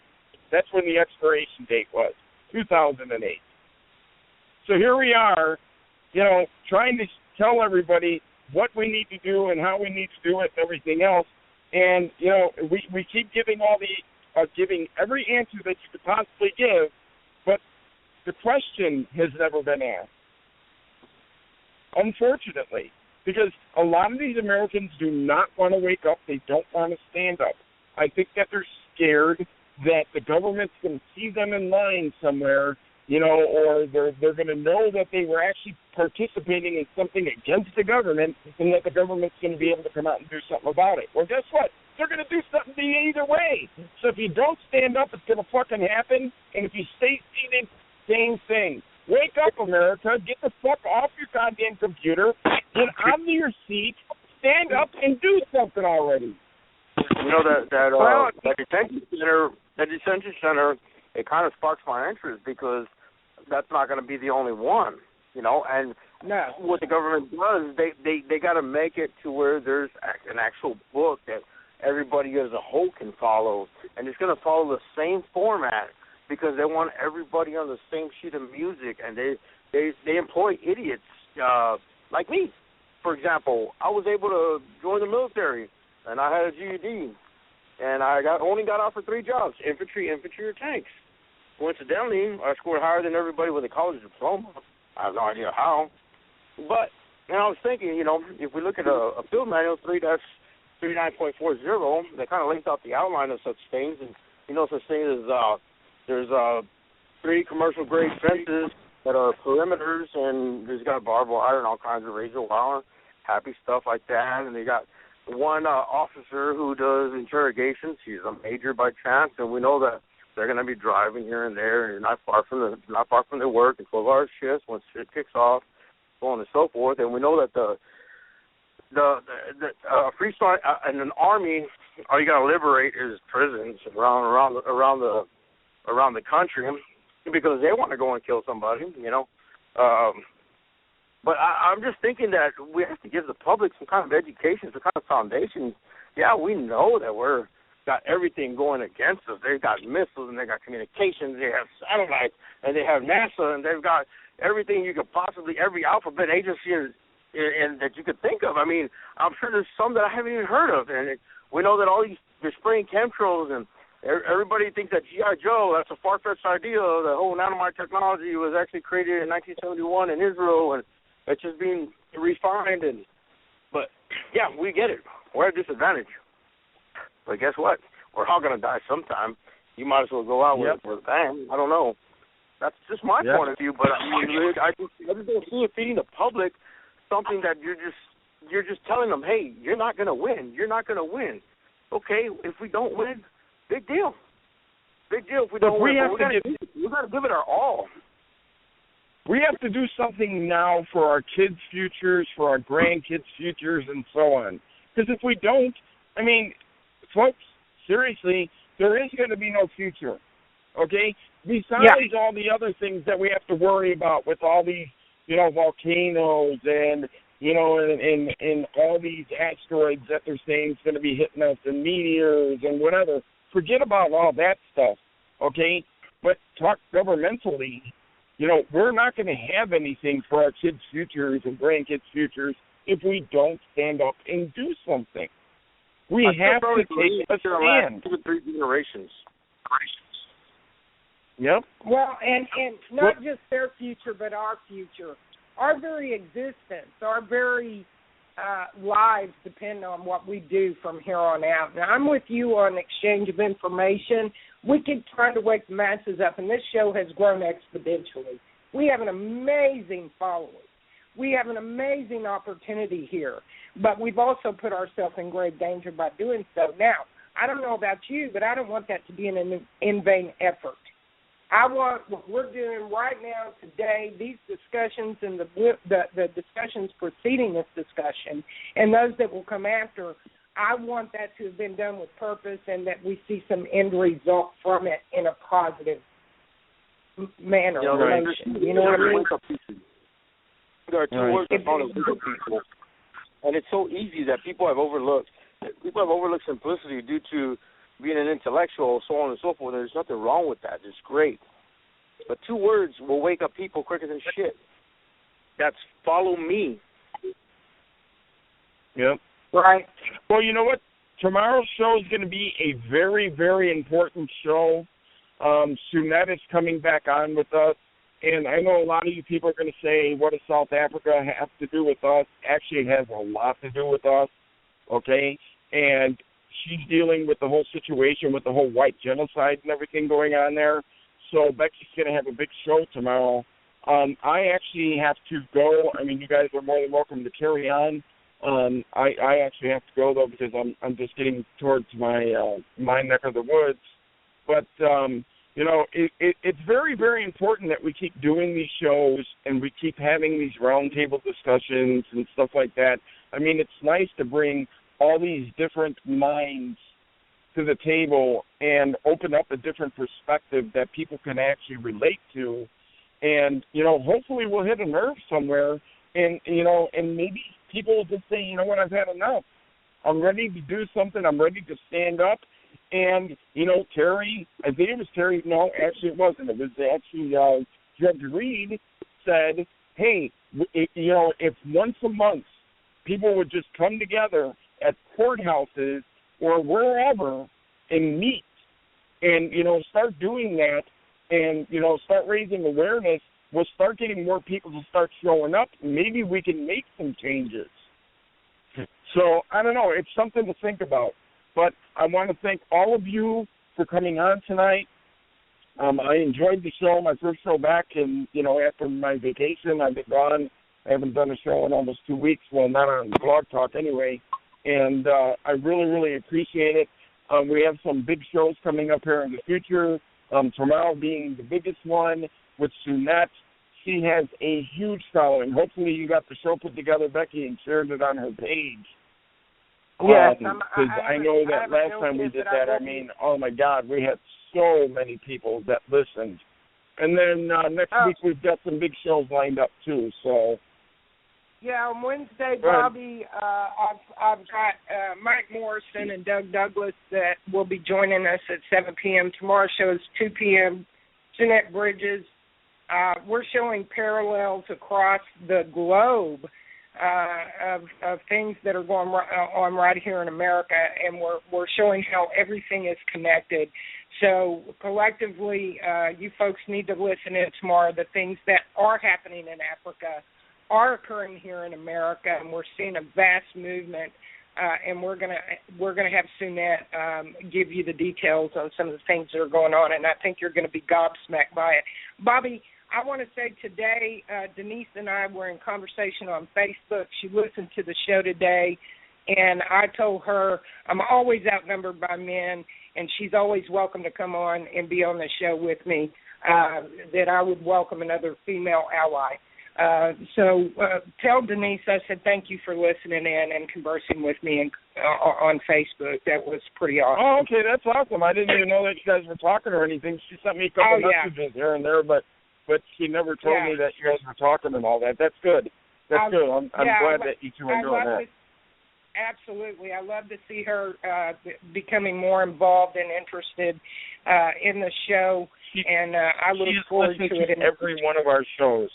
That's when the expiration date was, 2008. So here we are, trying to tell everybody what we need to do and how we need to do it and everything else. And, we keep giving giving every answer that you could possibly give, but the question has never been asked. Unfortunately. Because a lot of these Americans do not want to wake up. They don't want to stand up. I think that they're scared that the government's going to see them in line somewhere, or they're going to know that they were actually participating in something against the government and that the government's going to be able to come out and do something about it. Well, guess what? They're going to do something to you either way. So if you don't stand up, it's going to fucking happen. And if you stay seated, same thing. Wake up, America. Get the fuck off your goddamn computer. Get out of your seat. Stand up and do something already. You know, that detention center, it kind of sparks my interest because that's not going to be the only one, and what the government does, they got to make it to where there's an actual book that everybody as a whole can follow, and it's going to follow the same format because they want everybody on the same sheet of music, and they employ idiots like me. For example, I was able to join the military, and I had a GED, and I only got out for 3 jobs, infantry, or tanks. Coincidentally, I scored higher than everybody with a college diploma. I have no idea how. But, I was thinking, if we look at a field manual, 3.39.40, that kind of lays out the outline of such things. And, such things as there's 3 commercial-grade fences that are perimeters, and there's got barbed wire and all kinds of razor wire, happy stuff like that. And they got one officer who does interrogations. He's a major by chance, and we know that they're going to be driving here and there, and not far from their work, and 12-hour shifts once shit kicks off, so on and so forth. And we know that the freestyle in an army, all you got to liberate is prisons around the country. because they want to go and kill somebody, you know. But I'm just thinking that we have to give the public some kind of education, some kind of foundation. Yeah, we know that we're got everything going against us. They've got missiles, and they got communications, they have satellites, and they have NASA, and they've got everything you could possibly, every alphabet agency and that you could think of. I mean, I'm sure there's some that I haven't even heard of, and we know that all they're spraying chemtrails, and everybody thinks that G.I. Joe, that's a far-fetched idea. The whole nanomite technology was actually created in 1971 in Israel, and it's just being refined. But yeah, we get it. We're at a disadvantage. But guess what? We're all going to die sometime. You might as well go out with a bang. I don't know. That's just my point of view. But I mean, I just don't see it feeding the public something that you're just telling them, hey, you're not going to win. You're not going to win. Okay, if we don't win, big deal. Big deal if we don't win. We got to give it our all. We have to do something now for our kids' futures, for our grandkids' futures, and so on. Because if we don't, I mean, folks, seriously, there is going to be no future, okay? Besides all the other things that we have to worry about with all these, volcanoes and, and all these asteroids that they're saying is going to be hitting us and meteors and whatever. Forget about all that stuff, okay? But talk governmentally. We're not going to have anything for our kids' futures and grandkids' futures if we don't stand up and do something. We have to take a stand. 2 or 3 generations. Yep. Well, and not just their future, but our future. Our very existence, our very lives depend on what we do from here on out. Now, I'm with you on exchange of information. We keep trying to wake the masses up, and this show has grown exponentially. We have an amazing following. We have an amazing opportunity here, but we've also put ourselves in grave danger by doing so. Now, I don't know about you, but I don't want that to be an in vain effort. I want what we're doing right now today, these discussions and the discussions preceding this discussion and those that will come after, I want that to have been done with purpose and that we see some end result from it in a positive manner. You know what I mean? There are 2 words that follow people, and it's so easy that people have overlooked. People have overlooked simplicity due to being an intellectual, so on and so forth. There's nothing wrong with that. It's great. But 2 words will wake up people quicker than shit. That's follow me. Yep. Right. Well, you know what? Tomorrow's show is going to be a very, very important show. Sunette is coming back on with us. And I know a lot of you people are going to say, what does South Africa have to do with us? Actually, it has a lot to do with us, okay? And she's dealing with the whole situation with the whole white genocide and everything going on there. So Becky's going to have a big show tomorrow. I actually have to go. I mean, you guys are more than welcome to carry on. I actually have to go, though, because I'm just getting towards my neck of the woods. But, it's very, very important that we keep doing these shows and we keep having these roundtable discussions and stuff like that. I mean, it's nice to bring all these different minds to the table and open up a different perspective that people can actually relate to. And, hopefully we'll hit a nerve somewhere and maybe people will just say, you know what, I've had enough. I'm ready to do something. I'm ready to stand up. And, Terry, I think it was Terry. No, actually it wasn't. It was actually Judge Reed said, hey, if once a month people would just come together at courthouses or wherever and meet and, start doing that and, start raising awareness, we'll start getting more people to start showing up. Maybe we can make some changes. So, I don't know. It's something to think about. But I want to thank all of you for coming on tonight. I enjoyed the show, my first show back, and, after my vacation, I've been gone. I haven't done a show in almost 2 weeks. Well, not on Blog Talk anyway. And I really, really appreciate it. We have some big shows coming up here in the future, tomorrow being the biggest one with Sunette. She has a huge following. Hopefully you got the show put together, Becky, and shared it on her page. Yes, because I know that last time we did that, I mean, oh my God, we had so many people that listened. And then next week we've got some big shows lined up too. So. Yeah, on Wednesday, Bobby, I've got Mike Morrison and Doug Douglas that will be joining us at 7 p.m. Tomorrow's show is 2 p.m. Jeanette Bridges. We're showing parallels across the globe of things that are going on right here in America, and we're showing how everything is connected. So collectively, you folks need to listen in tomorrow. The things that are happening in Africa are occurring here in America, and we're seeing a vast movement. And we're gonna have Sunette give you the details on some of the things that are going on, and I think you're going to be gobsmacked by it. Bobby, I want to say today, Denise and I were in conversation on Facebook. She listened to the show today, and I told her I'm always outnumbered by men, and she's always welcome to come on and be on the show with me, that I would welcome another female ally. So tell Denise I said thank you for listening in and conversing with me on Facebook. That was pretty awesome. Oh, okay, that's awesome. I didn't even know that you guys were talking or anything. She sent me a couple messages here and there, but she never told me that you guys were talking and all that. That's good. That's good. I'm glad that you two are doing that. Absolutely. I love to see her becoming more involved and interested in the show, and I look forward to it. In every one of our shows.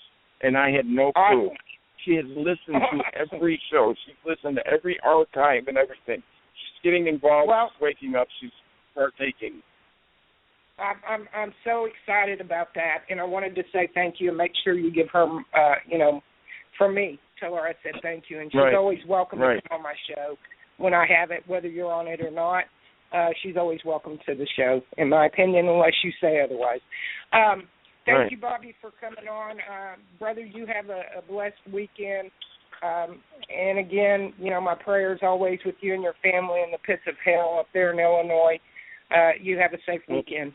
And I had no clue. Awesome. She has listened to every show. She's listened to every archive and everything. She's getting involved. She's waking up. She's partaking. I'm so excited about that, and I wanted to say thank you and make sure you give her, from me, tell her I said thank you. And she's always welcome to come on my show when I have it, whether you're on it or not. She's always welcome to the show, in my opinion, unless you say otherwise. Thank you, Bobby, for coming on. Brother, you have a blessed weekend. And, again, my prayers always with you and your family in the pits of hell up there in Illinois. You have a safe weekend.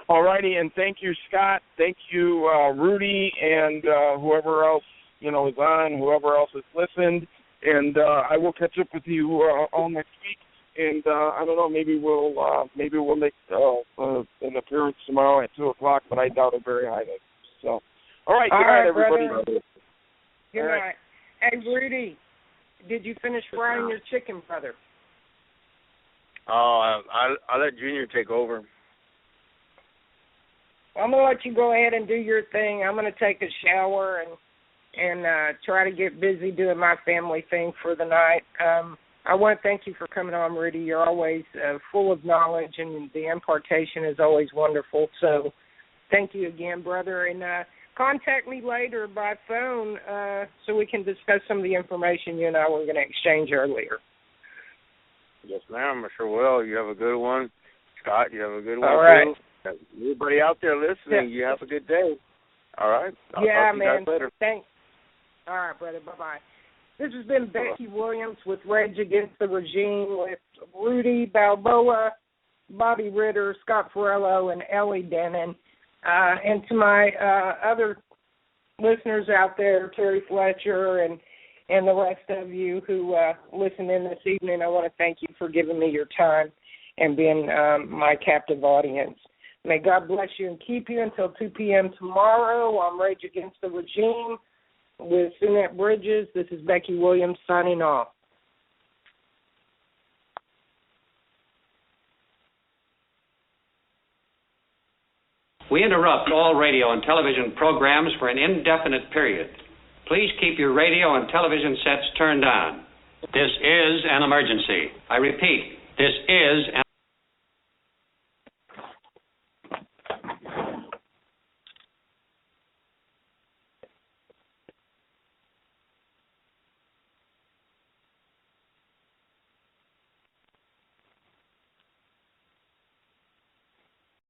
All righty, and thank you, Scott. Thank you, Rudy, and whoever else, is on, whoever else has listened. And I will catch up with you all next week. And I don't know, maybe we'll make an appearance tomorrow at 2:00, but I doubt it very highly. So, all right, good night, everybody. Brother. Good night. Hey, Rudy, did you finish frying your chicken, brother? Oh, I'll let Junior take over. Well, I'm gonna let you go ahead and do your thing. I'm gonna take a shower and try to get busy doing my family thing for the night. I want to thank you for coming on, Rudy. You're always full of knowledge, and the impartation is always wonderful. So thank you again, brother. And contact me later by phone so we can discuss some of the information you and I were going to exchange earlier. Yes, ma'am. I sure will. You have a good one. Scott, you have a good one, all right. too. Everybody out there listening, you have a good day. All right? I'll talk to you guys later. Thanks. All right, brother. Bye-bye. This has been Becky Williams with Rage Against the Regime with Rudy Balboa, Bobby Ritter, Scott Farello, and Ellie Denon. And to my other listeners out there, Terry Fletcher and the rest of you who listen in this evening, I want to thank you for giving me your time and being my captive audience. May God bless you and keep you until 2 p.m. tomorrow on Rage Against the Regime with Sunette Bridges. This is Becky Williams signing off. We interrupt all radio and television programs for an indefinite period. Please keep your radio and television sets turned on. This is an emergency. I repeat, this is an